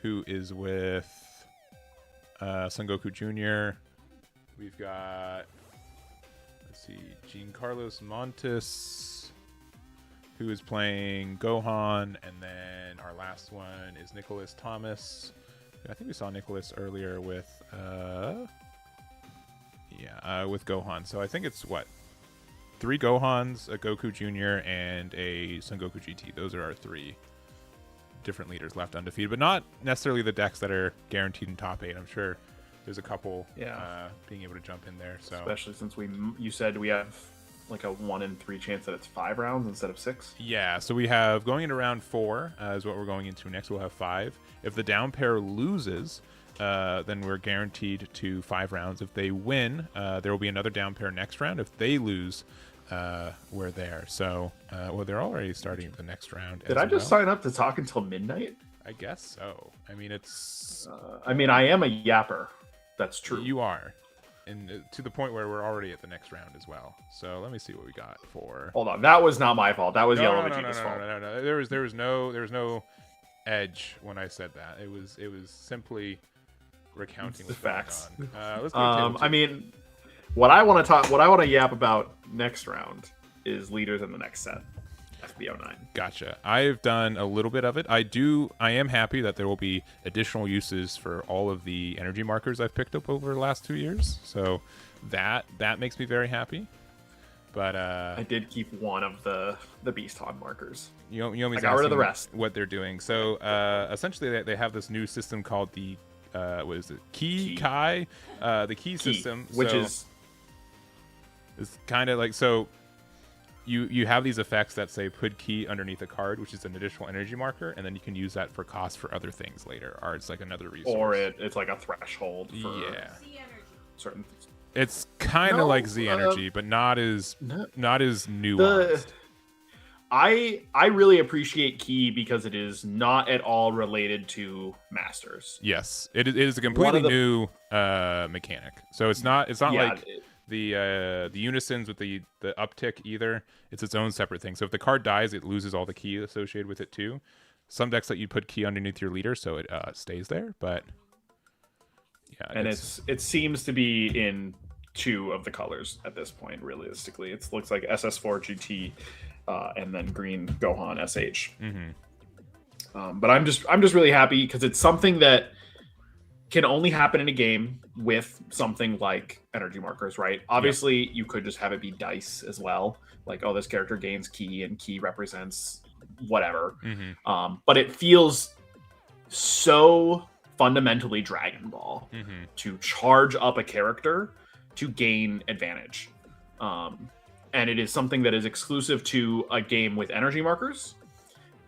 who is with Son Goku Jr. We've got, let's see, Giancarlos Montes, who is playing Gohan. And then our last one is Nicholas Thomas. I think we saw Nicholas earlier with, yeah, Yeah, with Gohan. So I think it's what, 3 Gohans, a Goku Jr, and a Son Goku GT. Those are our 3 different leaders left undefeated, but not necessarily the decks that are guaranteed in top 8. I'm sure there's a couple being able to jump in there. So especially since you said we have like a 1 in 3 chance that it's 5 rounds instead of 6. Yeah, so we have going into round 4 is what we're going into next. We'll have 5. If the down pair loses, then we're guaranteed to 5 rounds. If they win, there will be another down pair next round. If they lose, we're there. So, well, they're already starting the next round. Did I just sign up to talk until midnight? I guess so. I mean, it's. I mean, I am a yapper. That's true. You are, and to the point where we're already at the next round as well. So let me see what we got for. Hold on, that was not my fault. That was Yellow No. Vegeta's fault. No. There was no edge when I said that. It was simply recounting the what's facts. going on. Let's go I mean, what I want to yap about next round is leaders in the next set. FB09. Gotcha. I've done a little bit of it. I am happy that there will be additional uses for all of the energy markers I've picked up over the last 2 years. So that makes me very happy. But I did keep one of the Beasthon markers. I got rid of the rest. What they're doing. So essentially, they have this new system called the what is it? Key. The key system, which is kind of like so. You have these effects that say put key underneath a card, which is an additional energy marker, and then you can use that for cost for other things later, or it's like another resource. Or it's like a threshold for certain things. It's kind of like Z energy, but not as nuanced. I really appreciate key because it is not at all related to masters. Yes, it is a completely new mechanic. So it's not like the unisons with the uptick either. It's its own separate thing. So if the card dies, it loses all the key associated with it too. Some decks let you put key underneath your leader, so it stays there. But yeah, and it seems to be in 2 of the colors at this point. Realistically, it looks like SS4 GT and then green Gohan SH. Mm-hmm. But I'm just really happy because it's something that can only happen in a game with something like energy markers, right? Obviously, you could just have it be dice as well. Like, oh, this character gains key and key represents whatever. Mm-hmm. But it feels so fundamentally Dragon Ball to charge up a character to gain advantage. And it is something that is exclusive to a game with energy markers.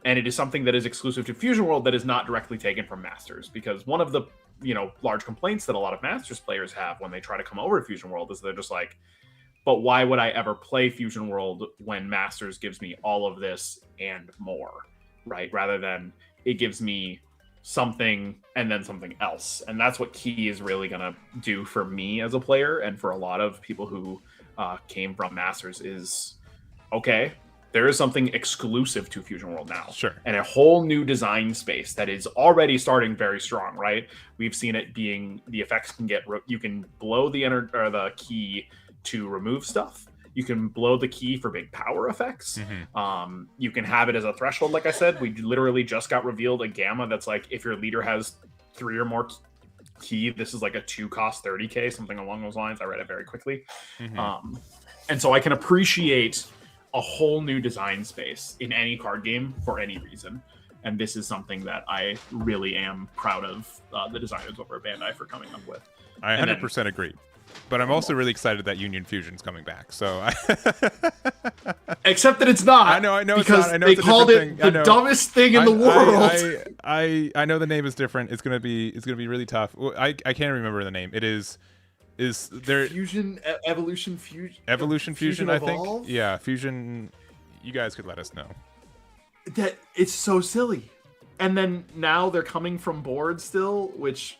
And it is something that is exclusive to Fusion World that is not directly taken from Masters. Because one of the large complaints that a lot of Masters players have when they try to come over to Fusion World is they're just like, but why would I ever play Fusion World when Masters gives me all of this and more, right? Rather than it gives me something and then something else. And that's what Key is really going to do for me as a player and for a lot of people who came from Masters is, okay, there is something exclusive to Fusion World now. Sure. And a whole new design space that is already starting very strong, right? We've seen it being, the effects can get, you can blow the key to remove stuff. You can blow the key for big power effects. Mm-hmm. You can have it as a threshold, like I said. We literally just got revealed a gamma that's like, if your leader has 3 or more key, this is like a 2 cost 30k, something along those lines. I read it very quickly. Mm-hmm. And so I can appreciate a whole new design space in any card game for any reason. And this is something that I really am proud of the designers over at Bandai for coming up with. I 100% agree. But I'm also really excited that Union Fusion's coming back. So, except that it's not. I know, because it's not. I know they it's a called different it thing. the dumbest thing in the world. I know the name is different. It's gonna be really tough. I can't remember the name. It is there Evolution Fusion? Evolution Fusion, I think. Evolve? Yeah, Fusion. You guys could let us know. That it's so silly. And then now they're coming from board still, which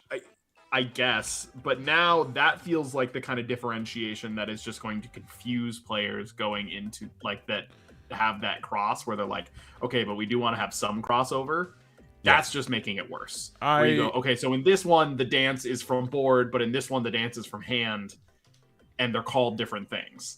I guess, but now that feels like the kind of differentiation that is just going to confuse players going into like that, have that cross where they're like, okay, but we do want to have some crossover. That's just making it worse. Where you go, okay, so in this one, the dance is from board, but in this one, the dance is from hand, and they're called different things.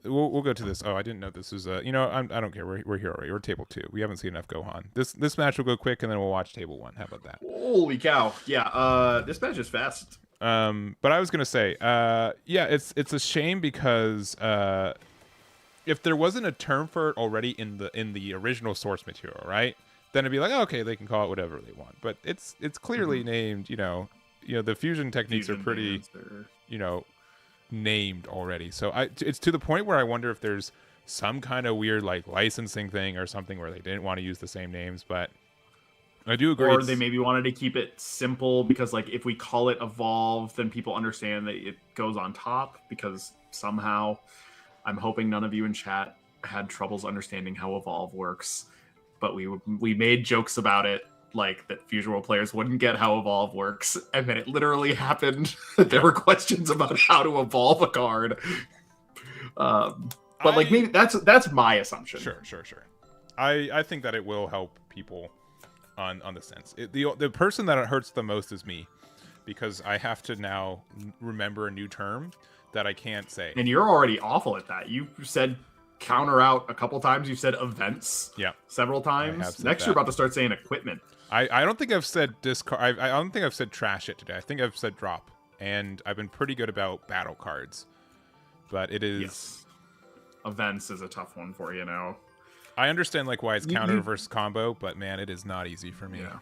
We'll go to this. Oh, I didn't know this was I don't care. We're here already. We're table 2. We haven't seen enough Gohan. This match will go quick, and then we'll watch table 1. How about that? Holy cow! Yeah. This match is fast. But I was gonna say, yeah, it's a shame because if there wasn't a term for it already in the original source material, right? Then it'd be like, oh, okay, they can call it whatever they want. But it's clearly named. The fusion techniques are pretty, named already. So it's to the point where I wonder if there's some kind of weird like licensing thing or something where they didn't want to use the same names. But I do agree. Or they maybe wanted to keep it simple because, like, if we call it Evolve, then people understand that it goes on top. Because somehow, I'm hoping none of you in chat had troubles understanding how Evolve works. But we made jokes about it, like that Fusion World players wouldn't get how Evolve works, and then it literally happened. There were questions about how to evolve a card. But like maybe that's my assumption. Sure. I think that it will help people on the sense. The person that it hurts the most is me, because I have to now remember a new term that I can't say. And you're already awful at that. You said counter out a couple times. You said events several times. Next you're about to start saying equipment. I don't think I've said discard. I don't think I've said trash it today. I think I've said drop, and I've been pretty good about battle cards. But it is... Yes. Events is a tough one for you now. I understand like why it's counter versus combo, but man, it is not easy for me. Yeah.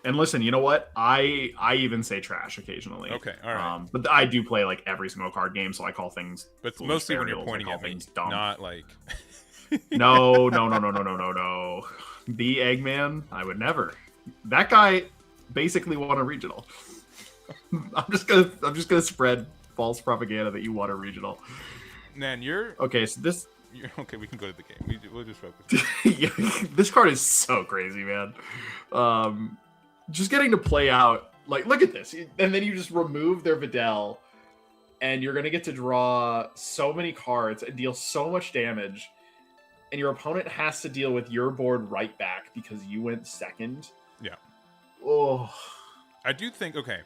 And listen, you know what? I even say trash occasionally. Okay, all right. But I do play like every single card game, so I call things. But it's mostly when you're pointing at me, dumb. Not like. No. The Eggman, I would never. That guy basically won a regional. I'm just gonna spread false propaganda that you won a regional. Man, you're okay. So this. Okay, we can go to the game. We'll just focus. Yeah, this card is so crazy, man. Just getting to play out, like, look at this. And then you just remove their Videl, and you're going to get to draw so many cards and deal so much damage, and your opponent has to deal with your board right back because you went second. Yeah. Oh. I do think, okay,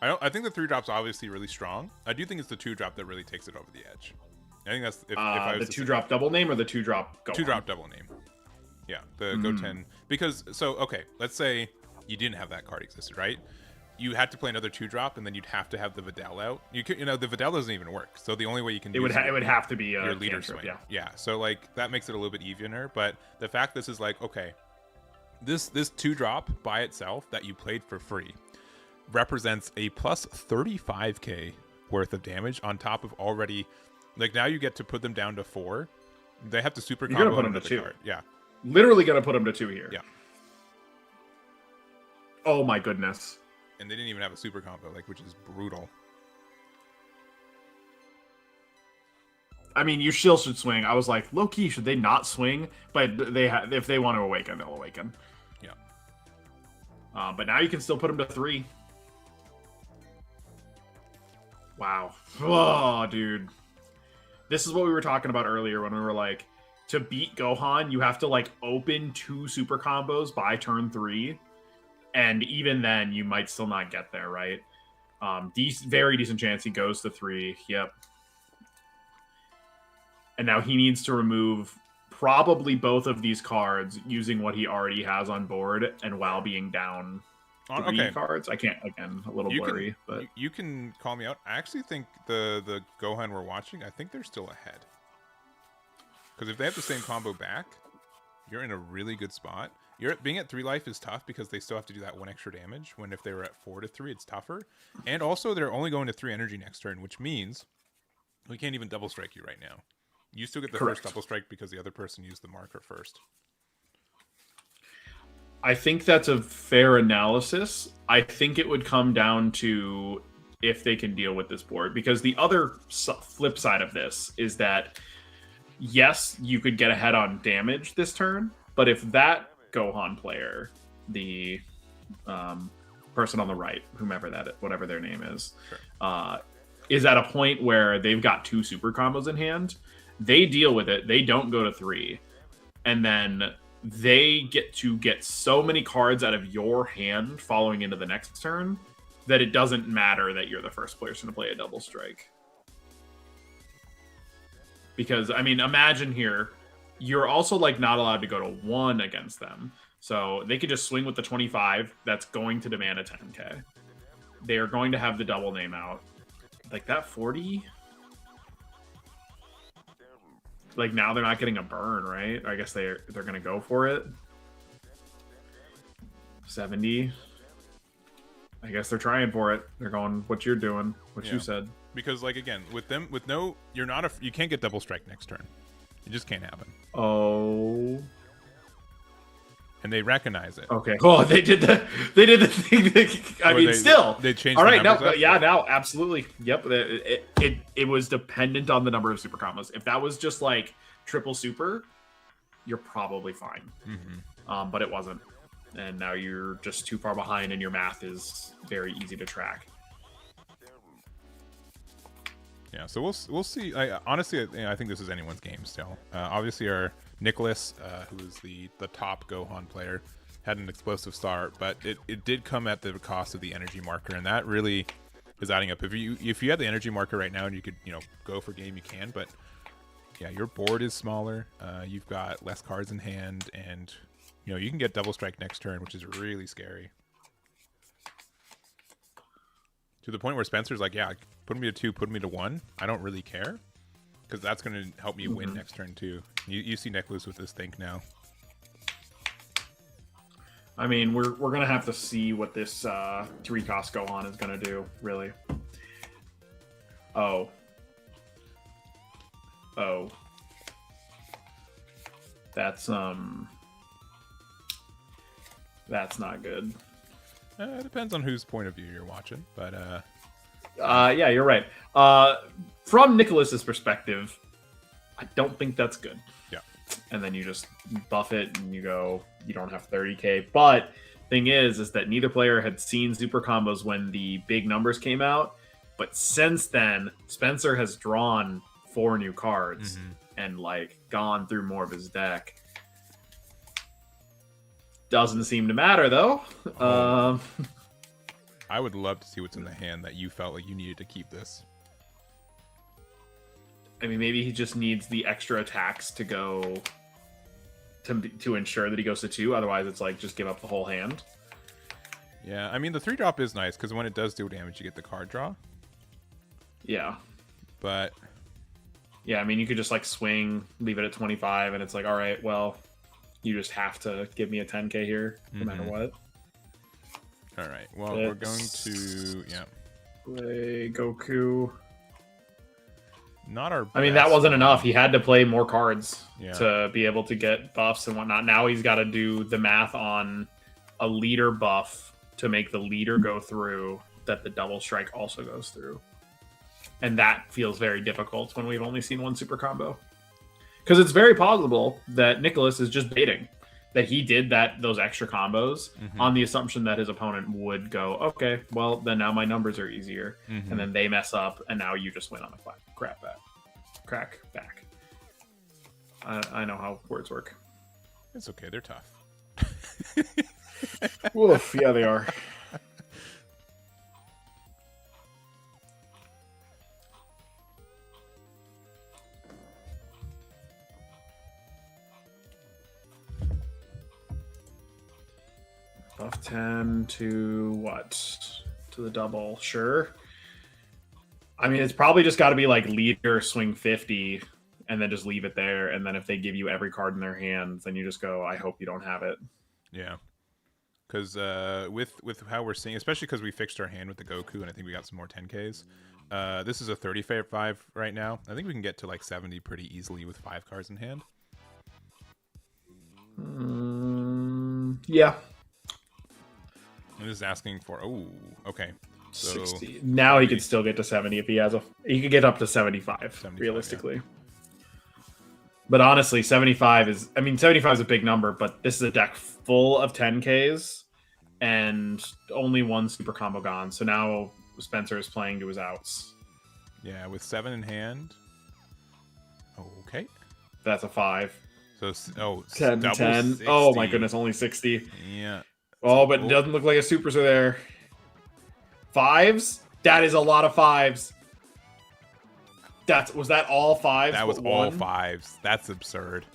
I think the 3-drop's obviously really strong. I do think it's the 2-drop that really takes it over the edge. I think that's if I was the 2-drop double name or the 2-drop Gohan? 2-drop double name. Yeah, the Goten. Because okay, let's say you didn't have that card existed, right? You had to play another 2-drop, and then you'd have to have the Videl out. The Videl doesn't even work. So the only way you can it would have to be your leader swing. Yeah. So like that makes it a little bit evener. But the fact this is like, okay, this 2-drop by itself that you played for free represents a plus 35k worth of damage on top of already. Like, now you get to put them down to 4. They have to super combo. You're gonna put them to 2. Card. Yeah. Literally gonna put them to 2 here. Yeah. Oh my goodness. And they didn't even have a super combo, like, which is brutal. I mean, you still should swing. I was like, low key, should they not swing? But if they want to awaken, they'll awaken. Yeah. But now you can still put them to 3. Wow. Oh, dude. This is what we were talking about earlier when we were like, to beat Gohan, you have to like open 2 super combos by turn 3. And even then, you might still not get there, right? Very decent chance he goes to 3. Yep. And now he needs to remove probably both of these cards using what he already has on board and while being down 3 cards. I can't, again, a little blurry. But you can call me out. I actually think the Gohan we're watching, I think they're still ahead. Because if they have the same combo back, you're in a really good spot. Being at 3 life is tough because they still have to do that 1 extra damage, when if they were at 4 to 3, it's tougher. And also, they're only going to 3 energy next turn, which means we can't even double strike you right now. You still get the first double strike because the other person used the marker first. I think that's a fair analysis. I think it would come down to if they can deal with this board. Because the other flip side of this is that, yes, you could get ahead on damage this turn, but if that Gohan player, the person on the right, whatever their name is, is at a point where they've got 2 super combos in hand, they deal with it, they don't go to 3, and then they get to get so many cards out of your hand following into the next turn that it doesn't matter that you're the first person to play a double strike. Because, I mean, imagine here, you're also like not allowed to go to 1 against them. So they could just swing with the 25 that's going to demand a 10k. they are going to have the double name out. Like that 40. Like now they're not getting a burn, right? I guess they're gonna go for it. 70. I guess they're trying for it. They're going what you're doing, what you said. Because like again, with them, with no, you're not a, you can't get double strike next turn. It just can't happen. Oh. And they recognize it. Okay. Oh, they did the thing. They changed. All right. Now, Absolutely. Yep. It was dependent on the number of super combos. If that was just like triple super, you're probably fine. Mm-hmm. But it wasn't, and now you're just too far behind, and your math is very easy to track. Yeah. So we'll see. Honestly, I think this is anyone's game still. Obviously, our Nicholas, who is the top Gohan player, had an explosive start, but it did come at the cost of the energy marker, and that really is adding up. If you had the energy marker right now and you could go for game, you can, but yeah, your board is smaller. You've got less cards in hand, and you can get double strike next turn, which is really scary. To the point where Spencer's like, yeah, put me to 2, put me to 1. I don't really care, because that's going to help me win next turn too. You see Nicholas with this think now. I mean, we're gonna have to see what this 3-cost Gohan is gonna do, really. Oh. That's not good. It depends on whose point of view you're watching, but yeah, you're right. From Nicholas's perspective, I don't think that's good. Yeah. And then you just buff it and you go, you don't have 30k. But thing is that neither player had seen super combos when the big numbers came out. But since then, Spencer has drawn 4 new cards and like gone through more of his deck. Doesn't seem to matter though. I would love to see what's in the hand that you felt like you needed to keep this. I mean, maybe he just needs the extra attacks to go to ensure that he goes to 2. Otherwise, it's like just give up the whole hand. Yeah, I mean the 3-drop is nice because when it does do damage, you get the card draw. Yeah, but yeah, I mean you could just like swing, leave it at 25, and it's like, all right, well, you just have to give me a 10k here, no matter what. All right, well, we're going to play Goku. Not our best. I mean, that wasn't enough. He had to play more cards to be able to get buffs and whatnot. Now he's got to do the math on a leader buff to make the leader go through that the double strike also goes through. And that feels very difficult when we've only seen one super combo. Because it's very possible that Nicholas is just baiting. That he did those extra combos on the assumption that his opponent would go, okay, well, then now my numbers are easier. And then they mess up, and now you just win on the crack back. I know how words work. It's okay, they're tough. Woof, yeah, they are. Buff 10 to what? To the double, sure. I mean, it's probably just got to be like leader swing 50 and then just leave it there. And then if they give you every card in their hands, then you just go, I hope you don't have it. Yeah. Because with how we're seeing, especially because we fixed our hand with the Goku and I think we got some more 10Ks. This is a 35 right now. I think we can get to like 70 pretty easily with 5 cards in hand. Yeah. I'm just asking for, okay. So 60. Now he could still get to 70 if he has he could get up to 75 realistically. Yeah. But honestly, 75 is a big number, but this is a deck full of 10Ks and only one super combo gone. So now Spencer is playing to his outs. Yeah, with 7 in hand. Okay. That's a 5. So 10, 10. 60. Oh my goodness, only 60. Yeah. Oh, but it doesn't look like a supers are there. 5s? That is a lot of 5s. Was that all 5s? That was all 5s. That's absurd.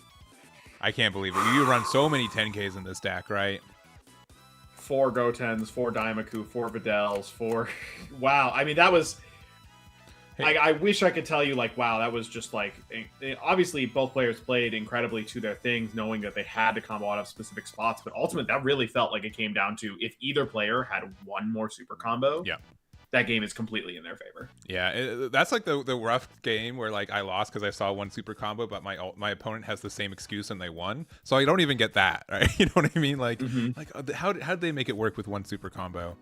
I can't believe it. You run so many 10Ks in this deck, right? 4 Gotens, 4 Daimaku, 4 Videls, 4... Wow, I mean, that was... Hey. I wish I could tell you, like, wow, that was just, like... Obviously, both players played incredibly to their things, knowing that they had to combo out of specific spots, but ultimately, that really felt like it came down to if either player had one more super combo, that game is completely in their favor. Yeah, that's like the rough game where like I lost because I saw one super combo, but my opponent has the same excuse and they won. So I don't even get that, right? You know what I mean? Like, how did they make it work with one super combo?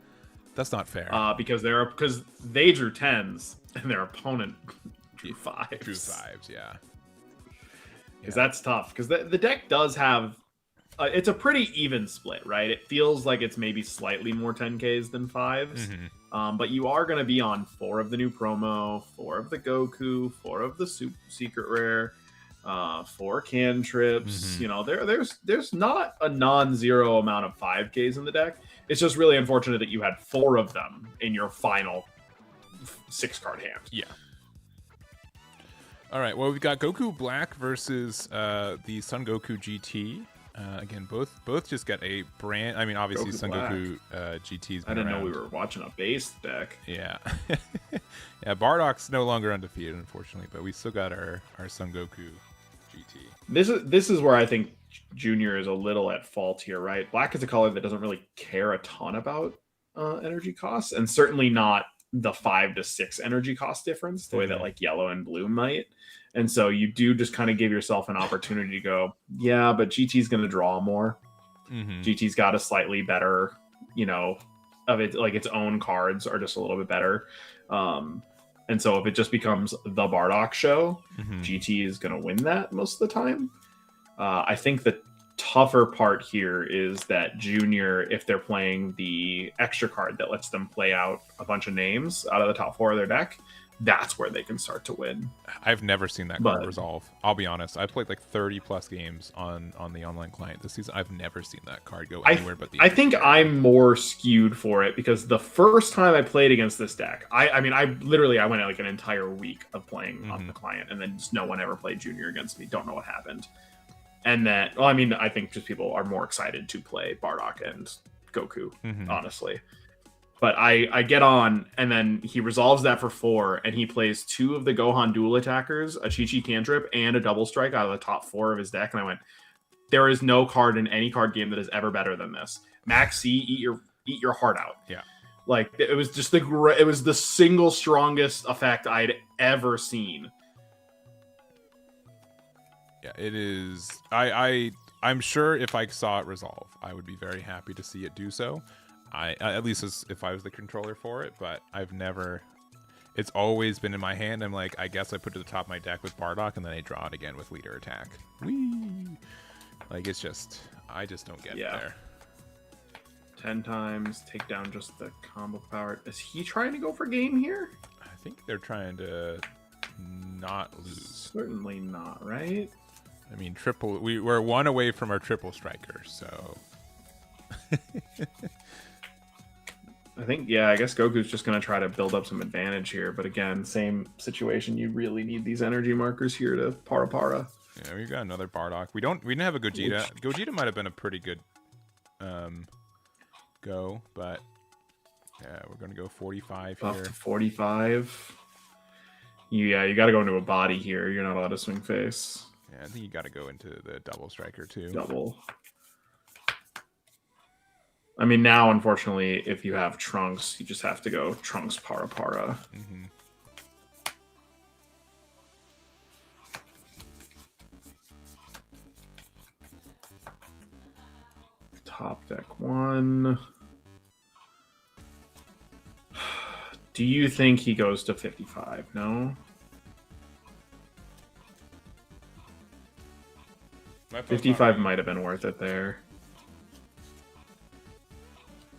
That's not fair. Because they drew 10s and their opponent drew 5s. Drew 5s, yeah. Because that's tough. Because the deck does have... it's a pretty even split, right? It feels like it's maybe slightly more 10Ks than 5s. But you are going to be on 4 of the new promo, 4 of the Goku, 4 of the secret rare, 4 cantrips. You know, there's not a non-zero amount of 5Ks in the deck. It's just really unfortunate that you had 4 of them in your final 6-card hand. Yeah. All right. Well, we've got Goku Black versus the Son Goku GT. Again, both just get a brand. I mean, obviously, Son Goku GT's been I didn't around. know we were watching a base deck. Yeah, yeah. Bardock's no longer undefeated, unfortunately, but we still got our Son Goku GT. This is where I think Junior is a little at fault here, right? Black is a color that doesn't really care a ton about energy costs, and certainly not the 5 to 6 energy cost difference, the way that like yellow and blue might. And so you do just kind of give yourself an opportunity to go, yeah, but GT's going to draw more. GT's got a slightly better, you know, of it, like its own cards are just a little bit better. And so if it just becomes the Bardock show, GT is going to win that most of the time. I think the tougher part here is that Junior, if they're playing the extra card that lets them play out a bunch of names out of the top 4 of their deck, that's where they can start to win. I've never seen that card resolve. I'll be honest. I've played like 30 plus games on the online client this season. I've never seen that card go anywhere but the I think I'm more skewed for it because the first time I played against this deck, I went like an entire week of playing on the client, and then just no one ever played Junior against me. Don't know what happened. And that, well, I mean, I think just people are more excited to play Bardock and Goku, honestly. But I get on, and then he resolves that for 4, and he plays 2 of the Gohan dual attackers, a Chi-Chi cantrip, and a double strike out of the top 4 of his deck. And I went, there is no card in any card game that is ever better than this. Max C, eat your heart out. Yeah. Like, it was just it was the single strongest effect I'd ever seen. Yeah, it is. I'm sure if I saw it resolve, I would be very happy to see it do so. At least as if I was the controller for it, but I've never. It's always been in my hand. I'm like, I guess I put it to the top of my deck with Bardock, and then I draw it again with leader attack. Whee! Like, it's just, I just don't get it there. 10 times, take down just the combo power. Is he trying to go for game here? I think they're trying to not lose. Certainly not, right? I mean, we're 1 away from our triple striker, so. I think, I guess Goku's just going to try to build up some advantage here. But again, same situation. You really need these energy markers here to para. Yeah, we've got another Bardock. We didn't have a Gogeta. Gogeta might have been a pretty good go, but yeah, we're going to go 45 here. Up to 45. Yeah, you got to go into a body here. You're not allowed to swing face. Yeah, I think you got to go into the double striker too. Double. I mean, now, unfortunately, if you have Trunks, you just have to go Trunks para. Top deck 1. Do you think he goes to 55? No? 55 might have been worth it there.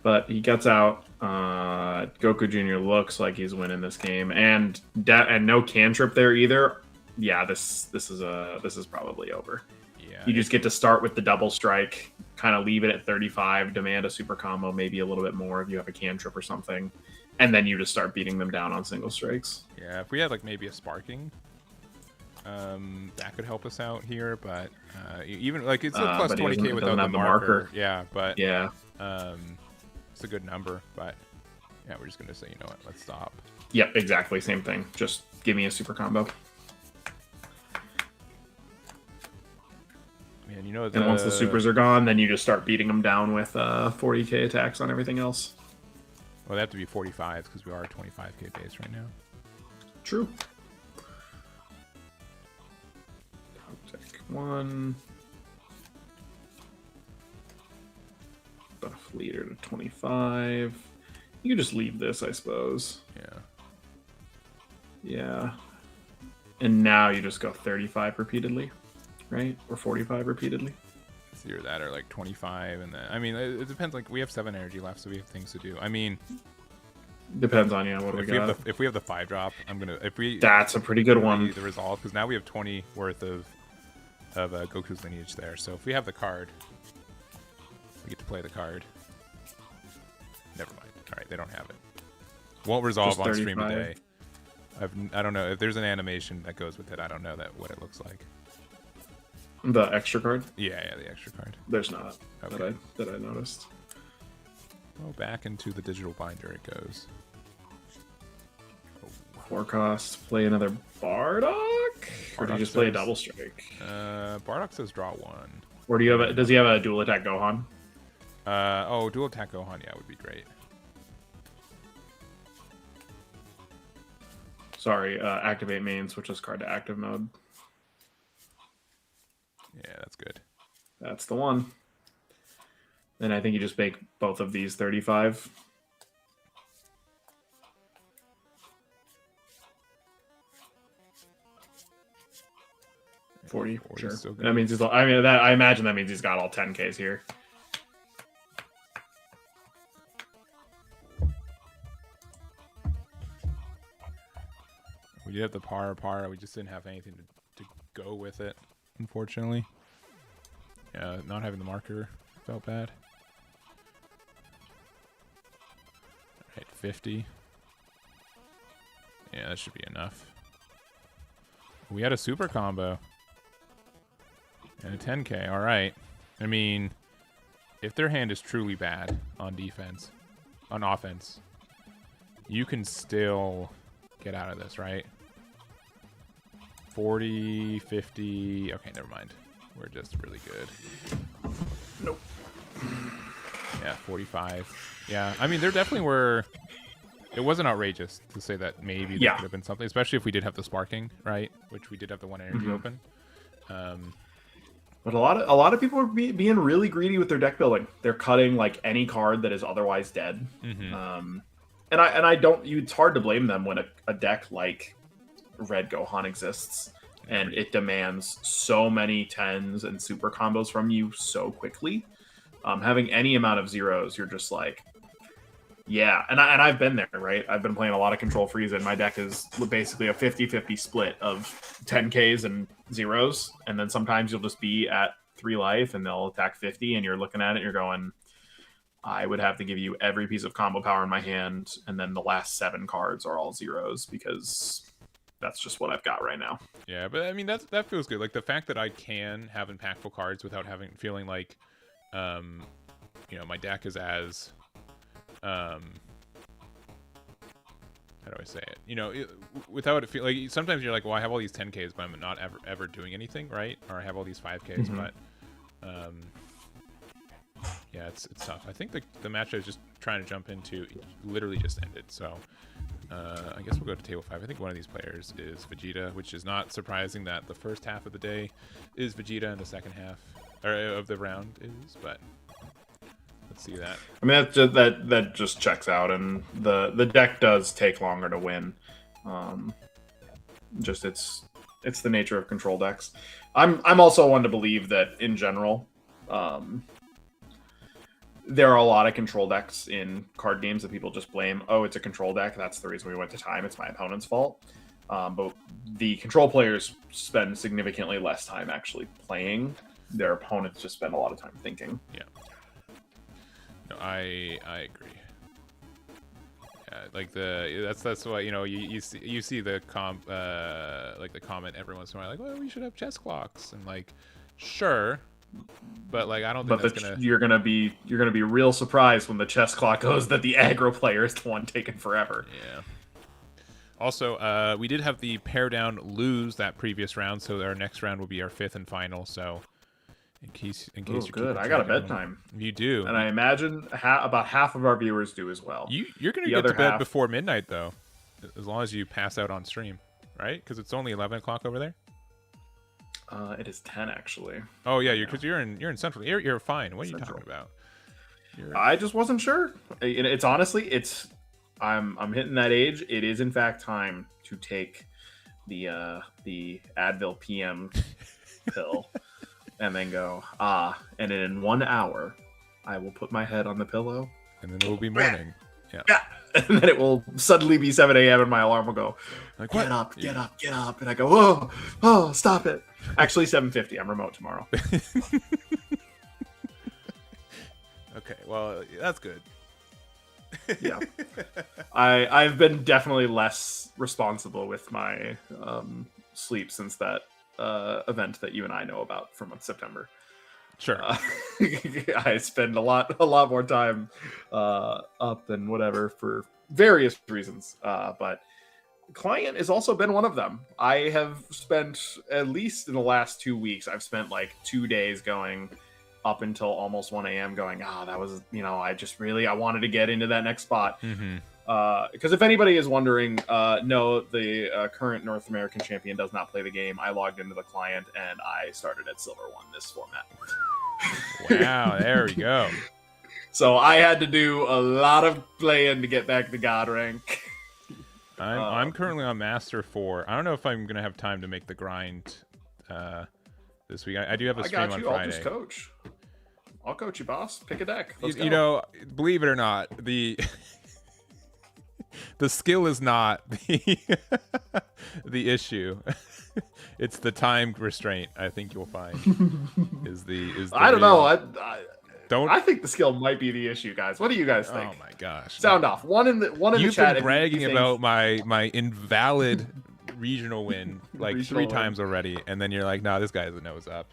But he gets out. Goku Jr. looks like he's winning this game, and no cantrip there either. Yeah, this is probably over. Yeah, you just get to start with the double strike, kind of leave it at 35, demand a super combo, maybe a little bit more if you have a cantrip or something, and then you just start beating them down on single strikes. Yeah, if we had like maybe a sparking, that could help us out here. But even like it's a plus 20k without the marker. Yeah, but It's a good number, but yeah, we're just gonna say, you know what, let's stop. Yep, exactly, same thing. Just give me a super combo. Man, you know, And once the supers are gone, then you just start beating them down with 40k attacks on everything else. Well, they have to be 45s because we are 25k base right now. True. Take one. Buff leader to 25. You can just leave this, I suppose. Yeah. Yeah. And now you just go 35 repeatedly, right? Or 45 repeatedly. It's either that or like 25, and then I mean it depends. Like we have 7 energy left, so we have things to do. I mean, depends on what we got. If we have the 5 drop, I'm gonna That's a pretty good one. The resolve, because now we have 20 worth of Goku's lineage there. So if we have the card, we get to play the card. Never mind. All right, they don't have it. Won't resolve on stream today. I don't know if there's an animation that goes with it. I don't know what it looks like. The extra card? Yeah, the extra card. There's not. Okay. that I noticed. Well, back into the digital binder it goes. 4 costs. Play another Bardock? Or do you just play a double strike? Bardock says draw 1. Or do you have does he have a dual attack Gohan? Dual attack Gohan, yeah, would be great. Sorry, activate main, switch this card to active mode. Yeah, that's good. That's the one. Then I think you just make both of these 35. $40, sure. That means I imagine that means he's got all 10Ks here. We did have the par. We just didn't have anything to go with it, unfortunately. Yeah, not having the marker felt bad. Alright, 50. Yeah, that should be enough. We had a super combo. And a 10k, alright. I mean, if their hand is truly bad on defense, on offense, you can still get out of this, right? 40, 50. Okay, never mind. We're just really good. Nope. Yeah, 45. Yeah, I mean, there definitely were... It wasn't outrageous to say that maybe there could have been something, especially if we did have the sparking, right? Which we did have the 1 energy open. But a lot of people are being really greedy with their deck building. They're cutting like any card that is otherwise dead. And I don't. It's hard to blame them when a deck like Red Gohan exists and it demands so many 10s and super combos from you so quickly. Having any amount of zeros, you're just like, yeah. And I've been there, right? I've been playing a lot of Control Frieza, and my deck is basically a 50-50 split of 10Ks and zeros. And then sometimes you'll just be at 3 life and they'll attack 50, and you're looking at it and you're going, I would have to give you every piece of combo power in my hand, and then the last 7 cards are all zeros because that's just what I've got right now. Yeah, but I mean that feels good. Like the fact that I can have impactful cards without feeling like, you know, my deck is as, how do I say it? You know, without it feel like sometimes you're like, well, I have all these 10Ks, but I'm not ever doing anything, right? Or I have all these 5Ks, but yeah, it's tough. I think the match I was just trying to jump into literally just ended, so I guess we'll go to table 5. I think one of these players is Vegeta, which is not surprising that the first half of the day is Vegeta and the second half of the round is, but let's see that. I mean, that just checks out, and the deck does take longer to win. Just it's the nature of control decks. I'm also one to believe that in general, there are a lot of control decks in card games that people just blame. Oh, it's a control deck. That's the reason we went to time. It's my opponent's fault. But the control players spend significantly less time actually playing. Their opponents just spend a lot of time thinking. Yeah. No, I agree. Yeah, like that's why, you know, you see the like the comment every once in a while, like, well, we should have chess clocks, and like, sure, But like, I don't think But that's gonna. you're gonna be real surprised when the chess clock goes that the aggro player is the one taking forever. Yeah. Also, we did have the pair down lose that previous round, so our next round will be our 5th and final. So, in case Oh, you're good. keeping I got a track at home. bedtime. You do, And I imagine about half of our viewers do as well. you're gonna The get other to bed half- before midnight though, as long as you pass out on stream, right? Because it's only 11 o'clock over there. It is 10 actually. Oh yeah, because you're in Central. You're fine. What are you Central. talking about? I just wasn't sure. It's honestly, I'm hitting that age. It is in fact time to take the Advil PM pill, and then go and in 1 hour, I will put my head on the pillow, and then it will be morning. Yeah, and then it will suddenly be 7 a.m. and my alarm will go. Like, Get what? up, get up, get up, and I go, oh, stop it. Actually, 7:50. I'm remote tomorrow. Okay, well, that's good. Yeah, I've been definitely less responsible with my sleep since that event that you and I know about from September. Sure. I spend a lot more time up and whatever for various reasons, but client has also been one of them. I have spent, at least in the last 2 weeks, I've spent like 2 days going up until almost 1 a.m. going, that was, I wanted to get into that next spot. Mm-hmm. Because if anybody is wondering, no, the current North American champion does not play the game. I logged into the client and I started at Silver 1 this format. Wow, there we go. So I had to do a lot of playing to get back to God rank. I'm currently on Master 4. I don't know if I'm going to have time to make the grind this week. I do have a stream on Friday. I'll just coach. I'll coach you, boss. Pick a deck. Let's go. You know, believe it or not, the skill is not the issue. It's the time restraint. I think you'll find is the. I don't know. I think the skill might be the issue, guys. What do you guys think? Oh my gosh! Sound off. One in the chat. You've been bragging about my invalid regional win like Regional 3 times already, and then you're like, "Nah, this guy has a nose up."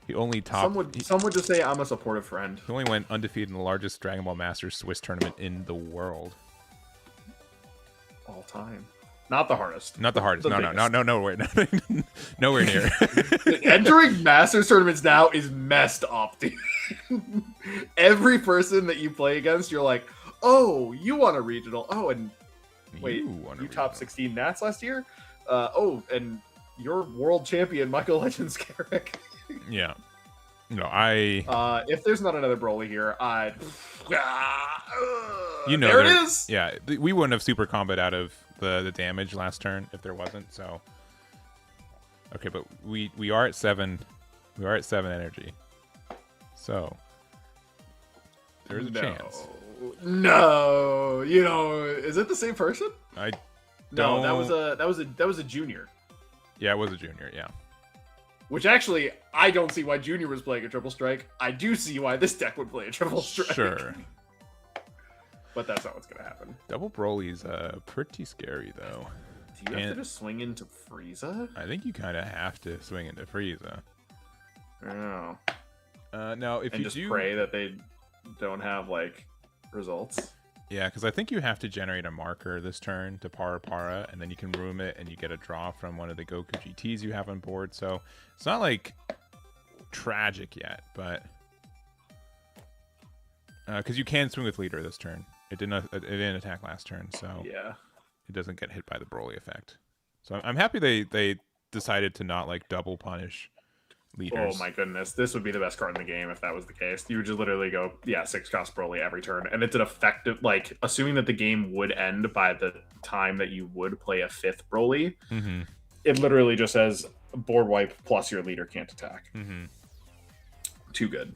He only topped. Some would just say I'm a supportive friend. He only went undefeated in the largest Dragon Ball Masters Swiss tournament in the world. All time. Not the hardest. Not the hardest. No, nowhere near. Entering Masters tournaments now is messed up, dude. Every person that you play against, you're like, oh, you won a regional. Oh, and wait, you top 16 Nats last year? And you're world champion, Michael Legends Carrick. Yeah. No, if there's not another Broly here, there it is. Yeah, we wouldn't have super combat out of the damage last turn if there wasn't. So, okay, but we are at 7. We are at 7 energy. So there's a chance. No, is it the same person? I No, don't. that was a junior. Yeah, it was a junior. Yeah. Which actually, I don't see why Junior was playing a triple strike. I do see why this deck would play a triple strike. Sure. But that's not what's going to happen. Double Broly's pretty scary, though. Do you have to just swing into Frieza? I think you kind of have to swing into Frieza. Oh. Now, if and you just do... pray that they don't have, results. Yeah, because I think you have to generate a marker this turn to Para, and then you can room it, and you get a draw from one of the Goku GTs you have on board. So it's not tragic yet, but because you can swing with leader this turn. It didn't attack last turn, so yeah, it doesn't get hit by the Broly effect. So I'm happy they decided to not double punish leaders. Oh my goodness, this would be the best card in the game if that was the case. You would just literally go, 6-cost Broly every turn, and it's an effective, assuming that the game would end by the time that you would play a 5th Broly, it literally just says board wipe plus your leader can't attack. Too good.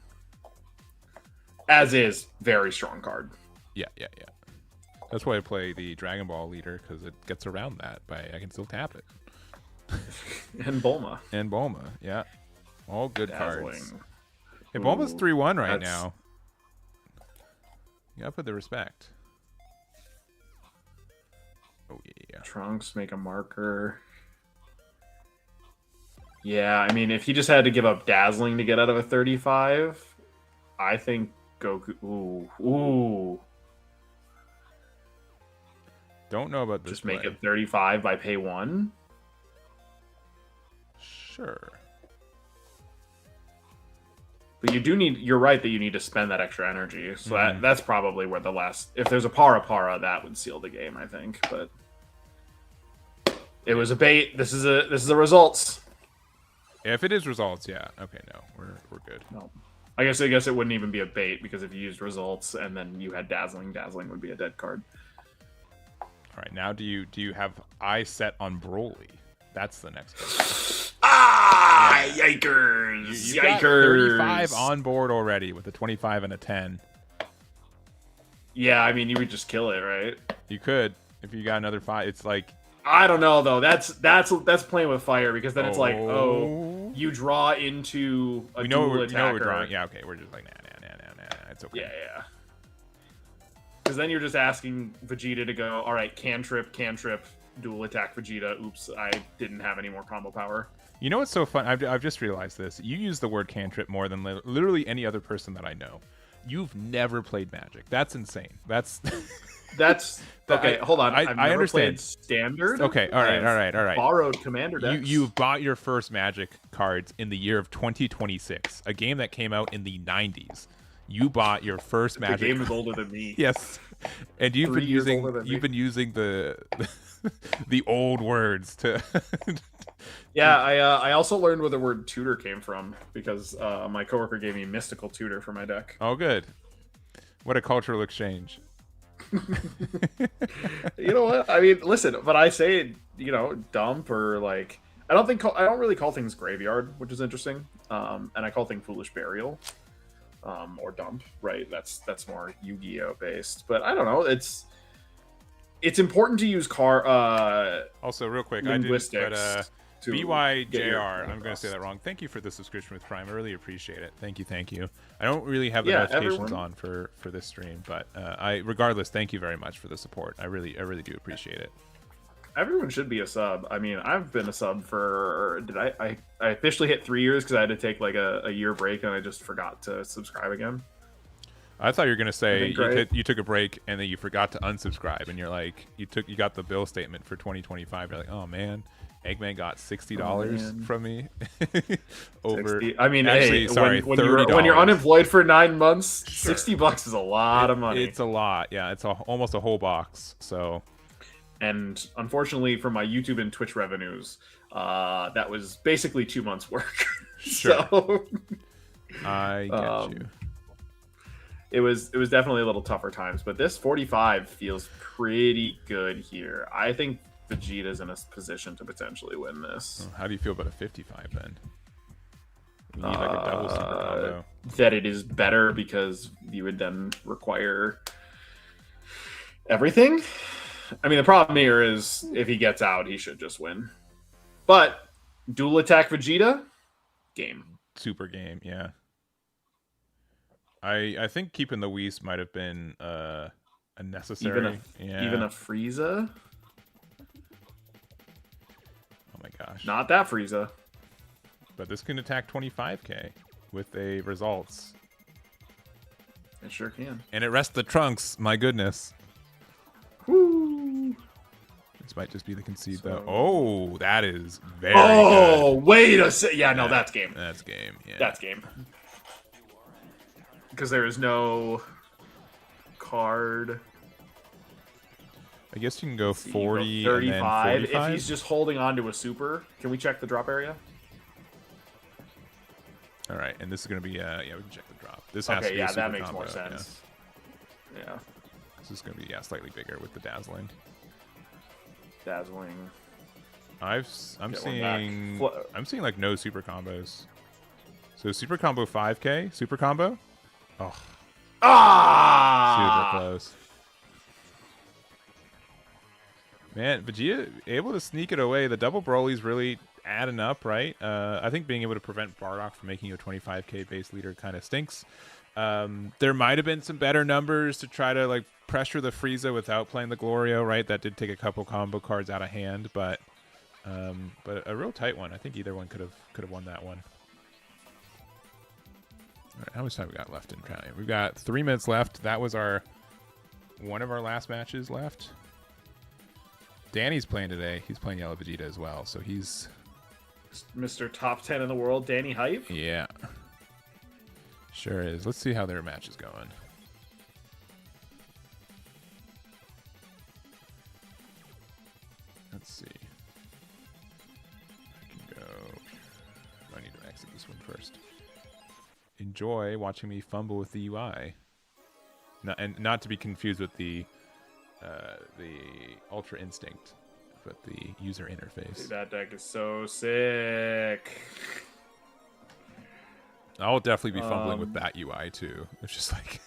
As is, very strong card. Yeah. That's why I play the Dragon Ball leader, because it gets around that, I can still tap it. And Bulma. Yeah. All good cards. Hey, Ooh, Bulma's 3-1 right now. You gotta put the respect. Oh, yeah. Trunks, make a marker. Yeah, I mean, if he just had to give up Dazzling to get out of a 35, I think Goku. Ooh. Don't know about this. Just make it 35 by pay 1. Sure. But you do need. You're right that you need to spend that extra energy. So that's probably where the last. If there's a para, that would seal the game, I think. But it was a bait. This is the results. If it is results, yeah. Okay, no, we're good. No, I guess it wouldn't even be a bait because if you used results and then you had Dazzling would be a dead card. All right, now do you have eye set on Broly? That's the next question. Yeah. Yikers! You got 35 on board already with a 25 and a 10. Yeah, I mean you would just kill it, right? You could if you got another 5. It's like I don't know though. That's playing with fire because then it's like, you draw into a dual attacker. We're drawing. Yeah, okay. We're just like nah. It's okay. Yeah. Because then you're just asking Vegeta to go, all right, cantrip, dual attack Vegeta. Oops, I didn't have any more combo power. You know what's so fun? I've just realized this. You use the word cantrip more than literally any other person that I know. You've never played Magic. That's insane. That's okay. Hold on. I've never understand. Played Standard. Okay. All right. Borrowed Commander decks. You've bought your first Magic cards in the year of 2026, a game that came out in the 90s. You bought your first Magic. The game is older than me. Yes, and you've been using the the old words to. Yeah, I also learned where the word tutor came from because my coworker gave me Mystical Tutor for my deck. Oh, good. What a cultural exchange. You know what? I mean, listen, but I say, dump or like I don't really call things graveyard, which is interesting. And I call things foolish burial. Or dump, right? That's more Yu-Gi-Oh based, but I don't know. It's important to use Also, real quick, linguistics. BYJR, I'm going to say that wrong. Thank you for the subscription with Prime. I really appreciate it. Thank you. I don't really have the notifications on for this stream, but regardless, thank you very much for the support. I really do appreciate it. Everyone should be a sub. I mean, I've been a sub for. I officially hit 3 years because I had to take like a year break and I just forgot to subscribe again. I thought you were gonna say you took a break and then you forgot to unsubscribe and you're like you got the bill statement for 2025. You're like, oh man, Eggman got $60 from me. Over. 60. I mean, actually, sorry, when you're unemployed for 9 months, sure. $60 is a lot of money. It's a lot. Yeah, it's almost a whole box. So. And unfortunately, for my YouTube and Twitch revenues, that was basically 2 months' work. Sure. So, I get you. It was definitely a little tougher times, but this 45 feels pretty good here. I think Vegeta's in a position to potentially win this. How do you feel about a 55 then? You need like a double super combo. That it is better because you would then require everything. I mean, the problem here is if he gets out, he should just win. But dual attack Vegeta, game. Super game, yeah. I think keeping the Whis might have been a necessary. Even a Frieza? Oh my gosh. Not that Frieza. But this can attack 25k with a results. It sure can. And it rests the Trunks, my goodness. Woo! This might just be the concede, though. Oh, that is very good. Wait a second. Yeah, no, that's game. That's game. Yeah. That's game. Because there is no card. I guess you can go 40 35. And then 45. If he's just holding on to a super. Can we check the drop area? All right, and this is going to be, yeah, we can check the drop. This has to be a super that makes combo, more sense. Yeah. This is going to be slightly bigger with the dazzling. I'm seeing like no super combos. So super combo 5k, super combo. Oh. Super close. Man, Vegeta able to sneak it away. The double Broly's really adding up, right? I think being able to prevent Bardock from making you a 25k base leader kind of stinks. There might have been some better numbers to try to like pressure the Frieza without playing the Glorio, right? That did take a couple combo cards out of hand, but But a real tight one. I think either one could have won that one. All right, how much time we got left in counting? We've got 3 minutes left. That was one of our last matches left. Danny's playing today. He's playing Yellow Vegeta as well, so he's Mr. Top 10 in the world, Danny Hype. Yeah, sure is. Let's see how their match is going. Let's see. I can go. I need to exit this one first. Enjoy watching me fumble with the UI. Not to be confused with the Ultra Instinct, but the user interface. Dude, that deck is so sick. I'll definitely be fumbling with that UI too. It's just like,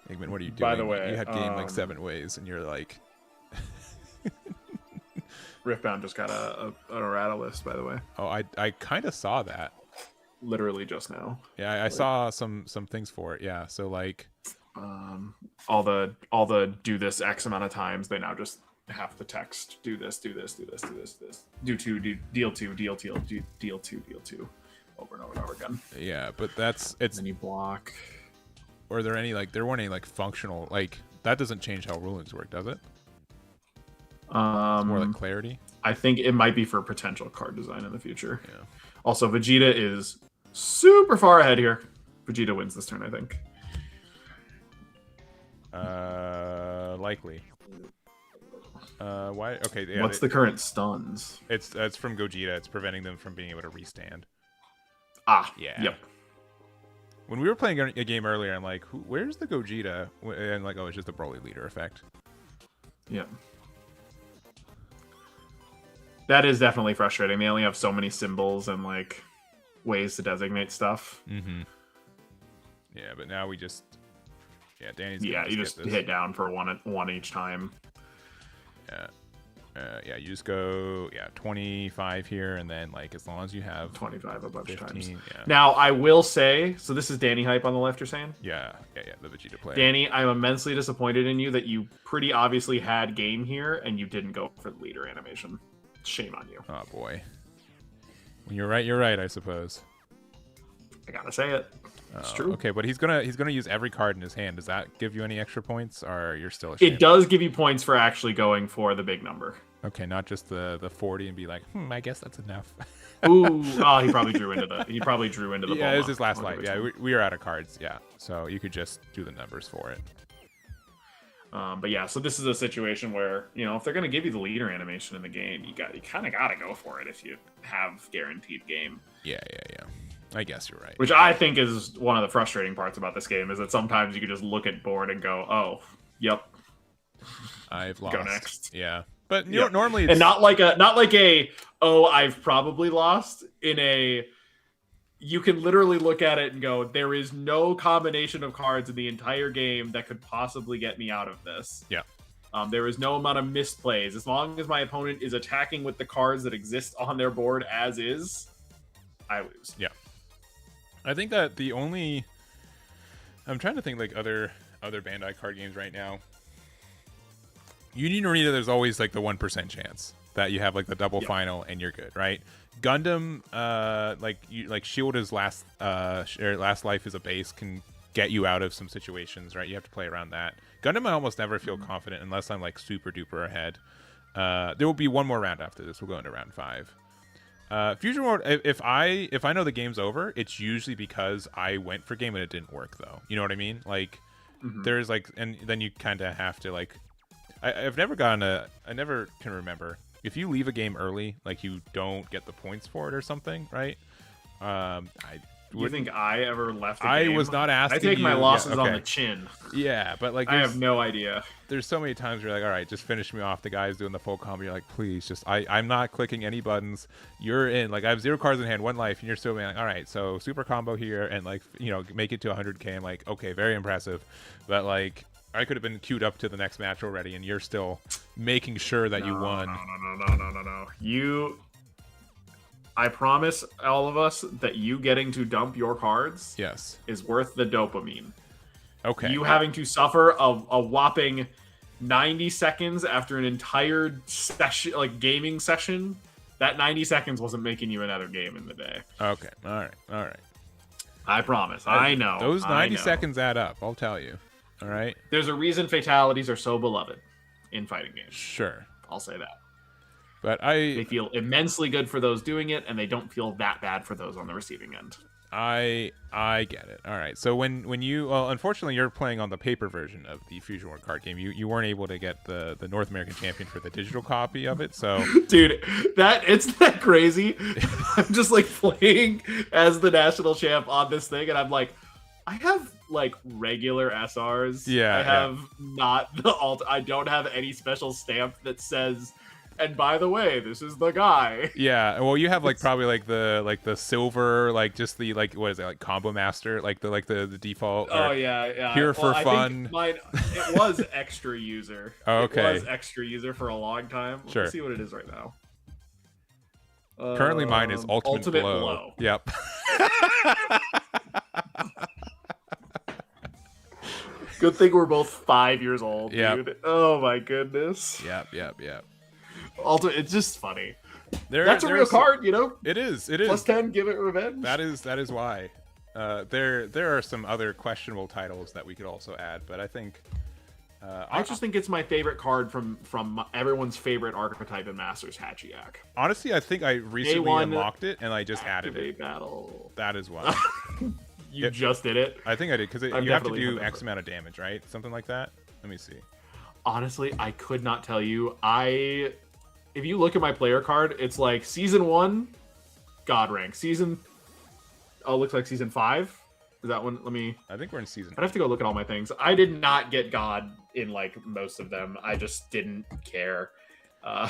Eggman, what are you doing? By the way, you had game like 7 ways, and you're like. Riftbound just got an errata list, by the way. Oh, I kind of saw that. Literally just now. Yeah, I saw some things for it. Yeah, so like, all the do this X amount of times. They now just have the text do this, do this, do this, do this, do this, do two, deal two, deal two, deal two, deal two, over and over and over again. Yeah, but it's. And then you block. Or are there any there weren't any functional that doesn't change how rulings work, does it? It's more like clarity. I think it might be for potential card design in the future. Yeah. Also, Vegeta is super far ahead here. Vegeta wins this turn, I think. Likely. Why? Okay. Yeah, What's the current stuns? It's from Gogeta. It's preventing them from being able to restand. Ah. Yeah. Yep. When we were playing a game earlier, I'm like, where's the Gogeta? And like, oh, it's just the Broly leader effect. Yep. That is definitely frustrating. They only have so many symbols and ways to designate stuff. Mm-hmm. Yeah, but now we just Danny's you just hit down for one each time. Yeah. Yeah, you just go 25 here, and then as long as you have 25 a bunch 15, of times. Yeah. Now I will say, so this is Danny Hype on the left. You're saying? Yeah, the Vegeta player. Danny, I'm immensely disappointed in you that you pretty obviously had game here and you didn't go for the leader animation. Shame on you. Oh boy. When you're right, I suppose. I gotta say it. It's true. Okay, but he's gonna use every card in his hand. Does that give you any extra points, or you're still ashamed? It does give you points for actually going for the big number. Okay, not just the 40 and be like, I guess that's enough. Ooh, he probably drew into the. He probably drew into the. Yeah, Bulma. it was his last life. Yeah, we are out of cards. Yeah, so you could just do the numbers for it. But yeah, so this is a situation where if they're gonna give you the leader animation in the game, you kind of gotta go for it if you have guaranteed game. Yeah. I guess you're right. Which I think is one of the frustrating parts about this game is that sometimes you can just look at board and go, "Oh, yep, I've lost." Go next. Yeah, but normally it's... and not like a "Oh, I've probably lost." You can literally look at it and go, there is no combination of cards in the entire game that could possibly get me out of this. Yeah. There is no amount of misplays. As long as my opponent is attacking with the cards that exist on their board as is, I lose. Yeah. I think that I'm trying to think other Bandai card games right now. Union Arena, there's always the 1% chance that you have the double final and you're good, right? Gundam, Shield is last life as a base can get you out of some situations, right? You have to play around that. Gundam, I almost never feel confident unless I'm super duper ahead. There will be one more round after this. We'll go into round 5. Fusion World, if I know the game's over, it's usually because I went for game and it didn't work though. You know what I mean? There's and then you kind of have to I've never I never can remember. If you leave a game early, you don't get the points for it or something, right? You think I ever left a game? I was not asking. I take my losses on the chin. Yeah, but I have no idea. There's so many times where you're all right, just finish me off. The guy's doing the full combo. You're like, please, just I'm not clicking any buttons. You're in. I have 0 cards in hand, 1 life, and you're still being all right, so super combo here and make it to 100k. I'm like, okay, very impressive, but I could have been queued up to the next match already, and you're still making sure that you won. No. I promise all of us that you getting to dump your cards is worth the dopamine. Okay. You having to suffer a whopping 90 seconds after an entire session, gaming session, That 90 seconds wasn't making you another game in the day. Okay. All right. I promise. I know. Those 90 know. seconds add up. I'll tell you. All right. There's a reason fatalities are so beloved in fighting games. Sure. I'll say that. But they feel immensely good for those doing it, and they don't feel that bad for those on the receiving end. I get it. All right. So when you unfortunately you're playing on the paper version of the Fusion War card game. You weren't able to get the North American champion for the digital copy of it. So dude, it's that crazy. I'm just like playing as the national champ on this thing, and I'm like, I have like regular SRs. Yeah. I have not the alt. I don't have any special stamp that says, and by the way, this is the guy. Yeah, well, you have like probably like the silver, like just the like what is it, like combo master, like the default. Oh yeah. Here for fun. Mine, it was extra user. Oh, okay. It was extra user for a long time. Sure. Let's see what it is right now. Currently, mine is ultimate blow. Yep. Good thing we're both 5 years old, Yep. dude. Oh my goodness. Yep. It's just funny. That's a real card, you know. It is. Plus 10, give it revenge. That is why. There are some other questionable titles that we could also add, but I think. I just think it's my favorite card from everyone's favorite archetype in Masters, Hachiyak. Honestly, I think I recently unlocked it and I just added it. Battle. That is why. You just did it? I think I did, because you have to do X amount of damage, right? Something like that? Let me see. Honestly, I could not tell you. If you look at my player card, it's like Season 1, God rank. Looks like Season 5. Is that one? I think we're in Season. I'd have to go look at all my things. I did not get God in like most of them. I just didn't care.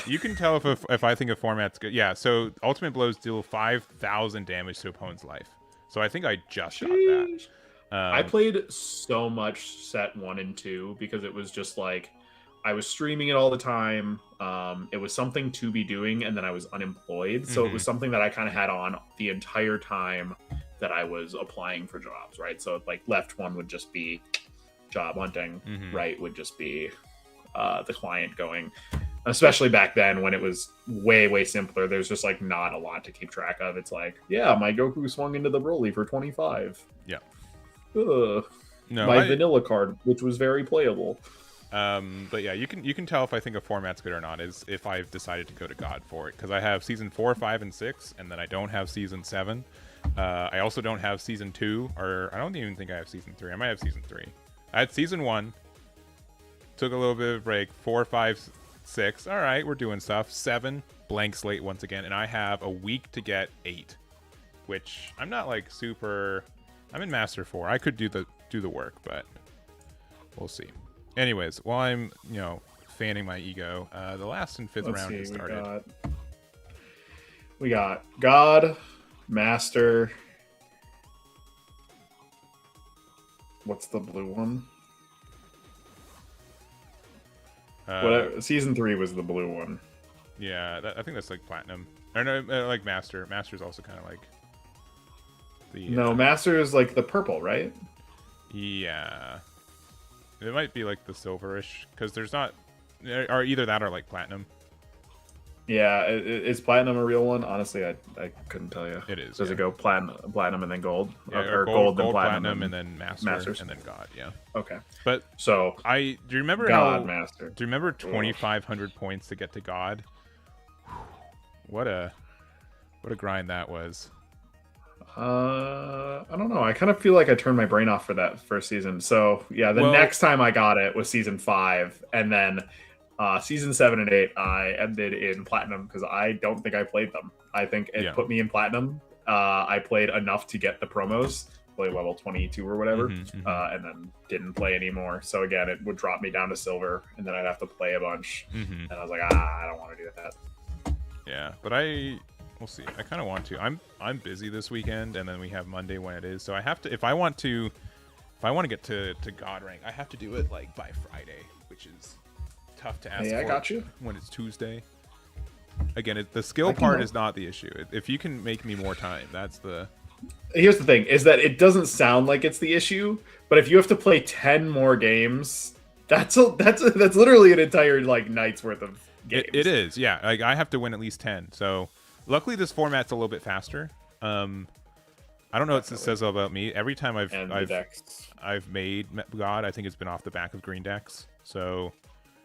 You can tell if I think a format's good. Yeah, so Ultimate Blows deal 5,000 damage to opponent's life. So I think I just shot that. I played so much set 1 and 2 because it was just like I was streaming it all the time. It was something to be doing, and then I was unemployed, so it was something that I kind of had on the entire time that I was applying for jobs, right? So like left one would just be job hunting, right would just be the client going. Especially back then when it was way simpler. There's just like not a lot to keep track of. It's like, yeah, my Goku swung into the Broly for 25. Yeah. Ugh. No, my vanilla card, which was very playable. But yeah, you can tell if I think a format's good or not is if I've decided to go to God for it, because I have Season 4, 5, and 6, and then I don't have Season 7. I also don't have Season 2, or I don't even think I have Season 3. I might have Season 3. I had Season 1, took a little bit of a break, 4, 5, 6. All right, we're doing stuff. 7, blank slate once again, and I have a week to get 8, which I'm not like super. I'm in Master 4. I could do the work, but we'll see. Anyways, while I'm fanning my ego, the last and fifth round has started. We got God, Master. What's the blue one? Whatever. Season 3 was the blue one. Yeah, I think that's like Platinum. Or no, like Master. Master's also kind of like the. No, Master is like the purple, right? Yeah. It might be like the silverish, because there's not, or either that or like Platinum. Yeah, is Platinum a real one? Honestly, I couldn't tell you. It is. Does it go platinum and then gold? Yeah, or gold then platinum and then Masters and then God? Yeah. Okay. But so do you remember Master? Do you remember 2,500 points to get to God? What a grind that was. I don't know. I kind of feel like I turned my brain off for that first season. So yeah, next time I got it was Season 5, and then Season 7 and 8 I ended in Platinum because I don't think I played them. I think it put me in Platinum. I played enough to get the promos, play level 22 or whatever, and then didn't play anymore. So again, it would drop me down to silver, and then I'd have to play a bunch. And I was like, I don't want to do that. Yeah, but we'll see. I kind of want to. I'm busy this weekend, and then we have Monday when it is. So I have to. If I want to get to God rank, I have to do it like by Friday, which is tough to ask. Hey, I got you. When it's Tuesday. Again, the skill part is not the issue. If you can make me more time, that's the. Here's the thing: is that it doesn't sound like it's the issue, but if you have to play 10 more games, that's literally an entire like night's worth of games. It is, yeah. Like I have to win at least 10. So luckily this format's a little bit faster. I don't know what this says about me. Every time I've made God, I think it's been off the back of green decks. So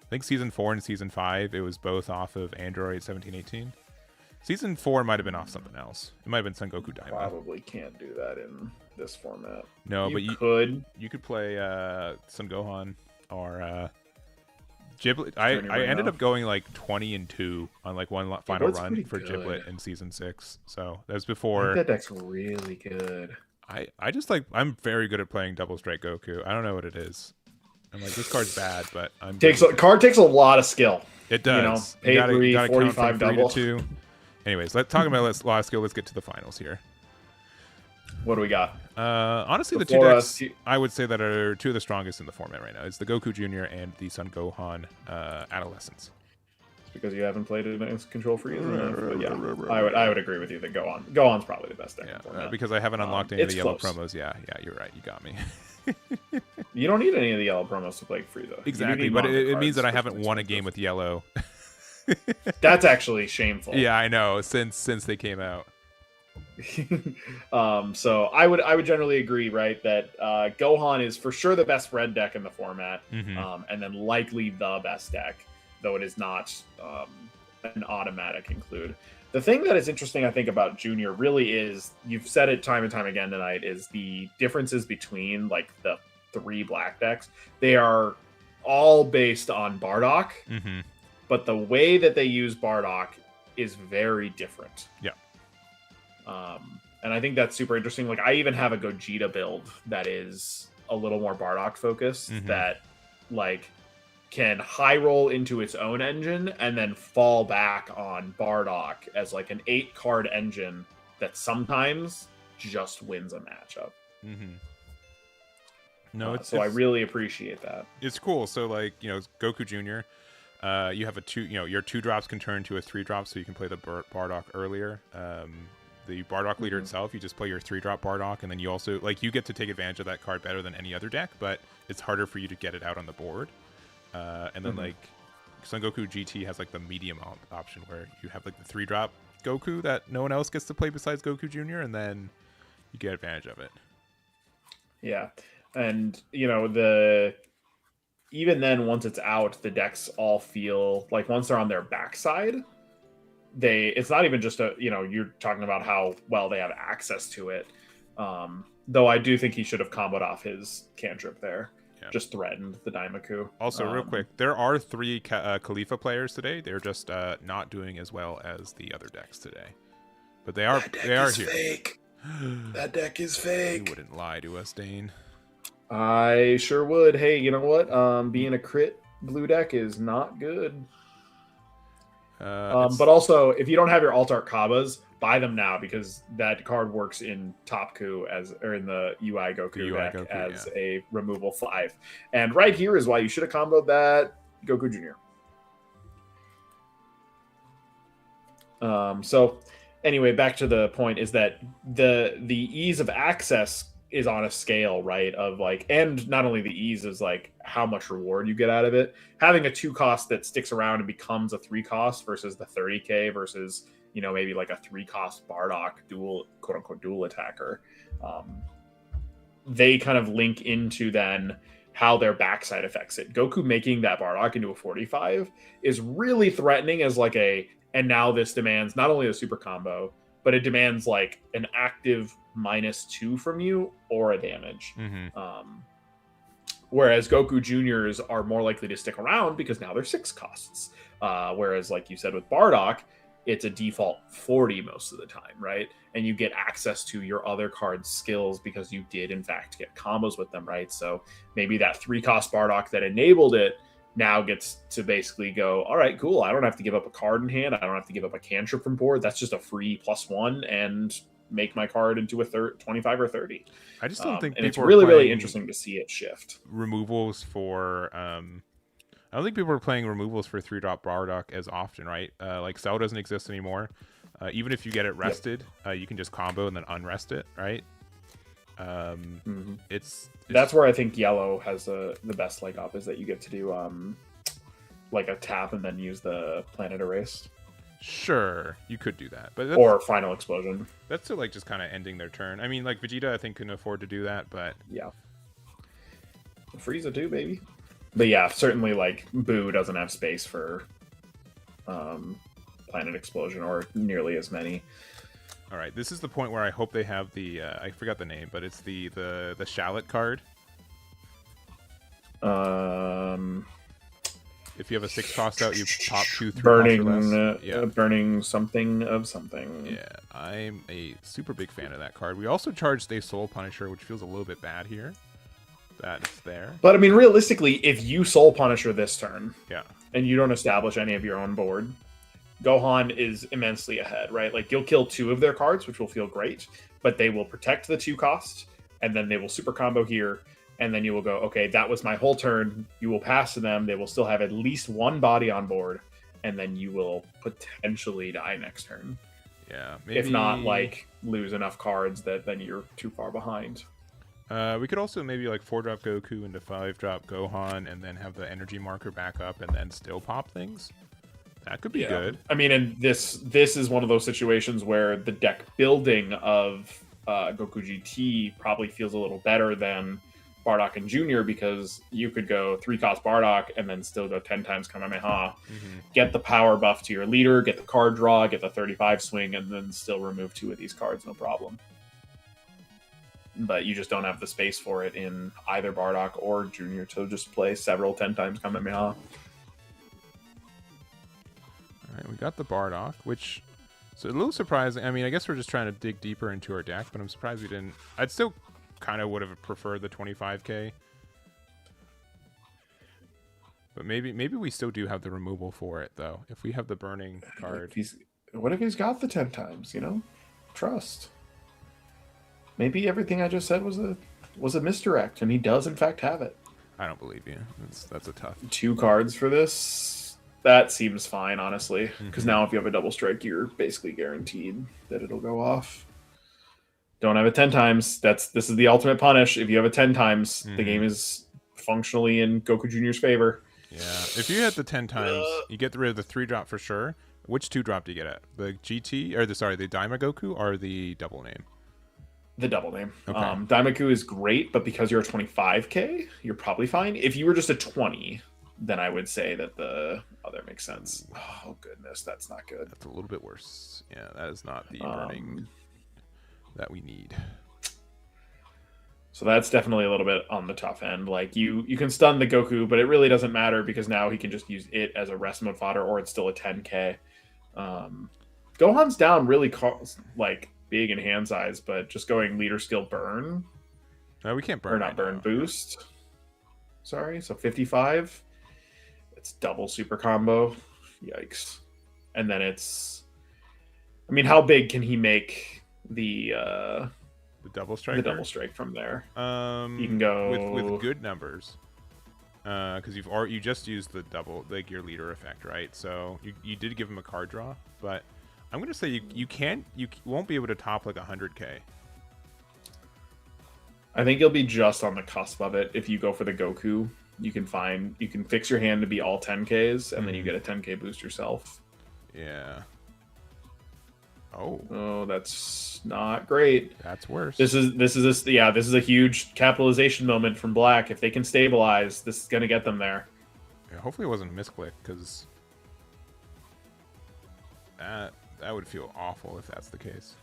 I think season 4 and season 5, it was both off of Android 1718. Season 4 might have been off something else. It might have been Son Goku Diamond. Probably can't do that in this format. No, but you could play Son Gohan or Giblet. I ended up going like 20-2 on like one final run for Giblet in season 6. So that was before. That deck's really good. I just like, I'm very good at playing Double Strike Goku. I don't know what it is. I'm like, this card's bad, but card takes a lot of skill. It does. You know, pay 3, 45 double. 3 to 2. Anyways, let's talk about a lot of skill. Let's get to the finals here. What do we got? Honestly, the two decks I would say that are two of the strongest in the format right now is the Goku Jr. and the Son Gohan Adolescence. It's because you haven't played it against Control Freeze enough. But yeah, I would agree with you that Gohan's probably the best deck in the format. Because I haven't unlocked any of the yellow promos. Yeah, you're right. You got me. You don't need any of the yellow promos to play Frieza. Exactly, but it means that I haven't won a game with yellow. That's actually shameful. Yeah, I know. Since they came out. So I would generally agree, right, that Gohan is for sure the best red deck in the format, and then likely the best deck, though it is not an automatic include. The thing that is interesting, I think, about Junior really is, you've said it time and time again tonight, is the differences between like the 3 black decks. They are all based on Bardock, but the way that they use Bardock is very different. Yeah. And I think that's super interesting. Like, I even have a Gogeta build that is a little more Bardock focused, that like can high roll into its own engine and then fall back on Bardock as like an 8-card engine that sometimes just wins a matchup. No, I really appreciate that. It's cool. So like, Goku Jr., you have your 2 drops can turn to a 3 drop, so you can play the Bardock earlier. The Bardock leader itself, you just play your 3-drop Bardock, and then you also you get to take advantage of that card better than any other deck, but it's harder for you to get it out on the board. And then like Son Goku GT has like the medium option where you have like the 3-drop Goku that no one else gets to play besides Goku Jr., and then you get advantage of it. Yeah, and even then, once it's out, the decks all feel like, once they're on their backside, it's not even just you're talking about how well they have access to it. Though I do think he should have comboed off his cantrip there. Yeah. Just threatened the Daimaku. Also, real quick, there are 3 Khalifa players today. They're just not doing as well as the other decks today. But they are here. Fake. That deck is fake. You wouldn't lie to us, Dane. I sure would. Hey, you know what? Being a crit blue deck is not good. But also, if you don't have your Alt-Art Kabas, buy them now, because that card works in Top Ku in the UI Goku deck as a removal 5. And right here is why you should have comboed that Goku Jr. So anyway, back to the point is that the ease of access is on a scale, right, of like, and not only the ease is like how much reward you get out of it. Having a 2 cost that sticks around and becomes a 3 cost versus the 30k versus maybe like a 3 cost Bardock dual, quote unquote, dual attacker, they kind of link into then how their backside affects it. Goku making that Bardock into a 45 is really threatening as like and now this demands not only a super combo, but it demands like an active -2 from you or a damage. Whereas Goku Juniors are more likely to stick around because now they're 6 costs. Whereas, like you said with Bardock, it's a default 40 most of the time, right? And you get access to your other card's skills because you did, in fact, get combos with them, right? So maybe that 3-cost Bardock that enabled it now gets to basically go, all right, cool, I don't have to give up a card in hand. I don't have to give up a cantrip from board. That's just a free +1 and make my card into a 25 or 30. I just don't think and it's really interesting to see it shift. Removals for I don't think people are playing removals for 3-drop Bardock as often, right? Like Cell doesn't exist anymore. Even if you get it rested, you can just combo and then unrest it, right? It's that's where I think Yellow has the best leg up, is that you get to do like a tap and then use the Planet Erased. Sure, you could do that, but that's, Or Final Explosion. That's still like just kind of ending their turn. I mean, like Vegeta, I think can afford to do that, but yeah, Frieza too, baby. But yeah, certainly like Boo doesn't have space for Planet Explosion or nearly as many. All right, this is the point where I hope they have the I forgot the name, but it's the shallot card. If you have a 6 cost out, you pop 2 3 burning burning something of something. Yeah, I'm a super big fan of that card. We also charged a Soul Punisher, which feels a little bit bad here. That's there. But I mean, realistically, if you Soul Punisher this turn, yeah, and you don't establish any of your own board, Gohan is immensely ahead, right? Like you'll kill 2 of their cards, which will feel great, but they will protect the 2 cost, and then they will super combo here. And then you will go, okay, that was my whole turn. You will pass to them. They will still have at least 1 body on board. And then you will potentially die next turn. Yeah. Maybe... If not, like, lose enough cards that then you're too far behind. We could also maybe, like, 4-drop Goku into 5-drop Gohan and then have the energy marker back up and then still pop things. That could be good. I mean, and this is one of those situations where the deck building of Goku GT probably feels a little better than Bardock and Junior, because you could go 3-cost Bardock and then still go 10 times Kamehameha, get the power buff to your leader, get the card draw, get the 35 swing, and then still remove 2 of these cards, no problem. But you just don't have the space for it in either Bardock or Junior to just play several 10 times Kamehameha. All right, we got the Bardock, which is a little surprising. I mean, I guess we're just trying to dig deeper into our deck, but I'm surprised we didn't. I'd still kind of would have preferred the 25k, but maybe we still do have the removal for it though if we have the burning card. What if he's got the 10 times, you know? Trust. Maybe everything I just said was a misdirect and he does in fact have it. I don't believe you. That's a tough 2 cards for this. That seems fine, honestly, because now if you have a double strike, you're basically guaranteed that it'll go off. Don't have it 10 times. This is the ultimate punish. If you have it 10 times, the game is functionally in Goku Jr.'s favor. Yeah. If you had the 10 times, you get rid of the 3-drop for sure. Which 2-drop do you get at? The GT or the Daima Goku or the double name? The double name. Okay. Daimaku is great, but because you're a 25k, you're probably fine. If you were just a 20, then I would say that the other makes sense. Oh goodness, that's not good. That's a little bit worse. Yeah, that is not the burning that we need. So that's definitely a little bit on the tough end. Like you can stun the Goku, but it really doesn't matter because now he can just use it as a rest mode fodder, or it's still a 10k. Gohan's down really like big in hand size, but just going leader skill burn. No, we can't burn. Or not burn, boost. Sorry, so 55. It's double super combo. Yikes. And then it's, I mean, how big can he make the double strike? The double strike from there. You can go with good numbers. Because you just used the double, like your leader effect, right? So you did give him a card draw, but I'm gonna say you won't be able to top like 100k. I think you'll be just on the cusp of it. If you go for the Goku, you can fix your hand to be all 10ks, and then you get a 10k boost yourself. Yeah. Oh, that's not great. That's worse. This is a huge capitalization moment from Black. If they can stabilize, this is gonna get them there. Yeah, hopefully it wasn't a misclick, because that would feel awful if that's the case.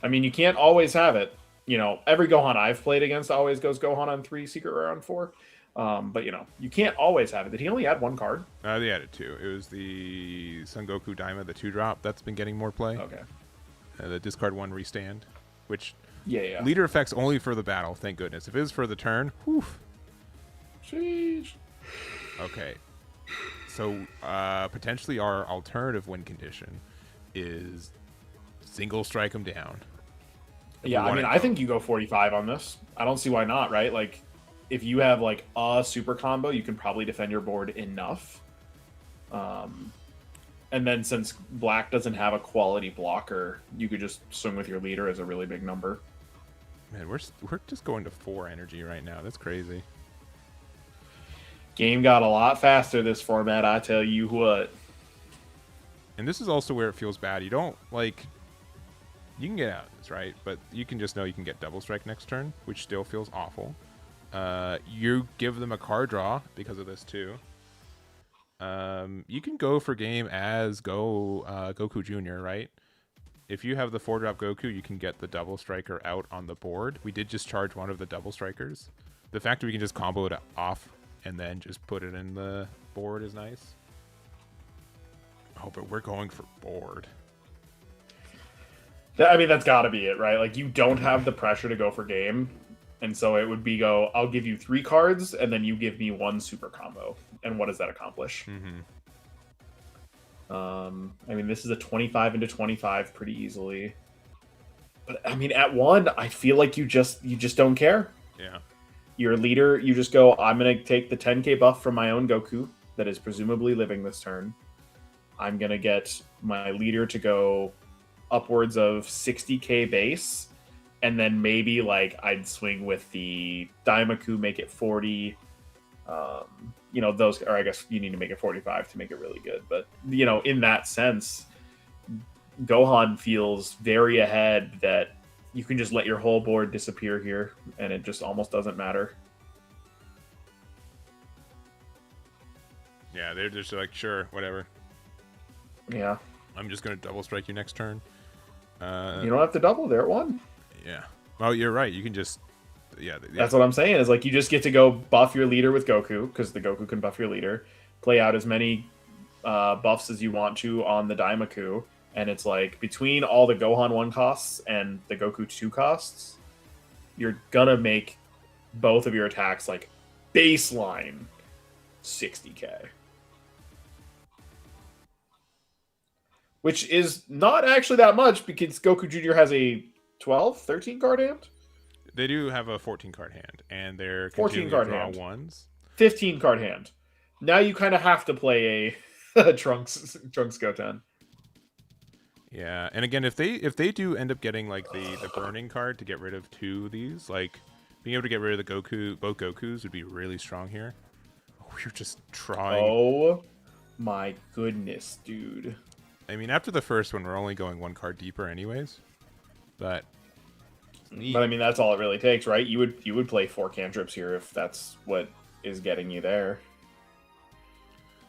I mean, you can't always have it. You know, every Gohan I've played against always goes Gohan on 3, Secret Rare on 4. But you know, you can't always have it. Did he only add 1 card? They added 2. It was the Son Goku Daima, the 2-drop. That's been getting more play. Okay. The discard 1 restand, which yeah. Leader effects only for the battle. Thank goodness. If it was for the turn, whew. Sheesh. Okay. So potentially our alternative win condition is single strike him down. Yeah, I mean, I think you go 45 on this. I don't see why not, right? Like, if you have like a super combo, you can probably defend your board enough. And then since Black doesn't have a quality blocker, you could just swing with your leader as a really big number. Man, we're just going to 4 energy right now. That's crazy. Game got a lot faster this format, I tell you what. And this is also where it feels bad. You don't, like... You can get out of this, right? But you can just know you can get double strike next turn, which still feels awful. You give them a card draw because of this, too. You can go for game as Goku Jr., right? If you have the 4-drop Goku, you can get the double striker out on the board. We did just charge one of the double strikers. The fact that we can just combo it off and then just put it in the board is nice. Oh, but we're going for board. I mean, that's got to be it, right? Like, you don't have the pressure to go for game. And so it would be I'll give you 3 cards, and then you give me 1 super combo. And what does that accomplish? I mean, this is a 25 into 25 pretty easily. But, I mean, at 1, I feel like you just don't care. Yeah. Your leader, you just go, I'm going to take the 10k buff from my own Goku that is presumably living this turn. I'm going to get my leader to go upwards of 60k base. And then maybe, like, I'd swing with the Daimaku, make it 40. You know, those, or I guess you need to make it 45 to make it really good. But, you know, in that sense, Gohan feels very ahead that you can just let your whole board disappear here, and it just almost doesn't matter. Yeah, they're just like, sure, whatever. Yeah. I'm just going to double strike you next turn. You don't have to double there at 1. Yeah. Well, you're right. You can just... Yeah, That's what I'm saying, is like you just get to go buff your leader with Goku, because the Goku can buff your leader, play out as many buffs as you want to on the Daimaku, and it's like between all the Gohan 1 costs and the Goku 2 costs, you're gonna make both of your attacks like baseline 60k. Which is not actually that much, because Goku Jr. has a 12, 13 card hand? They do have a 14 card hand, and they're 14 card hand. ones. 15 card hand. Now you kind of have to play a Trunks Goten. Yeah, and again, if they do end up getting like the burning card to get rid of 2 of these, like being able to get rid of both Gokus would be really strong here. Oh, you're just trying. Oh my goodness, dude. I mean, after the first one, we're only going 1 card deeper, anyways. But I mean, that's all it really takes, right? You would play 4 cantrips here if that's what is getting you there,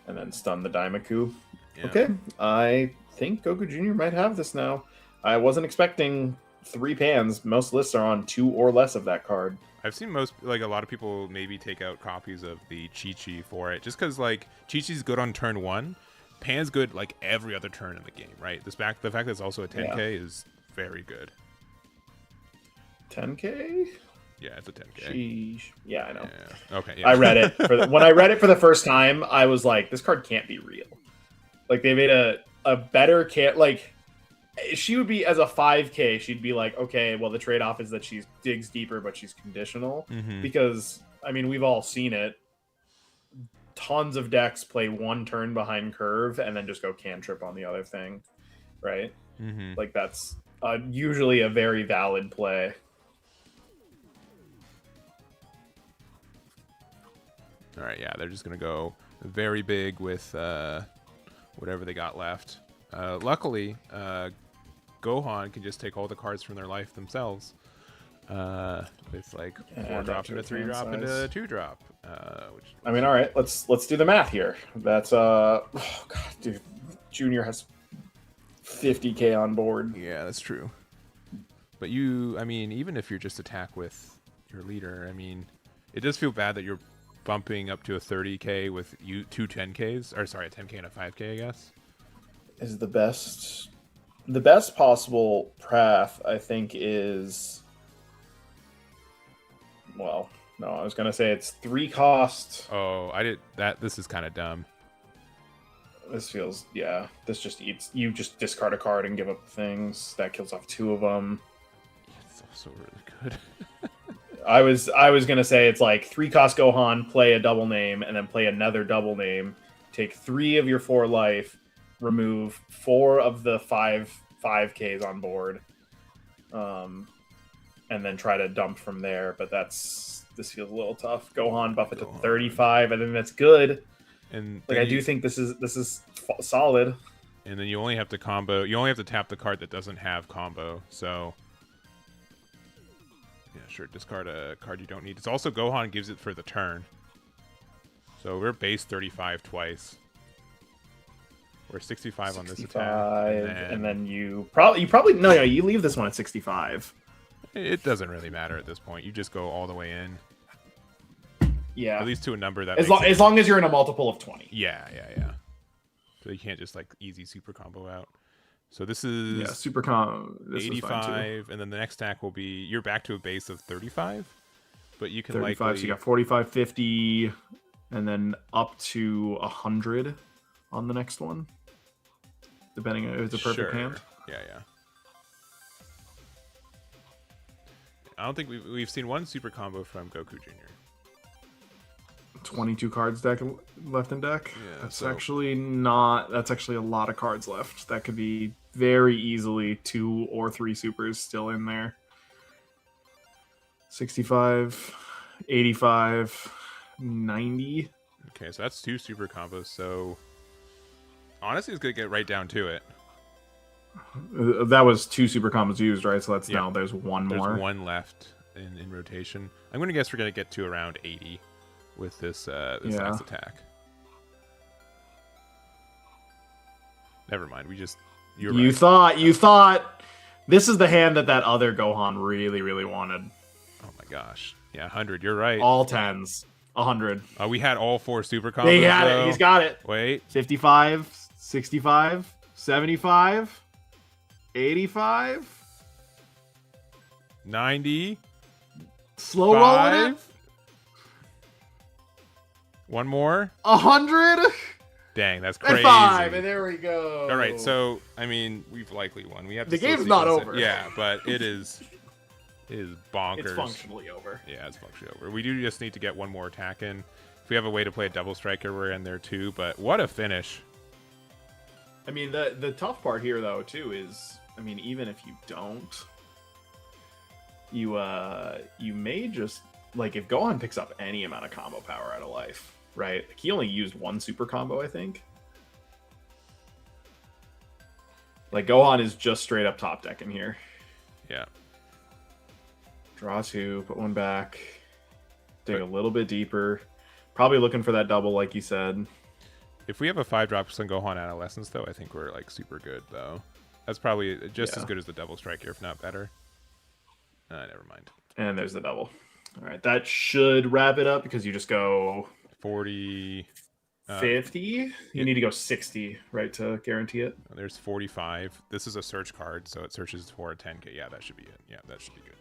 and then stun the Daimaku. Yeah. Okay, I think Goku Jr. might have this now. I wasn't expecting 3 pans. Most lists are on 2 or less of that card. I've seen a lot of people maybe take out copies of the Chi-Chi for it, just because like Chi-Chi's good on turn 1, Pan's good like every other turn in the game, right? The fact that it's also a 10k is very good. 10k? Yeah, it's a 10k. Sheesh. Yeah, I know. Yeah. Okay. Yeah. I read it when I read it for the first time. I was like, this card can't be real. Like, they made a better like, she would be as a 5k. She'd be like, okay, well, the trade off is that she digs deeper, but she's conditional. Because I mean, we've all seen it. Tons of decks play 1 turn behind curve and then just go cantrip on the other thing, right? Like, that's usually a very valid play. All right, yeah, they're just going to go very big with whatever they got left. Luckily, Gohan can just take all the cards from their life themselves. With like 4-drop into 3-drop into 2-drop. I mean, all right, let's do the math here. That's oh god, dude, Junior has 50k on board. Yeah, that's true. But I mean, even if you're just attack with your leader, I mean, it does feel bad that you're bumping up to a 30k with 2 10ks, or sorry, a 10k and a 5k, I guess. Is the best possible path, I think, is, well, no, I was gonna say it's 3 cost. Oh, I did that. This is kind of dumb. This feels, yeah. This just eats. You just discard a card and give up things. That kills off 2 of them. It's also really good. I was gonna say it's like 3 cost Gohan, play a double name, and then play another double name. Take 3 of your 4 life, remove 4 of the 5 5Ks on board, and and then try to dump from there. But this feels a little tough. Gohan buff it to 35. I think that's good. And like I do think this is solid. And then you only have to combo. You only have to tap the card that doesn't have combo. So yeah, sure. Discard a card you don't need. It's also Gohan gives it for the turn. So we're base 35 twice. We're 65 on this attack. And then you probably no, you leave this one at 65. It doesn't really matter at this point. You just go all the way in. Yeah. At least to a number that as long as you're in a multiple of 20. Yeah. So you can't just like easy super combo out. So this is super combo. 85, and then the next stack will be you're back to a base of 35, but you can 35. likely So you got 45, 50, and then up to 100 on the next one, depending if it's a perfect hand. Yeah. I don't think we've seen one super combo from Goku Jr. 22 cards left in deck. Yeah, that's actually a lot of cards left. That could be very easily 2 or 3 supers still in there. 65, 85, 90. Okay, so that's 2 super combos. So honestly, it's gonna get right down to it. That was 2 super combos used, right? So that's now there's one more. There's one left in rotation. I'm gonna guess we're gonna get to around 80 with this last attack. Never mind. You thought this is the hand that other Gohan really wanted. Oh my gosh. Yeah, 100. You're right. All 10s. 100. We had all 4 super combos. He had it. He's got it. Wait. 55, 65, 75, 85, 90. Slow rolling it. One more. 100. Dang, that's crazy. 5, and there we go. All right, so I mean, we've likely won. We have to the game's not over. Yeah, but it is bonkers. It's functionally over. Yeah, it's functionally over. We do just need to get one more attack in. If we have a way to play a double striker, we're in there too. But what a finish! I mean, the tough part here though too is, I mean, even if you don't, you may just like if Gohan picks up any amount of combo power out of life. Right, he only used 1 super combo, I think. Like Gohan is just straight up top decking here. Yeah. Draw 2, put 1 back, dig a little bit deeper. Probably looking for that double, like you said. If we have a 5-drop on Gohan Adolescence, though, I think we're like super good, though. That's probably just as good as the double striker, if not better. Never mind. And there's the double. All right, that should wrap it up because you just go 40, 50. You need to go 60, right, to guarantee it. There's 45. This is a search card, so it searches for a 10k. Yeah, that should be it. Yeah, that should be good.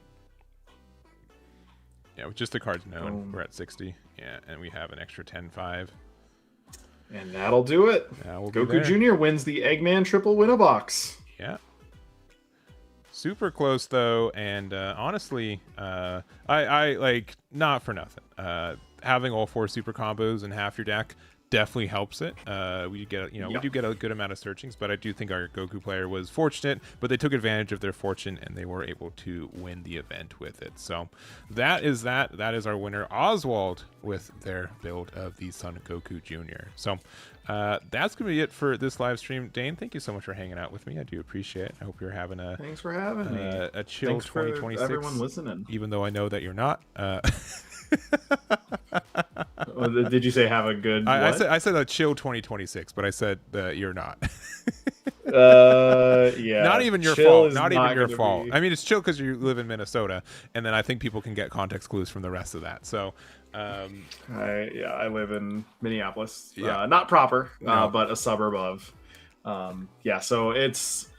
Yeah, with just the cards known, we're at 60. Yeah, and we have an extra 10-5. And that'll do it. Goku Jr. wins the Eggman triple win-a-box. Yeah. Super close though, and honestly, I like not for nothing. Having all 4 super combos in half your deck definitely helps it. We get we do get a good amount of searchings, but I do think our Goku player was fortunate, but they took advantage of their fortune and they were able to win the event with it. So that is our winner, Oswald, with their build of the Son Goku Jr. So that's gonna be it for this live stream. Dane, thank you so much for hanging out with me. I do appreciate it. I hope you're having thanks for having me. A chill 2026. Everyone listening, even though I know that you're not. Did you say have a good? I said a chill 2026, but I said that you're not. Yeah. Not even your fault. Not even your fault. I mean, it's chill because you live in Minnesota, and then I think people can get context clues from the rest of that. So, I live in Minneapolis. Yeah. Not proper, No. but a suburb of. So it's.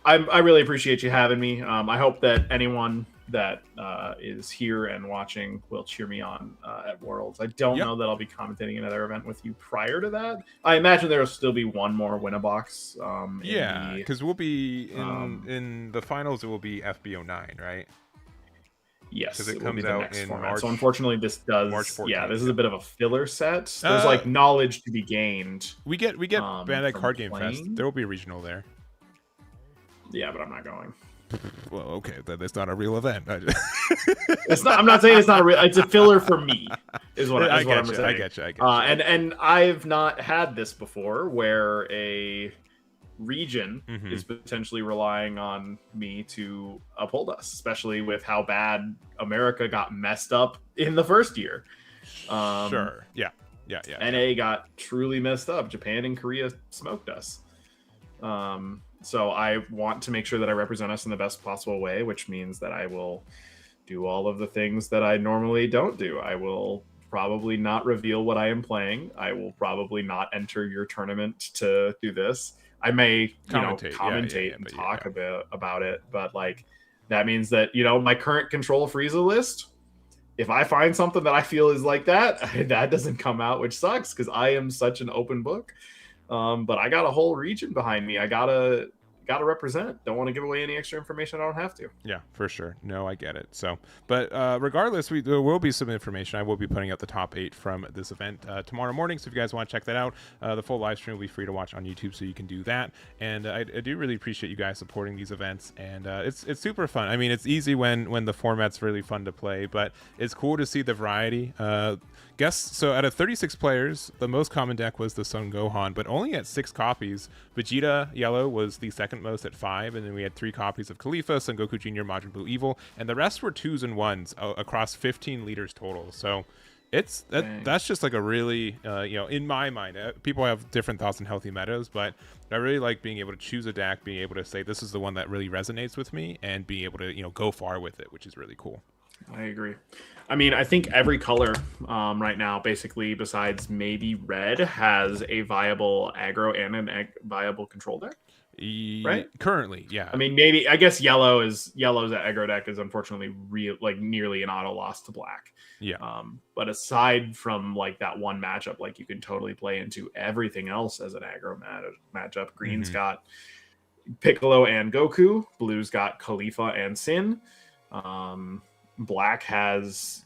I really appreciate you having me. I hope that anyone that is here and watching will cheer me on at Worlds. I don't know that I'll be commentating another event with you prior to that. I imagine there will still be one more win-a-box. Because we'll be in the finals. It will be FB09, right? Yes, because it comes out in March. So unfortunately, this does. March 14th, yeah, this is a bit of a filler set. There's like knowledge to be gained. We get Bandai Card Game playing. Fest. There will be a regional there. Yeah, but I'm not going. Well, okay, then it's not a real event. It's not. I'm not saying it's not a real. It's a filler for me. Is what I'm saying. I get you. And I've not had this before, where a region is potentially relying on me to uphold us, especially with how bad America got messed up in the first year. Sure. Yeah. NA got truly messed up. Japan and Korea smoked us. So I want to make sure that I represent us in the best possible way, which means that I will do all of the things that I normally don't do. I will probably not reveal what I am playing. I will probably not enter your tournament to do this. I may commentate and talk about it, but like that means that, my current Control Frieza list, if I find something that I feel is like that, that doesn't come out, which sucks because I am such an open book. But I got a whole region behind me. I gotta represent. Don't want to give away any extra information I don't have to. Yeah, for sure. No, I get it. So, but regardless, there will be some information. I will be putting out the top 8 from this event tomorrow morning. So if you guys want to check that out, the full live stream will be free to watch on YouTube, so you can do that. And I do really appreciate you guys supporting these events. And it's super fun. I mean, it's easy when the format's really fun to play, but it's cool to see the variety. So out of 36 players, the most common deck was the Son Gohan, but only at 6 copies. Vegeta Yellow was the second most at 5, and then we had 3 copies of Khalifa, Son Goku Jr., Majin Buu Evil, and the rest were 2s and 1s across 15 leaders total. So that's just like a really, in my mind, people have different thoughts on healthy metas, but I really like being able to choose a deck, being able to say this is the one that really resonates with me, and being able to go far with it, which is really cool. I agree. I mean, I think every color right now, basically, besides maybe red, has a viable aggro and a viable control deck. Right? Currently, yeah. I mean, maybe I guess yellow's aggro deck is unfortunately nearly an auto loss to black. Yeah. But aside from like that one matchup, like you can totally play into everything else as an aggro matchup. Green's got Piccolo and Goku. Blue's got Khalifa and Sin. Black has,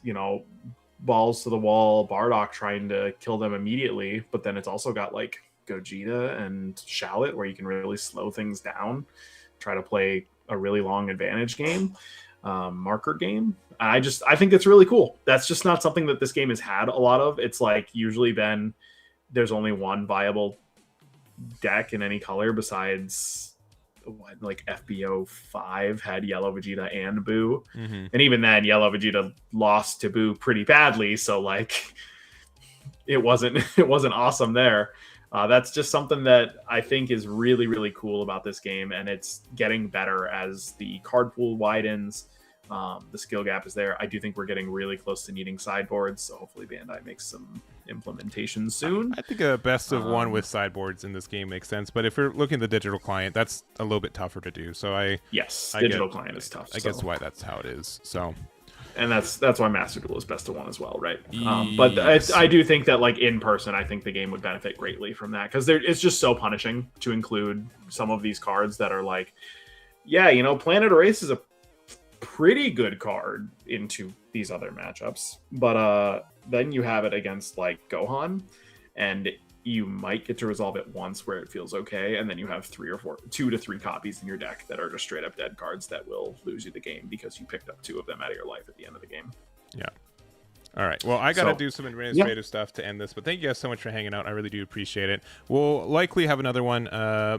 balls to the wall, Bardock trying to kill them immediately, but then it's also got like Gogeta and Shallot where you can really slow things down, try to play a really long advantage game, marker game. I think it's really cool. That's just not something that this game has had a lot of. It's like usually been there's only one viable deck in any color besides like FB05 had Yellow Vegeta and Buu, and even then Yellow Vegeta lost to Buu pretty badly, so like it wasn't awesome there. That's just something that I think is really, really cool about this game, and it's getting better as the card pool widens. The skill gap is there. I do think we're getting really close to needing sideboards, so hopefully Bandai makes some implementation soon. I think a best of one with sideboards in this game makes sense, but if you're looking at the digital client, that's a little bit tougher to do. So digital client is tough. I guess why that's how it is. So, and that's why Master Duel is best of one as well, right? But I do think that like in person, I think the game would benefit greatly from that because it's just so punishing to include some of these cards that are like, Planet Erase is a pretty good card into these other matchups, but then you have it against like Gohan, and you might get to resolve it once where it feels okay, and then you have 2 to 3 copies in your deck that are just straight up dead cards that will lose you the game because you picked up 2 of them out of your life at the end of the game. Yeah. All right. Well, I got to do some administrative stuff to end this, but thank you guys so much for hanging out. I really do appreciate it. We'll likely have another one,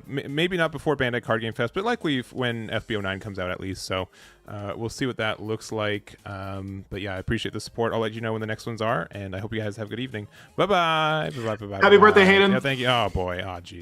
maybe not before Bandai Card Game Fest, but likely when FB09 comes out at least. So we'll see what that looks like. But yeah, I appreciate the support. I'll let you know when the next ones are, and I hope you guys have a good evening. Bye-bye. Bye-bye. Happy birthday, Hayden. Yeah, thank you. Oh, boy. Oh, geez.